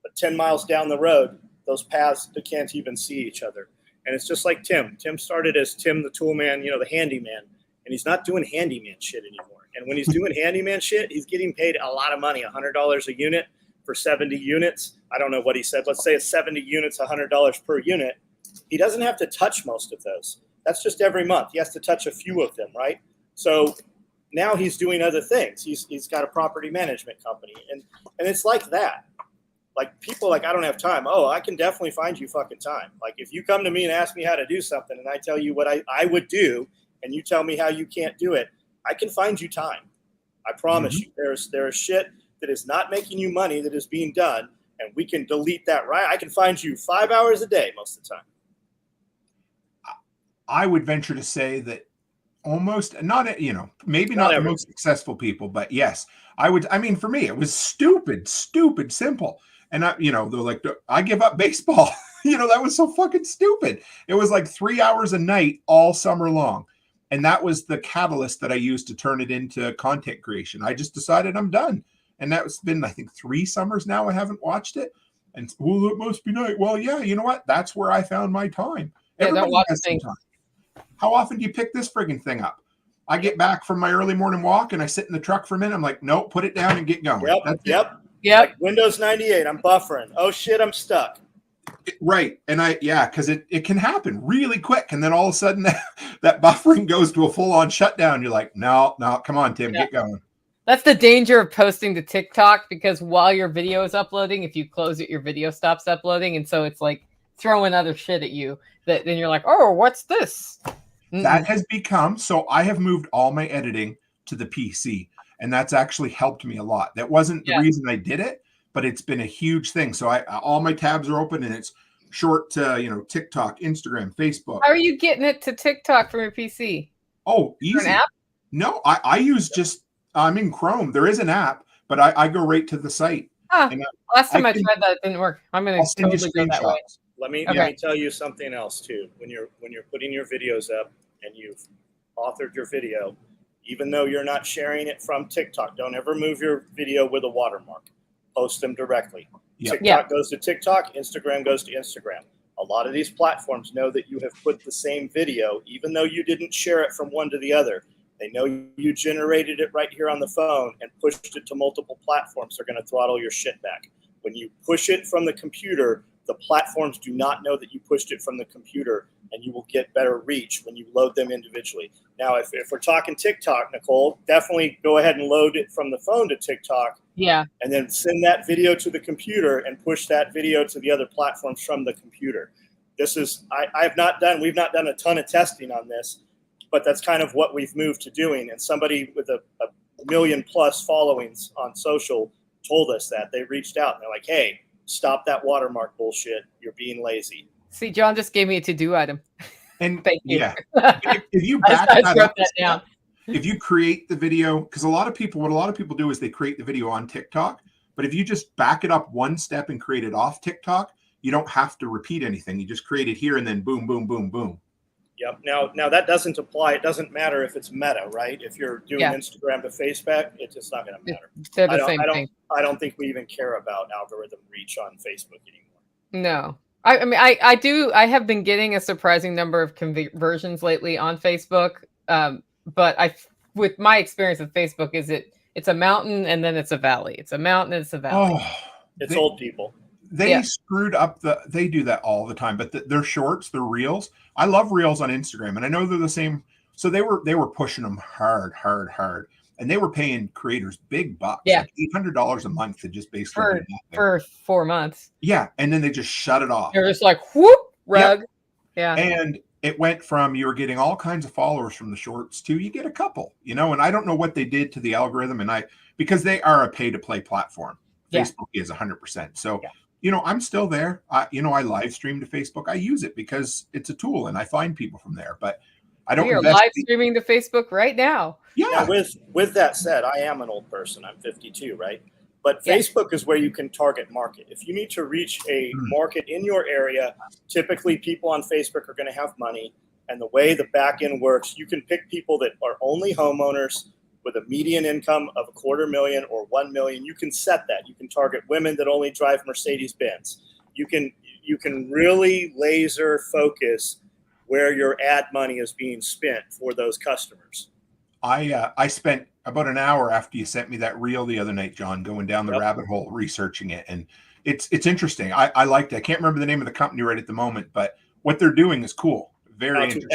But 10 miles down the road, those paths, they can't even see each other. And it's just like Tim. Tim started as Tim the Toolman, the handyman. And he's not doing handyman shit anymore. And when he's doing handyman shit, he's getting paid a lot of money, $100 a unit for 70 units. I don't know what he said. Let's say it's 70 units, $100 per unit. He doesn't have to touch most of those. That's just every month. He has to touch a few of them, right? So now he's doing other things. He's got a property management company. And it's like that. Like people like, I don't have time. Oh, I can definitely find you fucking time. Like if you come to me and ask me how to do something and I tell you what I would do and you tell me how you can't do it, I can find you time. I promise you. There is shit that is not making you money that is being done, and we can delete that, right? I can find you 5 hours a day most of the time. I would venture to say that almost not, maybe not the most successful people, but yes, I would. I mean, for me, it was stupid simple. And they're like, I give up baseball. That was so fucking stupid. It was like 3 hours a night all summer long. And that was the catalyst that I used to turn it into content creation. I just decided I'm done. And that's been, I think, 3 summers now I haven't watched it. And, well, it must be nice. Well, yeah, you know what? That's where I found my time. Yeah, Everybody has some time. How often do you pick this friggin' thing up? I get back from my early morning walk and I sit in the truck for a minute. I'm like, nope, put it down and get going. Yep. Like Windows 98, I'm buffering. Oh, shit, I'm stuck. Right. And because it can happen really quick. And then all of a sudden that buffering goes to a full-on shutdown. You're like, no, come on, Tim, get going. That's the danger of posting to TikTok, because while your video is uploading, if you close it, your video stops uploading. And so it's like throwing other shit at you that then you're like, oh, what's this? That has become, so I have moved all my editing to the PC, and that's actually helped me a lot. That wasn't the reason I did it, but it's been a huge thing. So all my tabs are open and it's short to, TikTok, Instagram, Facebook. How are you getting it to TikTok from your PC? Oh, easy. An app? No, I use I'm in Chrome. There is an app, but I go right to the site. Last time I tried that, it didn't work. I'm going to totally go that way. Let me tell you something else too. When you're putting your videos up and you've authored your video, even though you're not sharing it from TikTok, don't ever move your video with a watermark. Post them directly. TikTok goes to TikTok, Instagram goes to Instagram. A lot of these platforms know that you have put the same video, even though you didn't share it from one to the other. They know you generated it right here on the phone and pushed it to multiple platforms. They're going to throttle your shit back. When you push it from the computer, the platforms do not know that you pushed it from the computer, and you will get better reach when you load them individually. Now, if we're talking TikTok, Nicole, definitely go ahead and load it from the phone to TikTok. Yeah. And then send that video to the computer and push that video to the other platforms from the computer. This is, we've not done a ton of testing on this, but that's kind of what we've moved to doing. And somebody with a million plus followings on social told us that. They reached out and they're like, hey, stop that watermark bullshit. You're being lazy. See, John just gave me a to-do item. And thank you. Yeah, if you back that down, if you create the video, because what a lot of people do is they create the video on TikTok. But if you just back it up one step and create it off TikTok, you don't have to repeat anything. You just create it here and then boom, boom, boom, boom. Yep. Now that doesn't apply. It doesn't matter if it's Meta, right? If you're doing Instagram to Facebook, it's just not going to matter. They're the same thing. I don't think we even care about algorithm reach on Facebook anymore. No. I mean, I have been getting a surprising number of conversions lately on Facebook. But with my experience with Facebook, it's a mountain and then it's a valley. It's a mountain and it's a valley. Oh, it's old people. They screwed up they do that all the time, but their shorts, their reels. I love reels on Instagram, and I know they're the same. So they were pushing them hard, and they were paying creators big bucks, like $800 a month to just basically for 4 months. Yeah, and then they just shut it off. They're just like whoop rug. Yep. Yeah, and it went from you were getting all kinds of followers from the shorts to you get a couple, and I don't know what they did to the algorithm, because they are a pay-to-play platform. Facebook is 100%. So. I'm still there. I live stream to Facebook. I use it because it's a tool and I find people from there, but I don't. You're live streaming to Facebook right now. Yeah. Now, with that said, I am an old person. I'm 52, right? But Facebook is where you can target market. If you need to reach a market in your area, typically people on Facebook are going to have money. And the way the back end works, you can pick people that are only homeowners with a median income of $250,000 or $1 million. You can set that. You can target women that only drive Mercedes-Benz. You can really laser focus where your ad money is being spent for those customers. I spent about an hour after you sent me that reel the other night, John, going down the Yep. rabbit hole, researching it. And it's interesting. I liked it. I can't remember the name of the company right at the moment, but what they're doing is cool. Very interesting.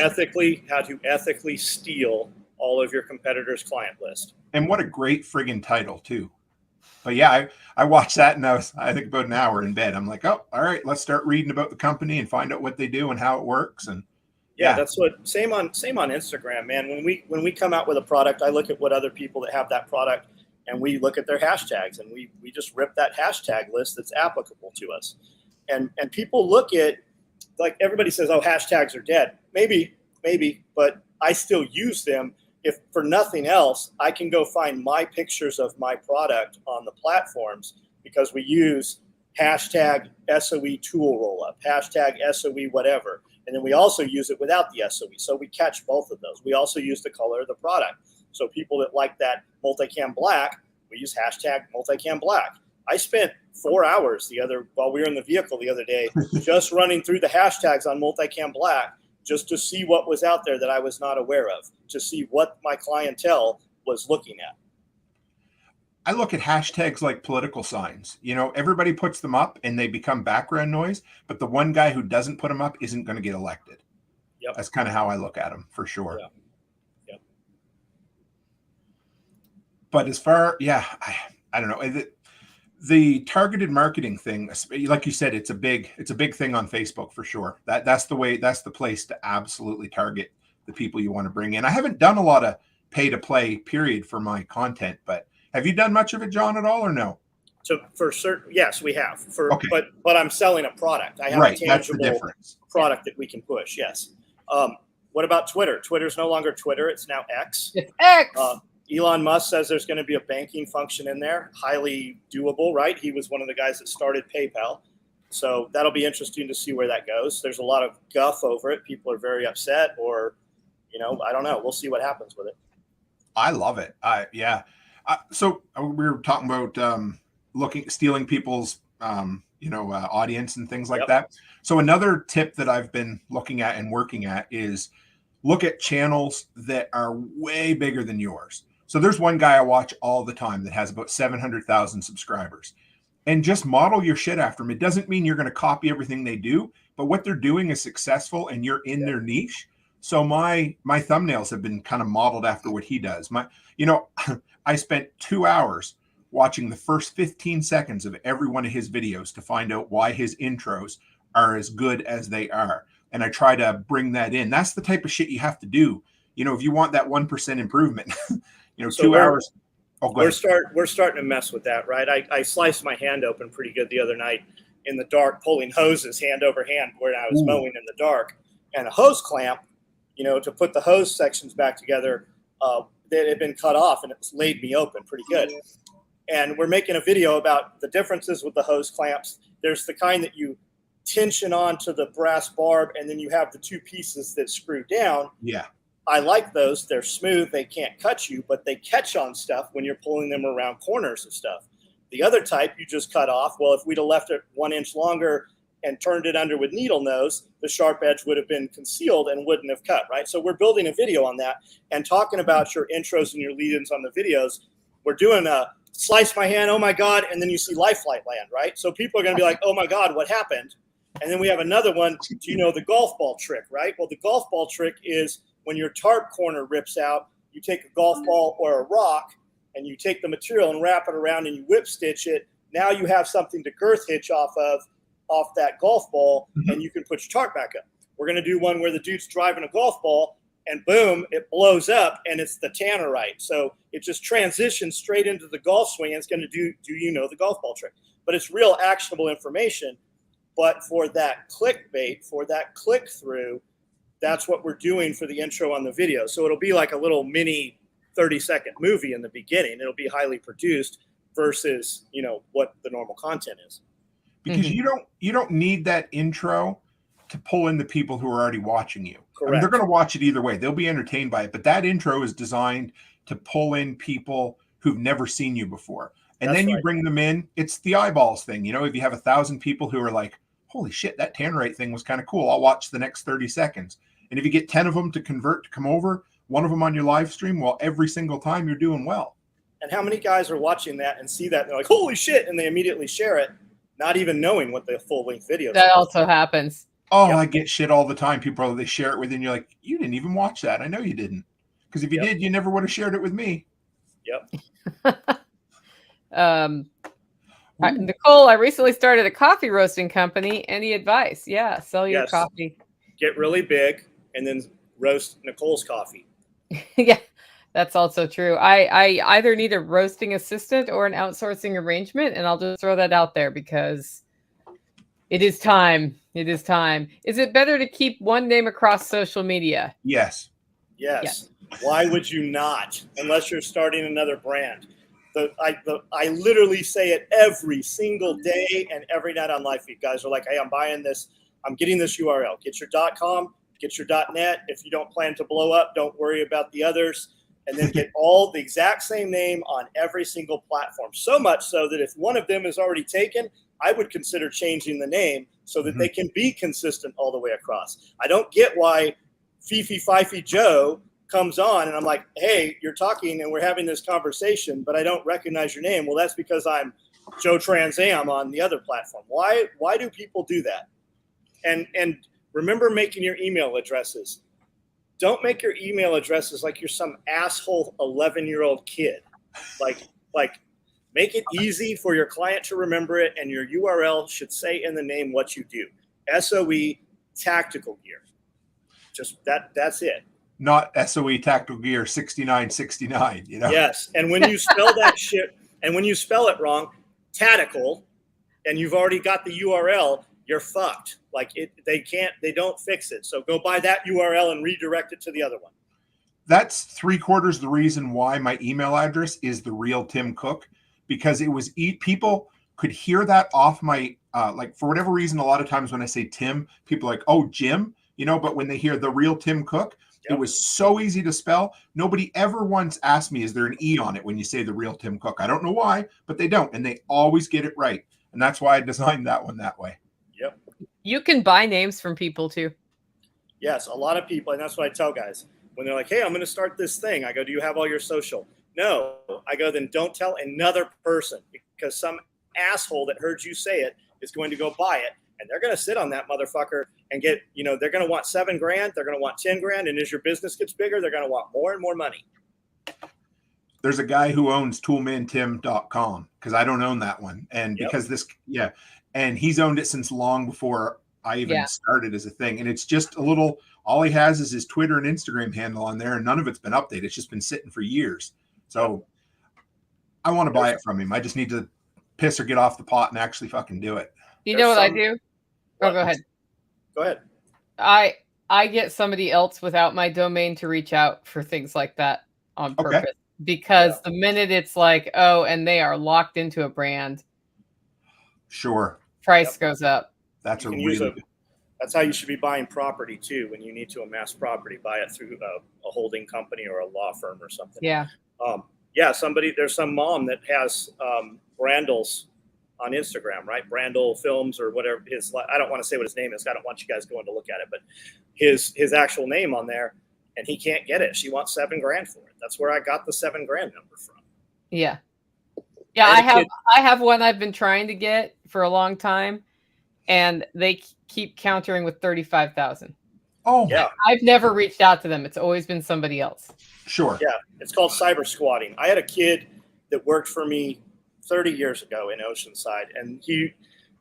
How to ethically steal all of your competitors' client list. And what a great friggin' title too. But yeah, I watched that and I think about an hour in bed. I'm like, oh, all right, let's start reading about the company and find out what they do and how it works. And yeah, that's what same on Instagram, man. When we come out with a product, I look at what other people that have that product and we look at their hashtags and we just rip that hashtag list that's applicable to us. And people look at, like everybody says, oh, hashtags are dead. Maybe, but I still use them. If for nothing else, I can go find my pictures of my product on the platforms because we use hashtag SOE tool rollup, hashtag SOE whatever. And then we also use it without the SOE. So we catch both of those. We also use the color of the product. So people that like that multicam black, we use hashtag multicam black. I spent 4 hours while we were in the vehicle the other day, just running through the hashtags on multicam black, just to see what was out there that I was not aware of, to see what my clientele was looking at. I look at hashtags like political signs. You know, everybody puts them up and they become background noise, but the one guy who doesn't put them up isn't going to get elected. Yep. That's kind of how I look at them, for sure. Yeah. Yep. But as far, I don't know. The targeted marketing thing, like you said, it's a big thing on Facebook for sure. That's the place to absolutely target the people you want to bring in. I haven't done a lot of pay to play period for my content, but have you done much of it, John, at all or no? So for certain, yes, we have. Okay. But I'm selling a product. I have a tangible product that we can push. Yes. What about Twitter? Twitter's no longer Twitter. It's now X. It's X. Elon Musk says there's going to be a banking function in there. Highly doable, right? He was one of the guys that started PayPal. So that'll be interesting to see where that goes. There's a lot of guff over it. People are very upset or, I don't know. We'll see what happens with it. I love it. So we were talking about stealing people's, audience and things like that. So another tip that I've been looking at and working at is look at channels that are way bigger than yours. So there's one guy I watch all the time that has about 700,000 subscribers, and just model your shit after him. It doesn't mean you're going to copy everything they do, but what they're doing is successful and you're in their niche. So my thumbnails have been kind of modeled after what he does. I spent 2 hours watching the first 15 seconds of every one of his videos to find out why his intros are as good as they are. And I try to bring that in. That's the type of shit you have to do. If you want that 1% improvement, so 2 hours. We're starting to mess with that, right? I sliced my hand open pretty good the other night in the dark, pulling hoses hand over hand where I was mowing in the dark, and a hose clamp, to put the hose sections back together, that had been cut off, and it's laid me open pretty good. And we're making a video about the differences with the hose clamps. There's the kind that you tension onto the brass barb, and then you have the two pieces that screw down. Yeah. I like those. They're smooth. They can't cut you, but they catch on stuff when you're pulling them around corners of stuff. The other type you just cut off. Well, if we'd have left it 1 inch longer and turned it under with needle nose, the sharp edge would have been concealed and wouldn't have cut, right? So we're building a video on that and talking about your intros and your lead-ins on the videos. We're doing a slice my hand, oh my God, and then you see lifeline land, right? So people are going to be like, oh my God, what happened? And then we have another one, the golf ball trick, right? Well, the golf ball trick is when your tarp corner rips out, you take a golf ball or a rock and you take the material and wrap it around and you whip stitch it. Now you have something to girth hitch off that golf ball, and you can put your tarp back up. We're going to do one where the dude's driving a golf ball and boom, it blows up and it's the tannerite. So it just transitions straight into the golf swing and it's going to do the golf ball trick. But it's real actionable information. But for that clickbait, for that click through, that's what we're doing for the intro on the video. So it'll be like a little mini 30-second movie in the beginning. It'll be highly produced versus, what the normal content is. Because you don't need that intro to pull in the people who are already watching you. Correct. I mean, they're going to watch it either way. They'll be entertained by it. But that intro is designed to pull in people who've never seen you before. And That's then you right. bring them in. It's the eyeballs thing. You know, if you have 1,000 people who are like, holy shit, that Tannerite thing was kind of cool, I'll watch the next 30 seconds. And if you get 10 of them to convert to come over, one of them on your live stream, well, every single time you're doing well. And how many guys are watching that and see that and they're like, holy shit, and they immediately share it, not even knowing what the full-length video is. That also happens. Oh, Yep. I get shit all the time. People, they share it with you and you're like, you didn't even watch that. I know you didn't. Because if you did, you never would have shared it with me. Yep. Nicole, I recently started a coffee roasting company. Any advice? Yeah, sell your coffee. Get really big and then roast Nicole's coffee. Yeah, that's also true. I either need a roasting assistant or an outsourcing arrangement, and I'll just throw that out there because it is time. It is time. Is it better to keep one name across social media? Yes. Yes. Why would you not? Unless you're starting another brand. I literally say it every single day and every night on live feed. Guys are like, hey, I'm buying this. I'm getting this URL. Get your .com, get your .net. If you don't plan to blow up, don't worry about the others. And then get all the exact same name on every single platform. So much so that if one of them is already taken, I would consider changing the name so that they can be consistent all the way across. I don't get why Fifi Fifey Joe comes on and I'm like, hey, you're talking and we're having this conversation, but I don't recognize your name. Well, that's because I'm Joe Trans Am on the other platform. Why do people do that? And remember making your email addresses. Don't make your email addresses like you're some asshole 11-year-old kid. Like make it easy for your client to remember it, and your URL should say in the name what you do. SOE Tactical Gear. Just that's it. Not SOE Tactical Gear 6969, you know? Yes. And when you spell that shit, and when you spell it wrong, tactical, and you've already got the URL, you're fucked. Like they don't fix it. So go buy that URL and redirect it to the other one. That's 3/4 the reason why my email address is the real Tim Cook, because it was people could hear that off my like, for whatever reason, a lot of times when I say Tim, people are like, oh, Jim, you know, but when they hear the real Tim Cook, it was so easy to spell. Nobody ever once asked me, is there an E on it when you say the real Tim Cook? I don't know why, but they don't. And they always get it right. And that's why I designed that one that way. Yep. You can buy names from people too. Yes, a lot of people. And that's what I tell guys. When they're like, hey, I'm going to start this thing. I go, do you have all your social? No. I go, then don't tell another person, because some asshole that heard you say it is going to go buy it. And they're going to sit on that motherfucker and get, you know, they're going to want $7 grand. They're going to want 10 grand. And as your business gets bigger, they're going to want more and more money. There's a guy who owns toolmantim.com, because I don't own that one. And because and he's owned it since long before I even started as a thing. And it's just a little, all he has is his Twitter and Instagram handle on there, and none of it's been updated. It's just been sitting for years. So I want to buy it from him. I just need to piss or get off the pot and actually fucking do it. You know what I do? Oh, go ahead. Go ahead. I get somebody else without my domain to reach out for things like that on purpose, because the minute it's like, oh, and they are locked into a brand, sure, price goes up. That's a really that's how you should be buying property too. When you need to amass property, buy it through a holding company or a law firm or something. Yeah. There's some mom that has Brandles on Instagram, right? Brandle Films or whatever I don't want to say what his name is. I don't want you guys going to look at it, but his actual name on there, and he can't get it. She wants $7 grand for it. That's where I got the $7 grand number from. Yeah. Yeah. I have one I've been trying to get for a long time, and they keep countering with 35,000. Oh yeah. I've never reached out to them. It's always been somebody else. Sure. Yeah. It's called cyber squatting. I had a kid that worked for me 30 years ago in Oceanside, and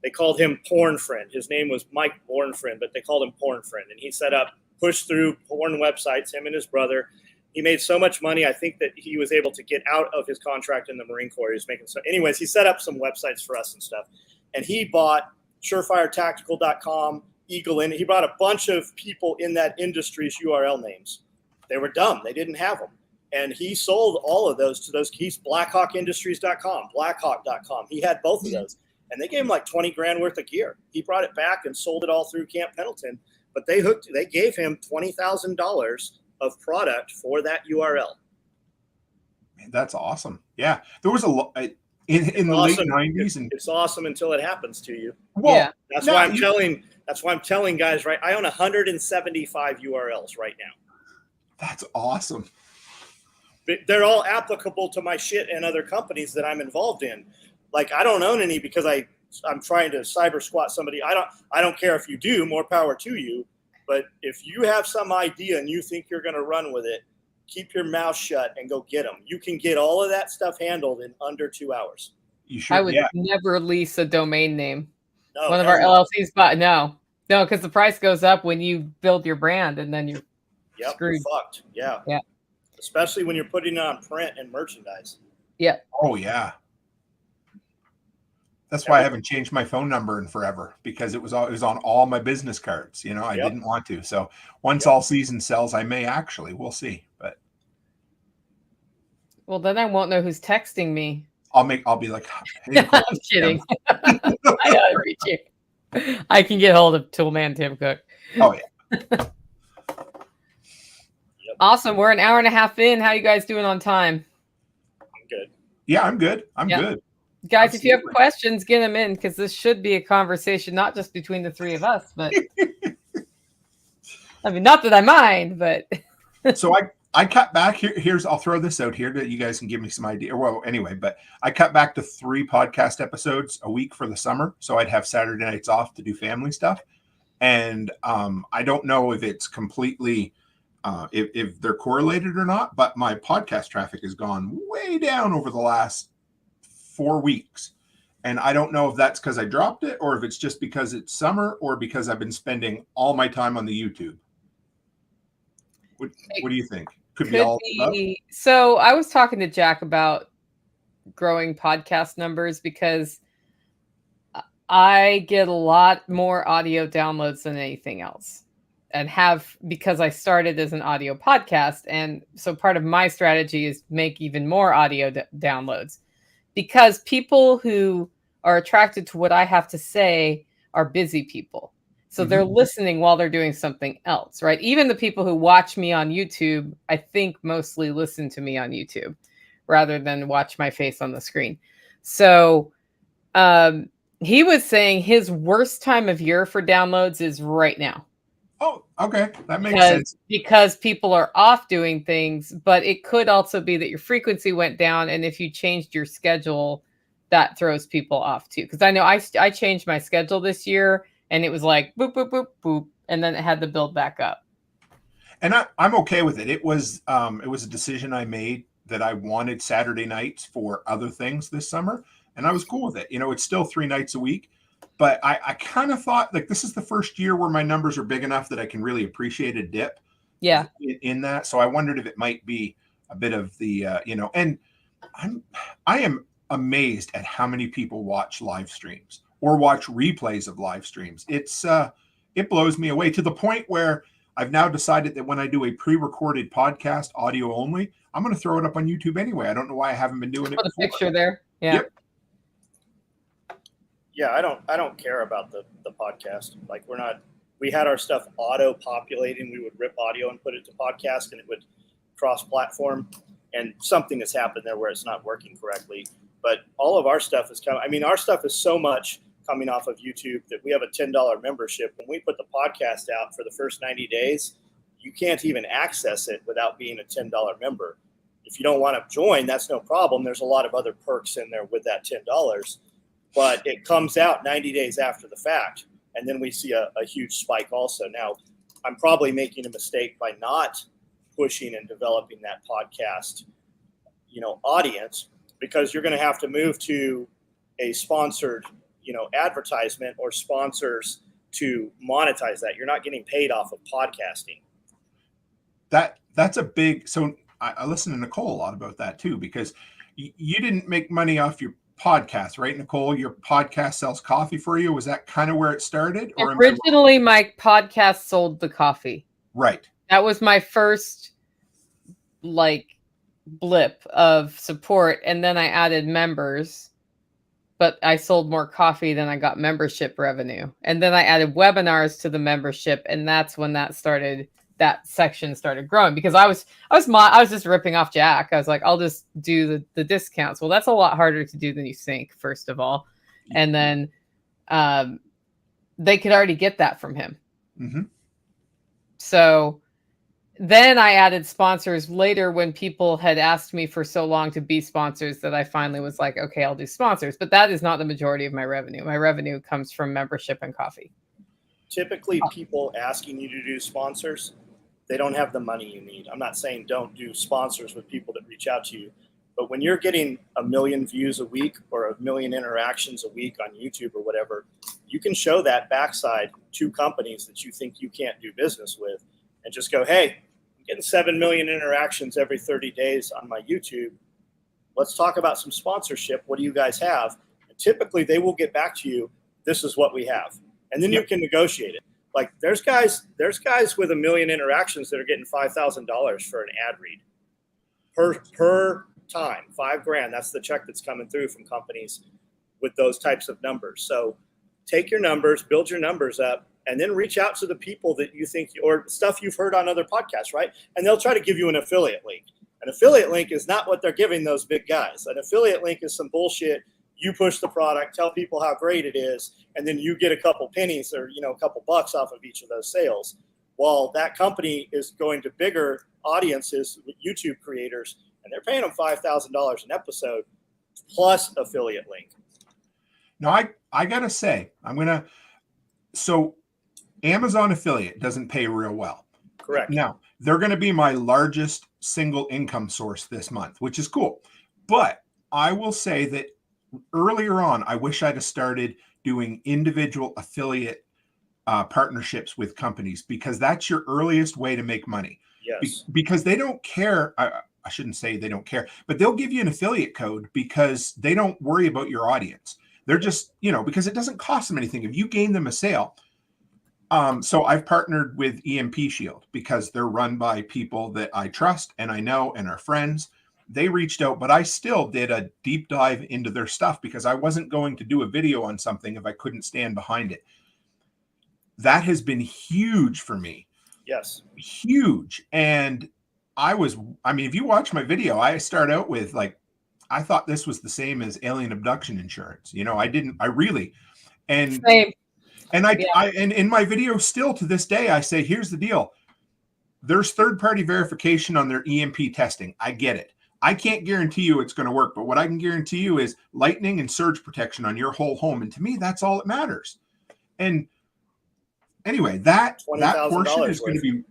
they called him Porn Friend. His name was Mike Porn Friend, but they called him Porn Friend. And he set up push through porn websites, him and his brother. He made so much money. I think that he was able to get out of his contract in the Marine Corps. He was making anyways, he set up some websites for us and stuff. And he bought surefiretactical.com, Eagle In. He bought a bunch of people in that industry's URL names. They were dumb. They didn't have them. And he sold all of those to those. He's blackhawkindustries.com, blackhawk.com. He had both of those. and they gave him like 20 grand worth of gear. He brought it back and sold it all through Camp Pendleton, but they gave him $20,000 of product for that URL. Man, that's awesome. Yeah, there was a lot in the late 90s, and it's awesome until it happens to you. Well, Yeah. That's why I'm telling guys, right? I own 175 URLs right now. That's awesome. They're all applicable to my shit and other companies that I'm involved in. Like, I don't own any because I'm trying to cyber squat somebody. I don't care if you do, more power to you. But if you have some idea and you think you're going to run with it, keep your mouth shut and go get them. You can get all of that stuff handled in under 2 hours. You should. I would never lease a domain name. No, One of our LLCs, but no, because the price goes up when you build your brand, and then you're screwed. You're fucked. Yeah. Yeah. Especially when you're putting it on print and merchandise. Yeah. Oh yeah. That's why I haven't changed my phone number in forever, because it was on all my business cards. I didn't want to. So once all season sells, I may actually. We'll see. But well, then I won't know who's texting me. I'll be like, hey, I'm kidding. I gotta reach you. I can get hold of Toolman Tim Cook. Oh yeah. Awesome. We're an hour and a half in. How you guys doing on time? I'm good. Yeah, I'm good. I'm good. Guys, Absolutely. if you have questions, get them in, because this should be a conversation, not just between the three of us, but I mean, not that I mind, but So I cut back here. I'll throw this out here that you guys can give me some idea. Well, anyway, but I cut back to 3 podcast episodes a week for the summer. So I'd have Saturday nights off to do family stuff. And I don't know if it's completely, if they're correlated or not, but my podcast traffic has gone way down over the last 4 weeks. And I don't know if that's because I dropped it, or if it's just because it's summer, or because I've been spending all my time on the YouTube. What do you think? Could be all of the above? So I was talking to Jack about growing podcast numbers, because I get a lot more audio downloads than anything else, and because I started as an audio podcast. And so part of my strategy is make even more audio downloads, because people who are attracted to what I have to say are busy people. So they're listening while they're doing something else, right? Even the people who watch me on YouTube, I think mostly listen to me on YouTube rather than watch my face on the screen. So he was saying his worst time of year for downloads is right now. Oh, okay. That makes sense. Because people are off doing things, but it could also be that your frequency went down. And if you changed your schedule, that throws people off too. Because I know I changed my schedule this year, and it was like boop, boop, boop, boop. And then it had to build back up. And I'm okay with it. It was a decision I made that I wanted Saturday nights for other things this summer. And I was cool with it. It's still 3 nights a week. But I kind of thought, like, this is the first year where my numbers are big enough that I can really appreciate a dip. Yeah. In that. So I wondered if it might be a bit of the, and I am amazed at how many people watch live streams or watch replays of live streams. It blows me away, to the point where I've now decided that when I do a pre-recorded podcast, audio only, I'm going to throw it up on YouTube anyway. I don't know why I haven't been doing it Put a before. picture there. Yeah. Yep. Yeah, I don't care about the podcast. Like, we had our stuff auto populating. We would rip audio and put it to podcast, and it would cross platform, and something has happened there where it's not working correctly. But all of our stuff is coming. I mean, our stuff is so much coming off of YouTube that we have a $10 membership. When we put the podcast out for the first 90 days, you can't even access it without being a $10 member. If you don't want to join, that's no problem. There's a lot of other perks in there with that $10. But it comes out 90 days after the fact. And then we see a huge spike also. Now, I'm probably making a mistake by not pushing and developing that podcast, audience, because you're going to have to move to a sponsored, advertisement or sponsors to monetize that. You're not getting paid off of podcasting. That's a big, so I listen to Nicole a lot about that too, because you didn't make money off your podcast, right, Nicole? Your podcast sells coffee for you. Was that kind of where it started? Or originally my podcast sold the coffee. Right. That was my first blip of support. And then I added members. but I sold more coffee than I got membership revenue. And then I added webinars to the membership, and that's when that section started growing, because I was just ripping off Jack. I was like, I'll just do the discounts. Well, that's a lot harder to do than you think, first of all. And then they could already get that from him. Mm-hmm. So then I added sponsors later, when people had asked me for so long to be sponsors that I finally was like, okay, I'll do sponsors. But that is not the majority of my revenue. My revenue comes from membership and coffee. Typically, people asking you to do sponsors, they don't have the money you need. I'm not saying don't do sponsors with people that reach out to you, but when you're getting 1 million views a week or 1 million interactions a week on YouTube or whatever, you can show that backside to companies that you think you can't do business with, and just go, hey, I'm getting 7 million interactions every 30 days on my YouTube. Let's talk about some sponsorship. What do you guys have? And typically they will get back to you. This is what we have. And then you can negotiate it. Like there's guys with 1 million interactions that are getting $5,000 for an ad read per time, $5,000. That's the check that's coming through from companies with those types of numbers. So take your numbers, build your numbers up, and then reach out to the people that you think, or stuff you've heard on other podcasts, right? And they'll try to give you an affiliate link. An affiliate link is not what they're giving those big guys. An affiliate link is some bullshit. You push the product, tell people how great it is, and then you get a couple pennies or, a couple bucks off of each of those sales. While that company is going to bigger audiences with YouTube creators, and they're paying them $5,000 an episode plus affiliate link. Now, I got to say, so Amazon affiliate doesn't pay real well. Correct. Now, they're going to be my largest single income source this month, which is cool. But I will say that earlier on, I wish I'd have started doing individual affiliate partnerships with companies, because that's your earliest way to make money. Yes. Because they don't care. I shouldn't say they don't care, but they'll give you an affiliate code because they don't worry about your audience. They're just, because it doesn't cost them anything if you gain them a sale. So I've partnered with EMP Shield because they're run by people that I trust and I know and are friends. They reached out, but I still did a deep dive into their stuff because I wasn't going to do a video on something if I couldn't stand behind it. That has been huge for me. Yes. Huge. And if you watch my video, I start out with I thought this was the same as alien abduction insurance. Same. And and in my video still to this day, I say, here's the deal. There's third-party verification on their EMP testing. I get it. I can't guarantee you it's going to work, but what I can guarantee you is lightning and surge protection on your whole home. And to me, that's all that matters. And anyway, that portion is going to be,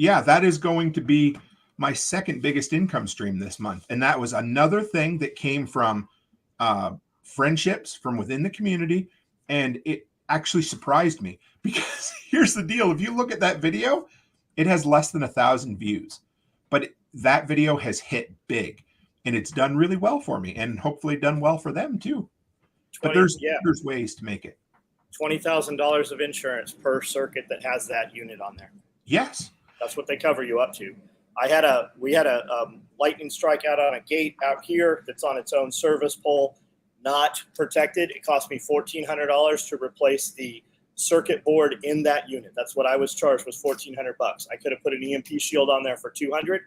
that is going to be my second biggest income stream this month. And that was another thing that came from friendships from within the community. And it actually surprised me because here's the deal. If you look at that video, it has less than 1,000 views, but that video has hit big and it's done really well for me and hopefully done well for them too. But there's ways to make it. $20,000 of insurance per circuit that has that unit on there. Yes. That's what they cover you up to. We had a lightning strike out on a gate out here that's on its own service pole, not protected. It cost me $1,400 to replace the circuit board in that unit. That's what I was charged, was $1,400. I could have put an EMP shield on there for $200,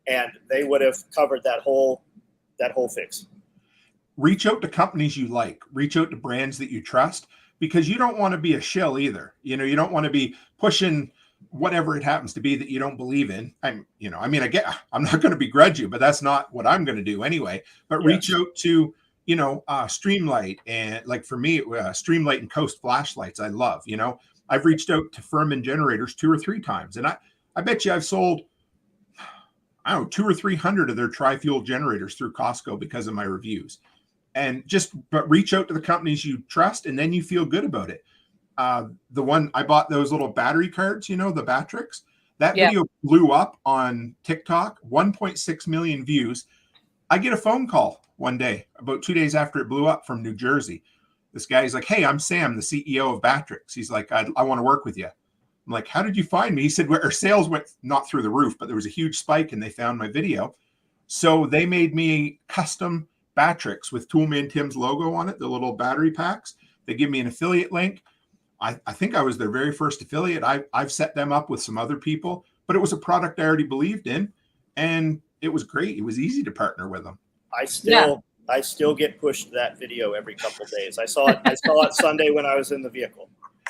and they would have covered that whole fix. Reach out to companies you like. Reach out to brands that you trust, because you don't want to be a shill either. You don't want to be pushing whatever it happens to be that you don't believe in. I'm not going to begrudge you, but that's not what I'm going to do anyway. But reach out to, Streamlight, and for me, Streamlight and Coast flashlights, I love. I've reached out to Furman generators 2 or 3 times, and I bet you I've sold, 200 or 300 of their tri-fuel generators through Costco because of my reviews. And but reach out to the companies you trust, and then you feel good about it. The one I bought, those little battery cards, the Batrix, that video blew up on TikTok, 1.6 million views. I get a phone call one day, about 2 days after it blew up, from New Jersey. This guy's like, "Hey, I'm Sam, the CEO of Batrix." He's like, I want to work with you. I'm like, "How did you find me?" He said, our sales went not through the roof, but there was a huge spike and they found my video. So they made me custom Batrix with Toolman Tim's logo on it, the little battery packs. They give me an affiliate link. I think I was their very first affiliate. I've set them up with some other people, but it was a product I already believed in, and it was great. It was easy to partner with them. I still get pushed that video every couple of days. I saw it Sunday when I was in the vehicle.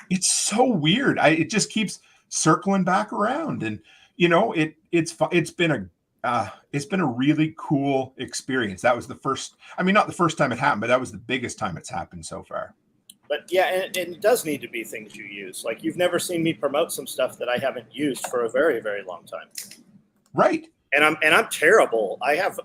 It's so weird. It just keeps circling back around, and it's been a really cool experience. That was the first. I mean, not the first time it happened, but that was the biggest time it's happened so far. But yeah, and it does need to be things you use. Like, you've never seen me promote some stuff that I haven't used for a very, very long time. Right. And I'm terrible.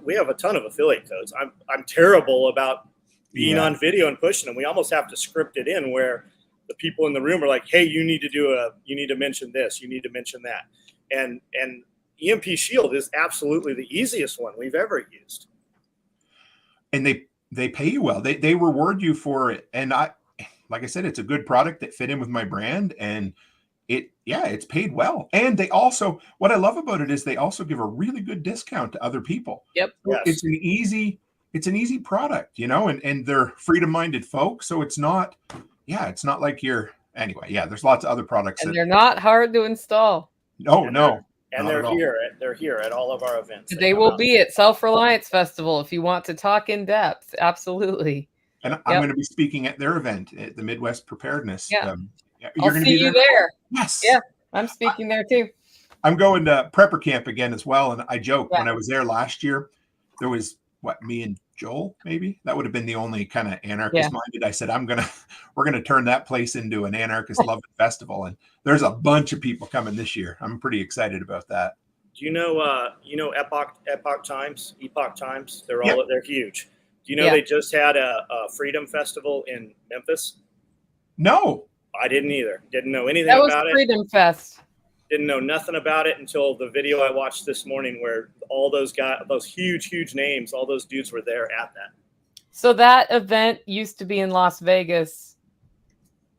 We have a ton of affiliate codes. I'm terrible about being on video and pushing them. We almost have to script it in where the people in the room are like, hey, you need to mention this, you need to mention that. And EMP Shield is absolutely the easiest one we've ever used. And they pay you well. They reward you for it. And like I said, it's a good product that fit in with my brand, and it's paid well. And they also, what I love about it is they also give a really good discount to other people. Yep. Yes. It's an easy product, and they're freedom-minded folks. So it's not like there's lots of other products. And they're not hard to install. No. And they're here at all of our events. They will be at Self-Reliance Festival if you want to talk in depth. Absolutely. And I'm going to be speaking at their event at the Midwest Preparedness. Yeah. You're I'll see you there. Yes. Yeah, I'm speaking there too. I'm going to Prepper Camp again as well. And I joke, when I was there last year, there was me and Joel, maybe that would have been the only kind of anarchist minded. I said, we're going to turn that place into an anarchist loving festival. And there's a bunch of people coming this year. I'm pretty excited about that. Do you know Epoch Times? They're huge. Do you know they just had a Freedom Festival in Memphis? No. I didn't either. Didn't know anything about it. Freedom Fest. Didn't know nothing about it until the video I watched this morning where all those guys, those huge names, all those dudes were there at that. So that event used to be in Las Vegas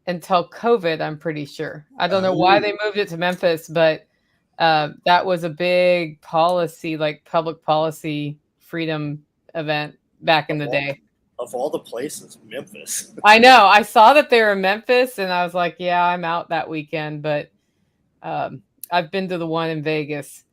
until COVID, I'm pretty sure. I don't know why they moved it to Memphis, but that was a big policy, like public policy freedom event back in the day. Of all the places, Memphis. I know. I saw that they were in Memphis, and I was like, yeah, I'm out that weekend. But I've been to the one in Vegas.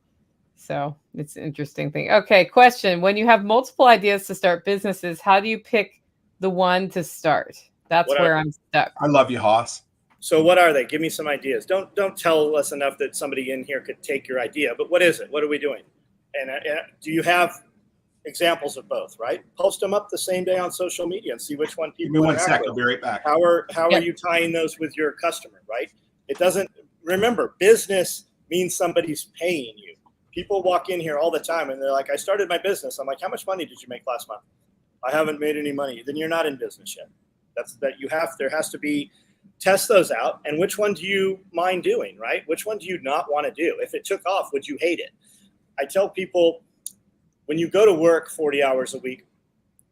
So it's an interesting thing. Okay, question. When you have multiple ideas to start businesses, how do you pick the one to start? That's where I'm stuck. I love you, Haas. So what are they? Give me some ideas. Don't tell us enough that somebody in here could take your idea. But what is it? What are we doing? And do you have examples of both, right? Post them up the same day on social media and see which one people. Give me 1 second. I'll be right back. How are you tying those with your customer, right? It doesn't. Remember, business means somebody's paying you. People walk in here all the time and they're like, I started my business. I'm like, how much money did you make last month? I haven't made any money. Then you're not in business yet. There has to be, test those out. And which one do you mind doing, right? Which one do you not want to do? If it took off, would you hate it? I tell people, when you go to work 40 hours a week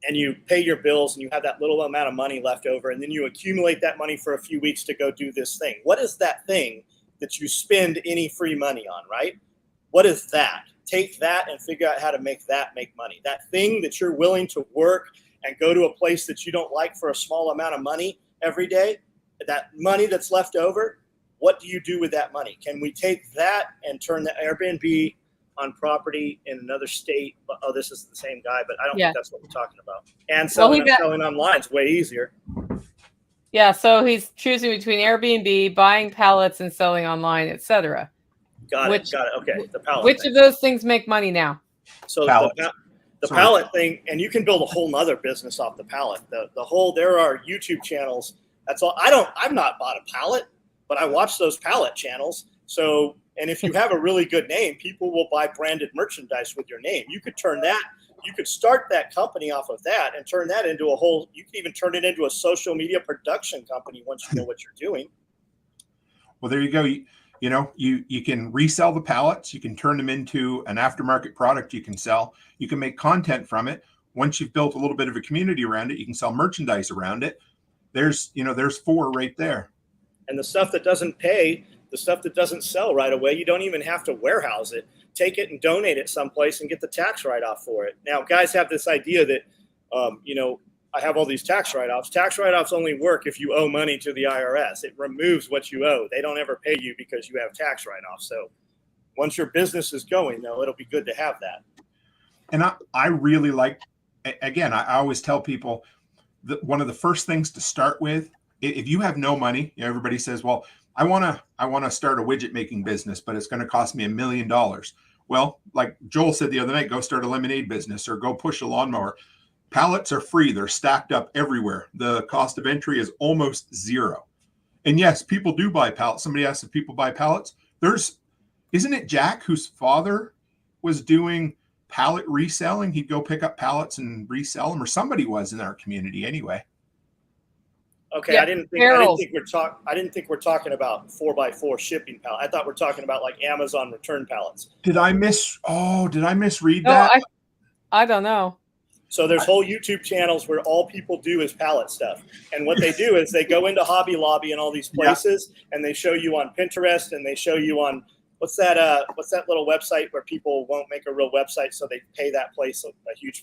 and you pay your bills and you have that little amount of money left over, and then you accumulate that money for a few weeks to go do this thing. What is that thing that you spend any free money on, right? What is that? Take that and figure out how to make that make money. That thing that you're willing to work and go to a place that you don't like for a small amount of money every day, that money that's left over, what do you do with that money? Can we take that and turn the Airbnb on property in another state? Oh, this is the same guy, but I don't think that's what we're talking about. And selling online is way easier. Yeah, so he's choosing between Airbnb, buying pallets, and selling online, etc. Got it. Okay, the pallet. Which of those things make money now? So the pallet thing, and you can build a whole nother business off the pallet. There are YouTube channels. That's all. I've not bought a pallet, but I watch those pallet channels. So, and if you have a really good name, people will buy branded merchandise with your name. You could start that company off of that and turn that into you could even turn it into a social media production company once you know what you're doing. Well, there you go. You can resell the pallets. You can turn them into an aftermarket product you can sell. You can make content from it. Once you've built a little bit of a community around it, you can sell merchandise around it. There's 4 right there. And the stuff that doesn't pay, the stuff that doesn't sell right away, you don't even have to warehouse it. Take it and donate it someplace and get the tax write-off for it. Now, guys have this idea that, I have all these tax write-offs. Tax write-offs only work if you owe money to the IRS. It removes what you owe. They don't ever pay you because you have tax write-offs. So once your business is going, though, it'll be good to have that. And I really like, again, I always tell people that one of the first things to start with, if you have no money, everybody says, well, I want to start a widget making business, but it's going to cost me $1 million. Well, like Joel said the other night, go start a lemonade business or go push a lawnmower. Pallets are free. They're stacked up everywhere. The cost of entry is almost zero. And yes, people do buy pallets. Somebody asked if people buy pallets. Isn't it Jack whose father was doing pallet reselling? He'd go pick up pallets and resell them, or somebody was in our community anyway. Okay, yeah, I didn't think we're talking about 4x4 shipping pallet. I thought we're talking about like Amazon return pallets. Did I misread that? I don't know. So there's whole YouTube channels where all people do is pallet stuff. And what they do is they go into Hobby Lobby and all these places, and they show you on Pinterest, and they show you on what's that little website where people won't make a real website, so they pay that place a huge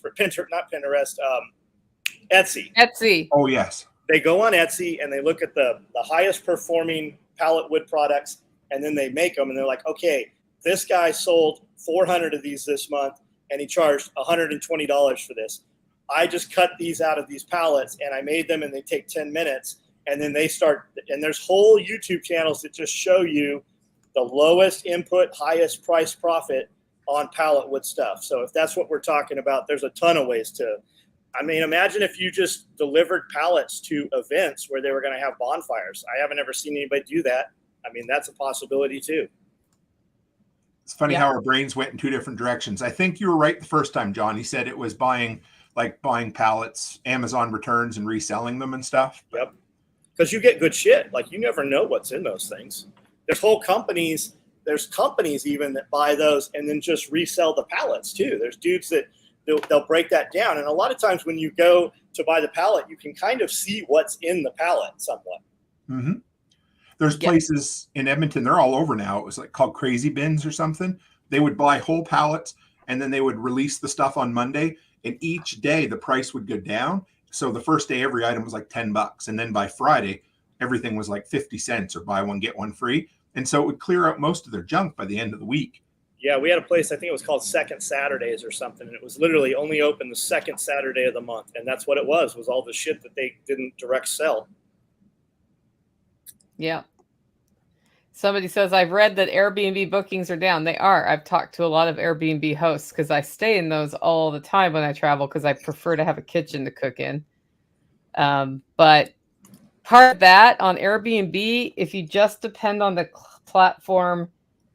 Etsy. Etsy. Oh yes. They go on Etsy and they look at the highest performing pallet wood products, and then they make them, and they're like, okay, this guy sold 400 of these this month, and he charged $120 for this. I just cut these out of these pallets and I made them, and they take 10 minutes. And then they start, and there's whole YouTube channels that just show you the lowest input, highest price profit on pallet wood stuff. So if that's what we're talking about, there's a ton of ways to, imagine if you just delivered pallets to events where they were going to have bonfires. I haven't ever seen anybody do that. That's a possibility too. It's funny how our brains went in two different directions. I think you were right the first time, John. He said it was buying pallets, Amazon returns, and reselling them and stuff. Yep. Because you get good shit. Like, you never know what's in those things. There's companies even that buy those and then just resell the pallets too. There's dudes that they'll break that down. And a lot of times when you go to buy the pallet, you can kind of see what's in the pallet somewhat. Mm-hmm. There's places in Edmonton, they're all over now. It was called Crazy Bins or something. They would buy whole pallets and then they would release the stuff on Monday. And each day the price would go down. So the first day, every item was like $10. And then by Friday, everything was like 50 cents or buy one, get one free. And so it would clear out most of their junk by the end of the week. Yeah, we had a place, I think it was called Second Saturdays or something. And it was literally only open the second Saturday of the month. And that's what it was all the shit that they didn't direct sell. Yeah. Somebody says, I've read that Airbnb bookings are down. They are. I've talked to a lot of Airbnb hosts because I stay in those all the time when I travel because I prefer to have a kitchen to cook in. But part of that on Airbnb, if you just depend on the platform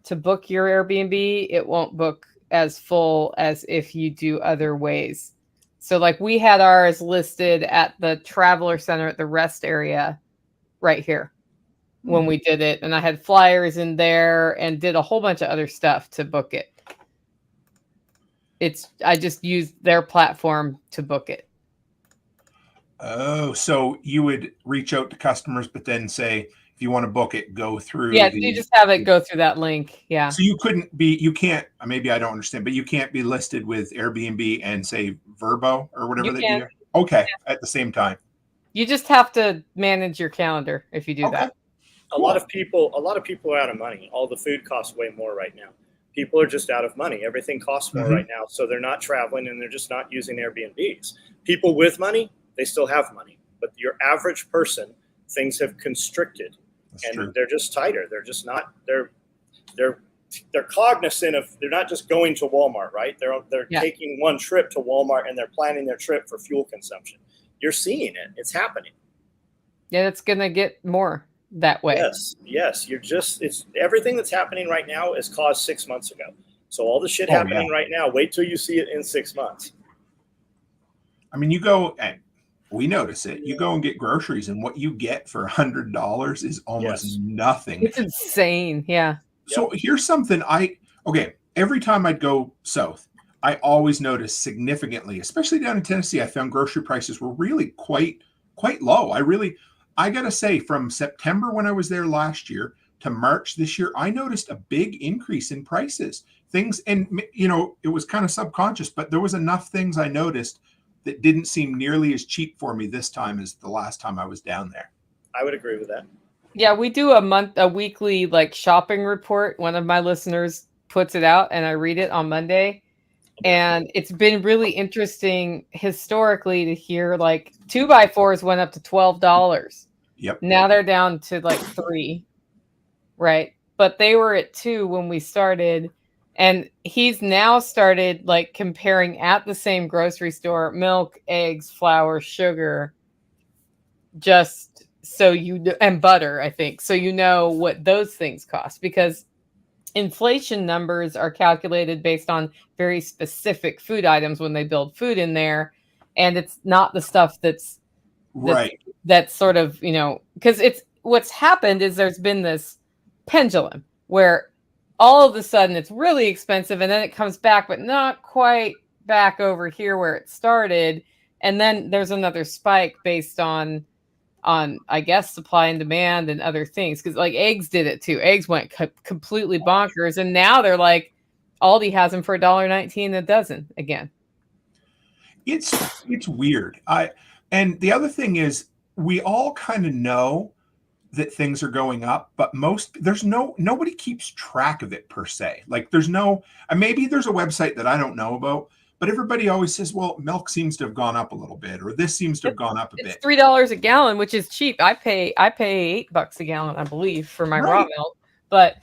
to book your Airbnb, it won't book as full as if you do other ways. So like we had ours listed at the Traveler Center at the rest area right here when we did it. And I had flyers in there and did a whole bunch of other stuff to book it. I just used their platform to book it. Oh, so you would reach out to customers, but then say, if you want to book it, go through. Yeah, you just have it go through that link. Yeah. So maybe I don't understand, but you can't be listed with Airbnb and say Verbo or whatever they do. Okay. Yeah. At the same time. You just have to manage your calendar if you do that. A lot of people are out of money. All the food costs way more right now. People are just out of money. Everything costs more right now. So they're not traveling and they're just not using Airbnbs. People with money, they still have money. But your average person, things have constricted. That's true. They're just tighter. They're just not, they're cognizant of, they're not just going to Walmart, right? They're taking one trip to Walmart and they're planning their trip for fuel consumption. You're seeing it. It's happening. Yeah, it's going to get more that way. Yes. It's everything that's happening right now is caused 6 months ago. So all the shit happening right now, wait till you see it in 6 months. You go and we notice it. You go and get groceries and what you get for $100 is almost nothing. It's insane. Yeah. So here's something every time I'd go south, I always noticed significantly, especially down in Tennessee, I found grocery prices were really quite low. I got to say, from September when I was there last year to March this year, I noticed a big increase in prices. Things, and it was kind of subconscious, but there was enough things I noticed that didn't seem nearly as cheap for me this time as the last time I was down there. I would agree with that. Yeah, we do a weekly like shopping report. One of my listeners puts it out and I read it on Monday. And it's been really interesting historically to hear like 2x4s went up to $12. Yep. Now they're down to like $3, right? But they were at $2 when we started. And he's now started like comparing at the same grocery store milk, eggs, flour, sugar, just so and butter, I think. So you know what those things cost, because inflation numbers are calculated based on very specific food items when they build food in there. And it's not the stuff that's right. That's sort of, because it's what's happened is there's been this pendulum where all of a sudden it's really expensive and then it comes back, but not quite back over here where it started. And then there's another spike based on I guess supply and demand and other things, because like eggs did it too. Eggs went completely bonkers, and now they're like Aldi has them for $1.19 a dozen again. It's weird. And the other thing is we all kind of know that things are going up, but nobody keeps track of it per se. Like maybe there's a website that I don't know about, but everybody always says, well, milk seems to have gone up a little bit, or this seems to have gone up a bit. It's $3 a gallon, which is cheap. I pay $8 a gallon, I believe, for my raw milk. But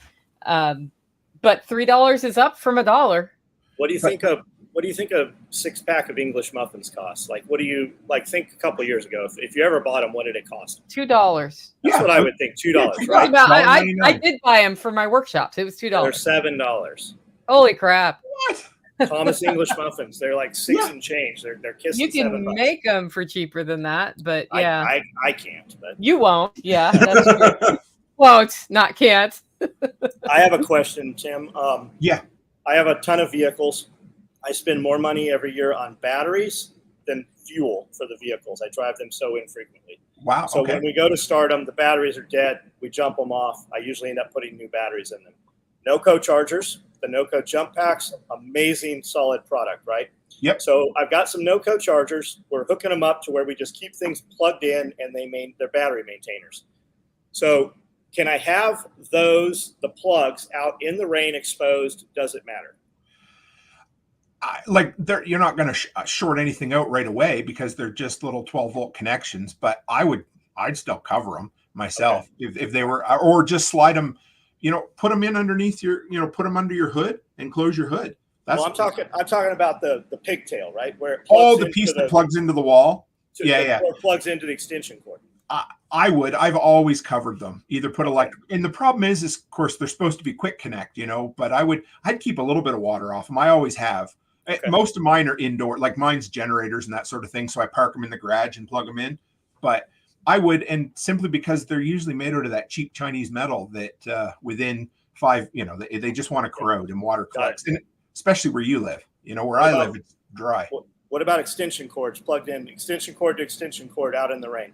$3 is up from $1. What do you think of? What do you think a 6-pack of English muffins cost? Like, what do you think a couple of years ago? If you ever bought them, what did it cost? $2. That's what I would think. $2, right? I did buy them for my workshops. It was $2. They're $7. Holy crap! What? Thomas English muffins. They're like 6 and change. They're kissing. You can $7. make them for cheaper than that, but yeah, I can't. But you won't. Yeah, that's true. Won't, not can't. I have a question, Tim. Yeah, I have a ton of vehicles. I spend more money every year on batteries than fuel for the vehicles. I drive them so infrequently. Wow. So when we go to start them, the batteries are dead. We jump them off. I usually end up putting new batteries in them. NOCO chargers, the NOCO jump packs, amazing, solid product, right? Yep. So I've got some NOCO chargers. We're hooking them up to where we just keep things plugged in, and they're battery maintainers. So can I have the plugs out in the rain exposed? Does it matter? You're not going to short anything out right away because they're just little 12-volt connections, but I'd still cover them myself. Okay. if they were, or just slide them, put them in underneath put them under your hood and close your hood. I'm talking about the pigtail, right? Where it plugs the piece that plugs into the wall. Or plugs into the extension cord. I've always covered them, either put electric. And the problem is of course they're supposed to be quick connect, but I'd keep a little bit of water off them. I always have. Okay. Most of mine are indoor, like mine's generators and that sort of thing. So I park them in the garage and plug them in. But I would, and simply because they're usually made out of that cheap Chinese metal that within 5, they just want to corrode and water collects, and especially where you live. Where I live, it's dry. What about extension cords plugged in, extension cord to extension cord out in the rain?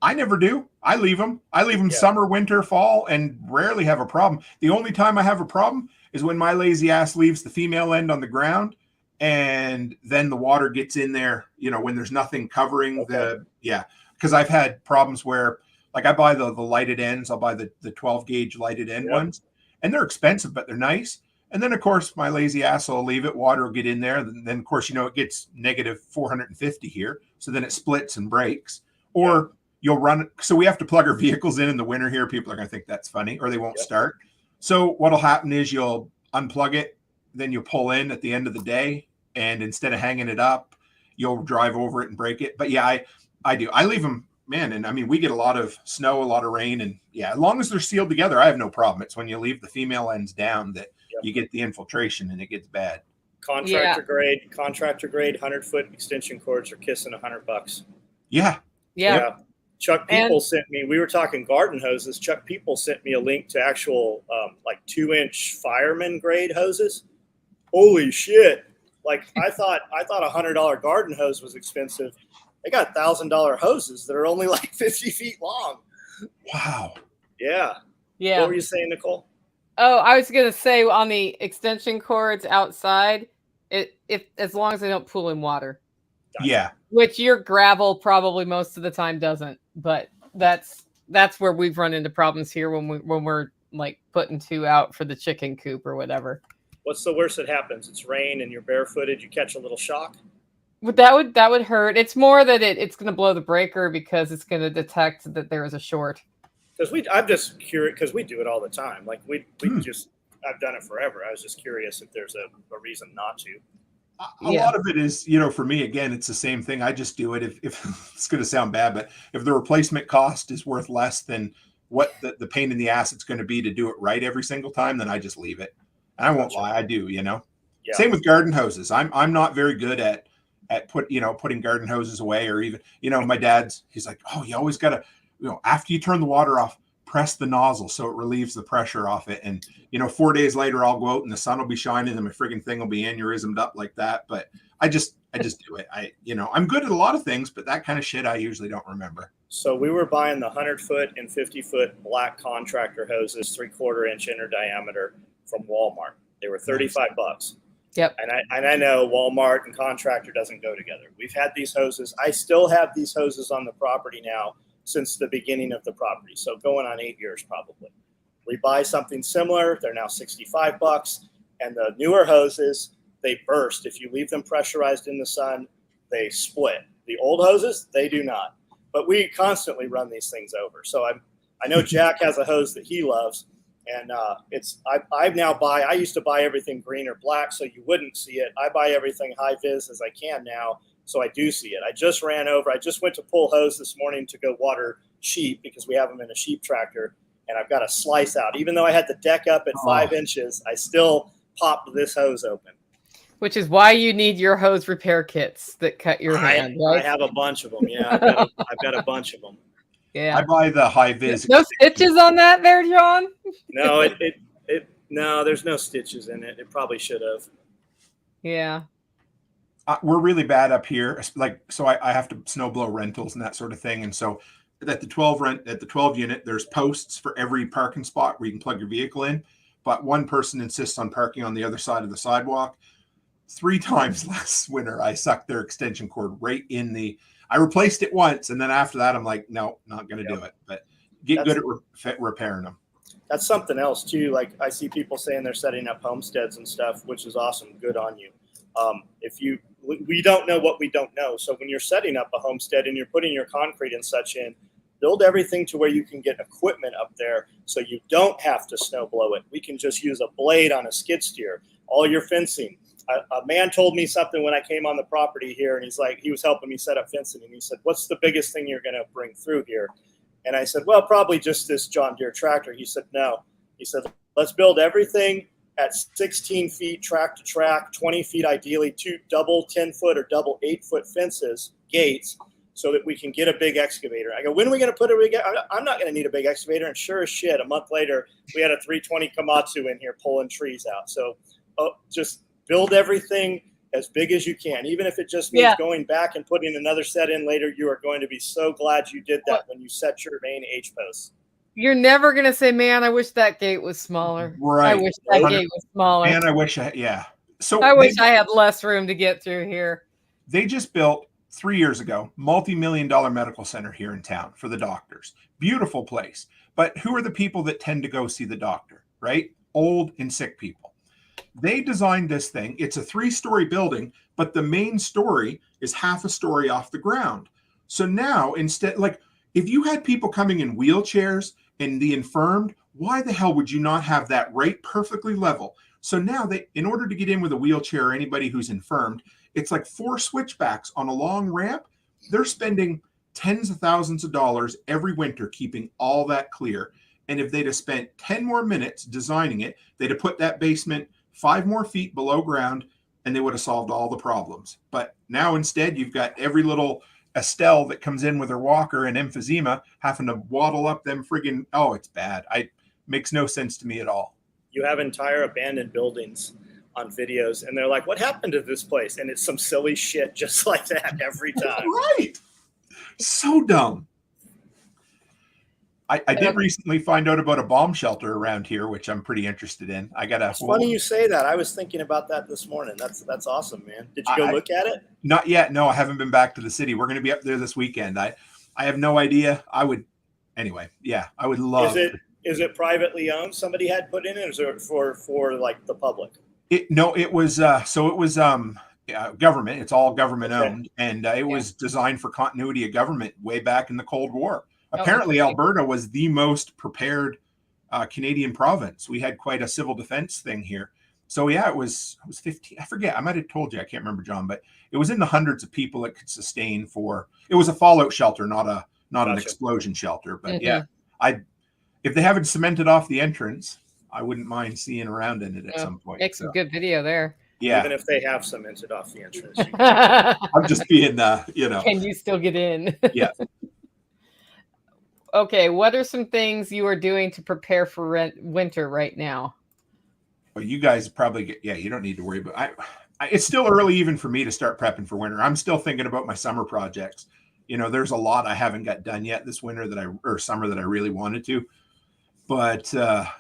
I never do. I leave them summer, winter, fall, and rarely have a problem. The only time I have a problem is when my lazy ass leaves the female end on the ground, and then the water gets in there, when there's nothing covering because I've had problems where, like, I buy the lighted ends. I'll buy the 12 gauge lighted end ones, and they're expensive, but they're nice. And then of course my lazy ass will leave it, water will get in there. Then of course, it gets negative 450 here. So then it splits and breaks, or you'll run. So we have to plug our vehicles in the winter here. People are going to think that's funny, or they won't start. So what'll happen is you'll unplug it, then you pull in at the end of the day, and instead of hanging it up, you'll drive over it and break it. But yeah, I do. I leave them, man. And I mean, we get a lot of snow, a lot of rain, and as long as they're sealed together, I have no problem. It's when you leave the female ends down that you get the infiltration and it gets bad. Contractor grade, 100-foot extension cords are kissing $100. Yeah. Chuck People sent me, we were talking garden hoses. Chuck People sent me a link to actual 2-inch fireman grade hoses. Holy shit. Like I thought a $100 garden hose was expensive. They got $1,000 hoses that are only like 50 feet long. Wow. Yeah. What were you saying, Nicole? Oh, I was going to say on the extension cords outside, if as long as they don't pool in water, Yeah. Which your gravel probably most of the time doesn't, but that's where we've run into problems here when we're like putting 2 out for the chicken coop or whatever. What's the worst that happens? It's rain and you're barefooted. You catch a little shock. But that would hurt. It's more that it's going to blow the breaker because it's going to detect that there is a short. Because I'm just curious because we do it all the time. Like I've done it forever. I was just curious if there's a reason not to. A lot of it is, for me, again, it's the same thing. I just do it if it's going to sound bad, but if the replacement cost is worth less than what the pain in the ass it's going to be to do it right every single time, then I just leave it. And I won't lie, I do, Yeah. Same with garden hoses. I'm not very good at putting garden hoses away, or even, my he's like, oh, you always got to, after you turn the water off, press the nozzle so it relieves the pressure off it. And, 4 days later, I'll go out and the sun will be shining and my friggin' thing will be aneurysmed up like that. But I just do it. I'm good at a lot of things, but that kind of shit I usually don't remember. So we were buying the 100-foot and 50-foot black contractor hoses, 3/4 inch inner diameter from Walmart. They were $35. Yep. And I know Walmart and contractor doesn't go together. We've had these hoses. I still have these hoses on the property now since the beginning of the property. So going on 8 years probably. We buy something similar. They're now $65. And the newer hoses, they burst. If you leave them pressurized in the sun, they split. The old hoses, they do not. But we constantly run these things over. So I know Jack has a hose that he loves. And I used to buy everything green or black so you wouldn't see it. I buy everything high vis as I can now, so I do see it. I just went to pull hose this morning to go water sheep because we have them in a sheep tractor, and I've got a slice out. Even though I had the deck up at 5 inches, I still popped this hose open. Which is why you need your hose repair kits that cut your hand, right? I have a bunch of them, yeah. I've got a bunch of them. Yeah. I buy the high vis. No stitches on that there, John? No, no, there's no stitches in it. It probably should have. Yeah. We're really bad up here. So I have to snow blow rentals and that sort of thing. And so at the 12 unit, there's posts for every parking spot where you can plug your vehicle in. But one person insists on parking on the other side of the sidewalk. 3 times last winter, I sucked their extension cord right in I replaced it once, and then after that, I'm like, no, not going to do it. But get good at repairing them. That's something else too. Like I see people saying they're setting up homesteads and stuff, which is awesome. Good on you. We don't know what we don't know. So when you're setting up a homestead and you're putting your concrete and such in, build everything to where you can get equipment up there so you don't have to snow blow it. We can just use a blade on a skid steer. All your fencing. A man told me something when I came on the property here, and he was helping me set up fencing, and he said, what's the biggest thing you're going to bring through here? And I said, well, probably just this John Deere tractor. He said, no. He said, let's build everything at 16 feet track to track, 20 feet ideally, 2 double 10-foot or double 8-foot fences, gates, so that we can get a big excavator. I go, when are we going to put a big? I'm not going to need a big excavator. And sure as shit, a month later, we had a 320 Komatsu in here pulling trees out. So just build everything as big as you can, even if it just means going back and putting another set in later. You are going to be so glad you did that when you set your main H posts. You're never going to say, man, I wish that gate was smaller. Right. I wish that gate was smaller. Man, I wish So I wish I had less room to get through here. They just built 3 years ago, multi-million-dollar medical center here in town for the doctors. Beautiful place. But who are the people that tend to go see the doctor, right? Old and sick people. They designed this thing. It's a 3-story building, but the main story is half a story off the ground. So now instead, if you had people coming in wheelchairs and the infirmed, why the hell would you not have that right perfectly level? So now in order to get in with a wheelchair or anybody who's infirmed, it's like 4 switchbacks on a long ramp. They're spending tens of thousands of dollars every winter keeping all that clear. And if they'd have spent 10 more minutes designing it, they'd have put that basement 5 more feet below ground, and they would have solved all the problems. But now instead, you've got every little Estelle that comes in with her walker and emphysema having to waddle up them friggin', it's bad. Makes no sense to me at all. You have entire abandoned buildings on videos, and they're like, what happened to this place? And it's some silly shit just like that every time. Right. So dumb. I did recently find out about a bomb shelter around here, which I'm pretty interested in. It's funny you say that. I was thinking about that this morning. That's awesome, man. Did you go look at it? Not yet. No, I haven't been back to the city. We're going to be up there this weekend. I have no idea. I would anyway. Yeah, I would love. Is it privately owned? Somebody had put in it, or is it for like the public? It was government. It's all government owned, and it was designed for continuity of government way back in the Cold War. Apparently, Alberta was the most prepared Canadian province. We had quite a civil defense thing here. So yeah, it was 15. I forget. I might have told you. I can't remember, John, but it was in the hundreds of people it could sustain for. It was a fallout shelter, not an explosion shelter. But yeah, if they haven't cemented off the entrance, I wouldn't mind seeing around in it at some point. Make some good video there. Yeah. Even if they have cemented off the entrance. I'm just being, Can you still get in? Yeah. Okay. What are some things you are doing to prepare for winter right now? Well, you guys probably you don't need to worry about it's still early even for me to start prepping for winter. I'm still thinking about my summer projects. There's a lot I haven't got done yet this winter or summer that I really wanted to. But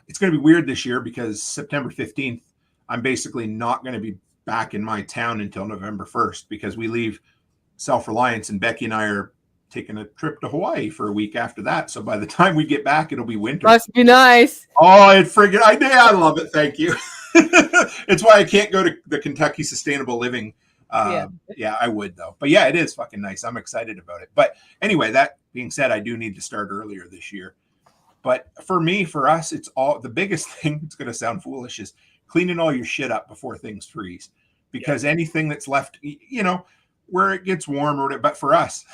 it's going to be weird this year because September 15th, I'm basically not going to be back in my town until November 1st because we leave Self-Reliance and Becky and I are taking a trip to Hawaii for a week after that. So by the time we get back, it'll be winter. Must be nice. Oh, I love it. Thank you. It's why I can't go to the Kentucky Sustainable Living. Yeah, I would though. But yeah, it is fucking nice. I'm excited about it. But anyway, that being said, I do need to start earlier this year. But for us, it's all the biggest thing. It's going to sound foolish is cleaning all your shit up before things freeze, because anything that's left, where it gets warm or whatever. But for us,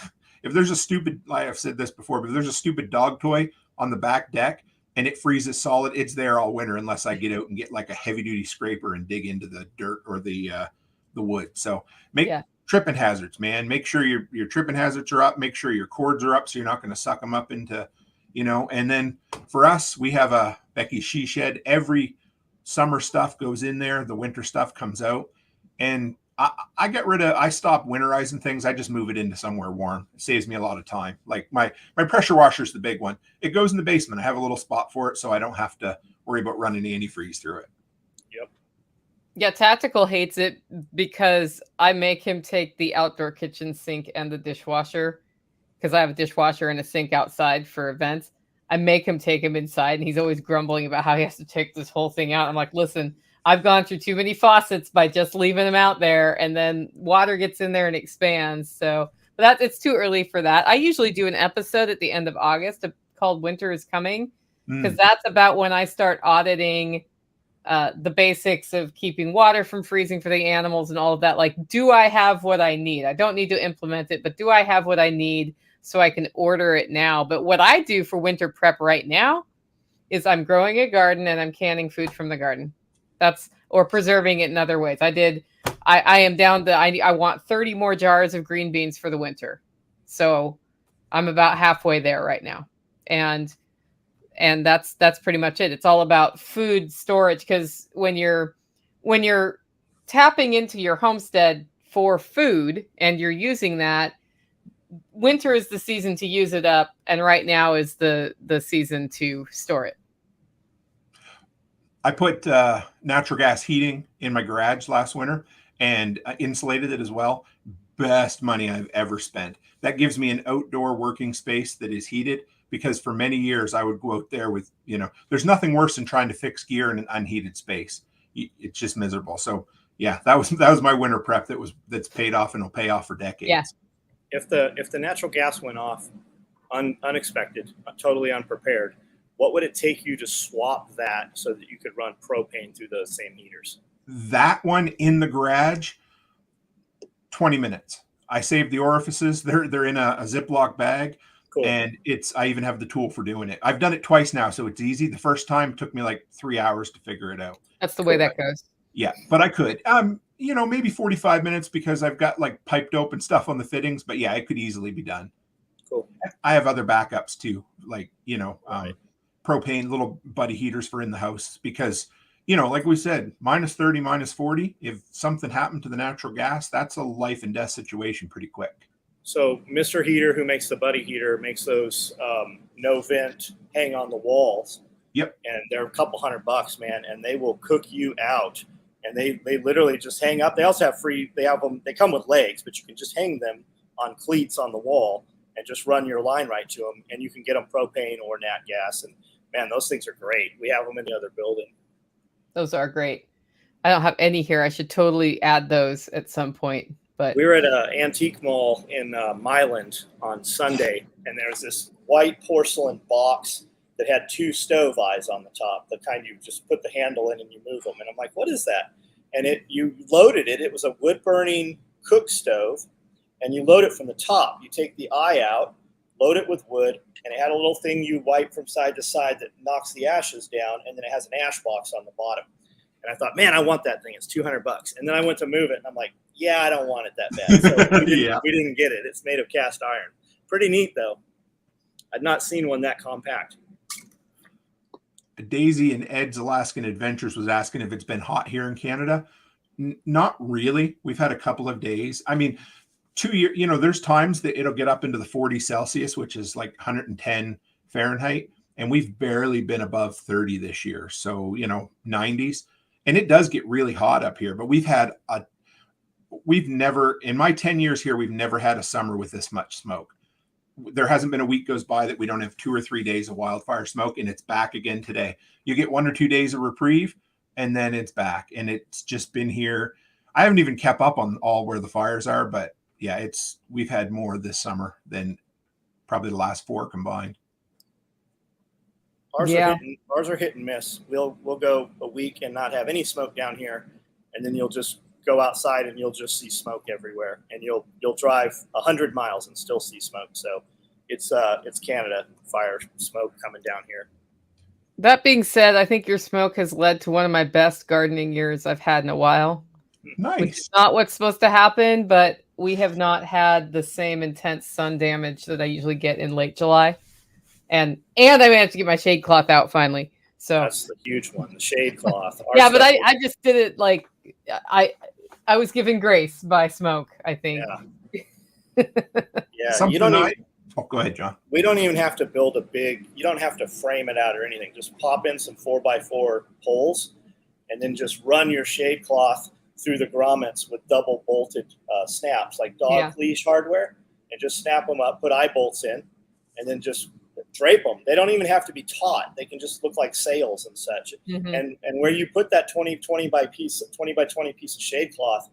if there's a stupid, like I've said this before, but if there's a stupid dog toy on the back deck and it freezes solid, it's there all winter unless I get out and get like a heavy duty scraper and dig into the dirt or the wood. So tripping hazards, man. Make sure your tripping hazards are up. Make sure your cords are up so you're not going to suck them up into. And then for us, we have a Becky's She Shed. Every summer stuff goes in there. The winter stuff comes out. And I stop winterizing things. I just move it into somewhere warm. It saves me a lot of time. Like my pressure washer is the big one. It goes in the basement. I have a little spot for it so I don't have to worry about running antifreeze through it. Yep. Yeah, Tactical hates it because I make him take the outdoor kitchen sink and the dishwasher. Because I have a dishwasher and a sink outside for events. I make him take him inside, and he's always grumbling about how he has to take this whole thing out. I'm like, listen, I've gone through too many faucets by just leaving them out there, and then water gets in there and expands. So but it's too early for that. I usually do an episode at the end of August called Winter is Coming, because that's about when I start auditing the basics of keeping water from freezing for the animals and all of that. Like, do I have what I need? I don't need to implement it, but do I have what I need so I can order it now? But what I do for winter prep right now is I'm growing a garden and I'm canning food from the garden. Or preserving it in other ways. I am down to, I want 30 more jars of green beans for the winter. So I'm about halfway there right now. And that's pretty much it. It's all about food storage, because when you're tapping into your homestead for food and you're using that, winter is the season to use it up, and right now is the season to store it. I put natural gas heating in my garage last winter and insulated it as well. Best money I've ever spent. That gives me an outdoor working space that is heated, because for many years I would go out there with, there's nothing worse than trying to fix gear in an unheated space. It's just miserable. So yeah, that was my winter prep that's paid off and will pay off for decades. Yeah. If the natural gas went off unexpected, totally unprepared, what would it take you to swap that so that you could run propane through the same heaters? That one in the garage, 20 minutes. I saved the orifices. They're in a Ziploc bag. Cool. And I even have the tool for doing it. I've done it twice now, so it's easy. The first time took me like 3 hours to figure it out. That's the way that goes. Yeah, but I could. Maybe 45 minutes because I've got like piped open stuff on the fittings, but yeah, it could easily be done. Cool. I have other backups too, like, right. Propane little buddy heaters for in the house, because, like we said, minus 30, minus 40, if something happened to the natural gas, that's a life and death situation pretty quick. So Mr. Heater, who makes the Buddy Heater, makes those no vent hang on the walls. Yep. And they're a couple $100, man, and they will cook you out. And they literally just hang up. They also have they come with legs, but you can just hang them on cleats on the wall and just run your line right to them. And you can get them propane or nat gas. And man, those things are great. We have them in the other building. Those are great. I don't have any here. I should totally add those at some point. But we were at an antique mall in Milan on Sunday, and there was this white porcelain box that had 2 stove eyes on the top, the kind you just put the handle in and you move them. And I'm like, what is that? And you loaded it. It was a wood-burning cook stove, and you load it from the top. You take the eye out, load it with wood, and it had a little thing you wipe from side to side that knocks the ashes down, and then it has an ash box on the bottom. And I thought, man, I want that thing. It's $200. And then I went to move it, and I'm like, yeah, I don't want it that bad. So we didn't get it. It's made of cast iron. Pretty neat, though. I'd not seen one that compact. Daisy and Ed's Alaskan Adventures was asking if it's been hot here in Canada. Not really. We've had a couple of days. I mean, 2 years, there's times that it'll get up into the 40 Celsius, which is like 110 Fahrenheit. And we've barely been above 30 this year. So, 90s. And it does get really hot up here, but we've never, in my 10 years here, we've never had a summer with this much smoke. There hasn't been a week goes by that we don't have 2 or 3 days of wildfire smoke, and it's back again today. You get 1 or 2 days of reprieve, and then it's back. And it's just been here. I haven't even kept up on all where the fires are, but yeah, we've had more this summer than probably the last 4 combined. Ours are hit and miss. We'll go a week and not have any smoke down here, and then you'll just go outside and you'll just see smoke everywhere, and you'll drive 100 miles and still see smoke. So it's Canada fire smoke coming down here. That being said, I think your smoke has led to one of my best gardening years I've had in a while. Nice. Which is not what's supposed to happen, but we have not had the same intense sun damage that I usually get in late July. And I managed to get my shade cloth out finally. So that's the huge one, the shade cloth. Yeah, but I just did it like I was given grace by smoke, I think. Yeah. Go ahead, John. We don't even have to build you don't have to frame it out or anything. Just pop in some 4x4 poles and then just run your shade cloth through the grommets with double bolted snaps, like dog leash hardware, and just snap them up, put eye bolts in, and then just drape them. They don't even have to be taut. They can just look like sails and such. Mm-hmm. And where you put that 20 by 20 piece of shade cloth,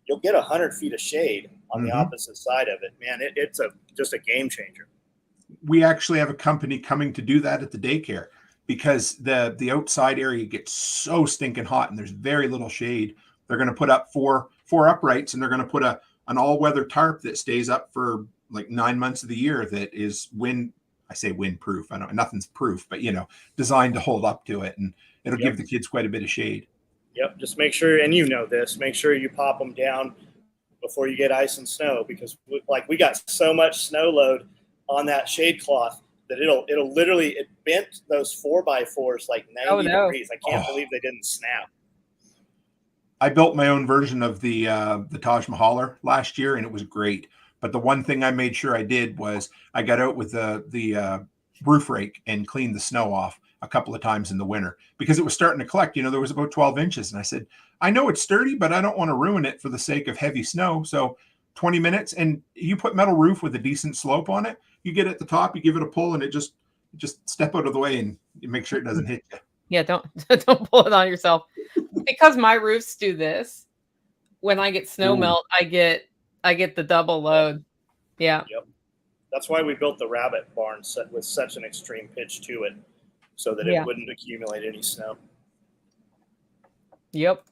you'll get 100 feet of shade on the opposite side of it. Man, it's just a game changer. We actually have a company coming to do that at the daycare because the outside area gets so stinking hot and there's very little shade. They're going to put up four uprights, and they're going to put an all-weather tarp that stays up for like 9 months of the year that is windproof. I know nothing's proof, but designed to hold up to it, and it'll give the kids quite a bit of shade. Yep. Just make sure, and make sure you pop them down before you get ice and snow, because we got so much snow load on that shade cloth that it bent those 4x4s like 90 degrees. I can't believe they didn't snap. I built my own version of the Taj Mahaler last year, and it was great. But the one thing I made sure I did was I got out with the roof rake and cleaned the snow off a couple of times in the winter because it was starting to collect. There was about 12 inches. And I said, I know it's sturdy, but I don't want to ruin it for the sake of heavy snow. So 20 minutes, and you put metal roof with a decent slope on it. You get at the top, you give it a pull, and it just step out of the way and you make sure it doesn't hit you. Yeah, don't pull it on yourself. Because my roofs do this, when I get snow melt, I get the double load. Yeah. Yep. That's why we built the rabbit barn set with such an extreme pitch to it, so that it wouldn't accumulate any snow. Yep.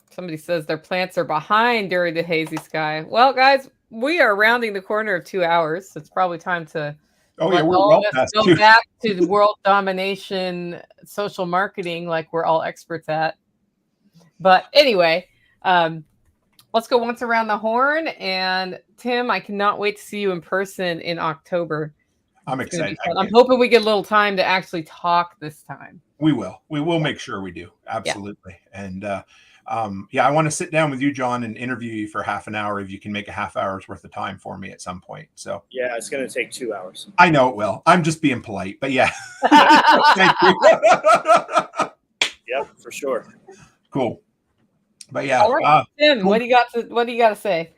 Somebody says their plants are behind during the hazy sky. Well, guys, we are rounding the corner of 2 hours. So it's probably time to we're well past go back to the world domination social marketing like we're all experts at. But anyway, let's go once around the horn. And Tim, I cannot wait to see you in person in October. I'm excited. I'm hoping we get a little time to actually talk this time. We will. We will make sure we do. Absolutely. Yeah. And I want to sit down with you, John, and interview you for half an hour if you can make a half hour's worth of time for me at some point. So yeah, it's going to take 2 hours. I know it will. I'm just being polite, but yeah. Thank you. Yep, for sure. Cool. But yeah, all right, Tim, what do you got to say?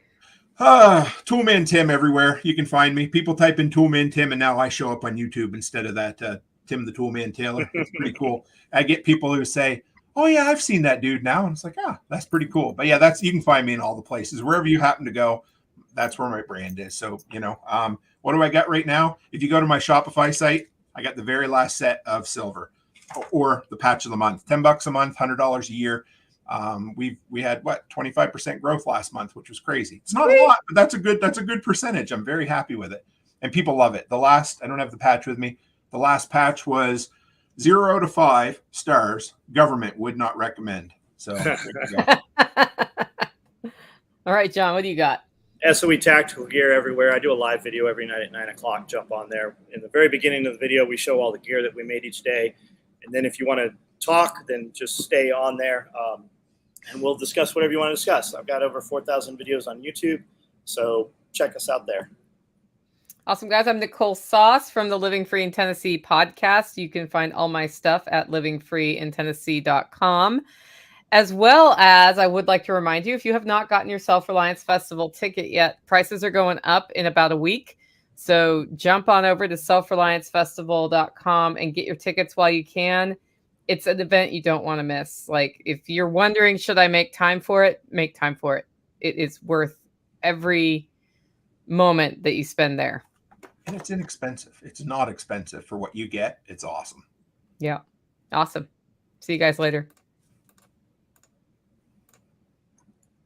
Toolman Tim everywhere. You can find me. People type in Toolman Tim, and now I show up on YouTube instead of that Tim the Toolman Taylor. It's pretty cool. I get people who say, "Oh yeah, I've seen that dude now," and it's like, that's pretty cool. But yeah, you can find me in all the places wherever you happen to go. That's where my brand is. So what do I got right now? If you go to my Shopify site, I got the very last set of silver, or the patch of the month. $10 a month, $100 a year. We had 25% growth last month, which was crazy. It's not a lot, but that's a good percentage. I'm very happy with it, and people love it. I don't have the patch with me. The last patch was 0 to 5 stars. Government would not recommend. So all right, John, what do you got? SOE Tactical Gear everywhere. I do a live video every night at 9 o'clock. Jump on there. In the very beginning of the video, we show all the gear that we made each day. And then if you want to talk, then just stay on there. And we'll discuss whatever you want to discuss. I've got over 4,000 videos on YouTube. So check us out there. Awesome, guys. I'm Nicole Sauce from the Living Free in Tennessee podcast. You can find all my stuff at livingfreeintennessee.com. As well as, I would like to remind you, if you have not gotten your Self-Reliance Festival ticket yet, prices are going up in about a week. So jump on over to selfreliancefestival.com and get your tickets while you can. It's an event you don't want to miss. Like, if you're wondering, should I make time for it? Make time for it. It is worth every moment that you spend there. And it's inexpensive. It's not expensive for what you get. It's awesome. Yeah. Awesome. See you guys later.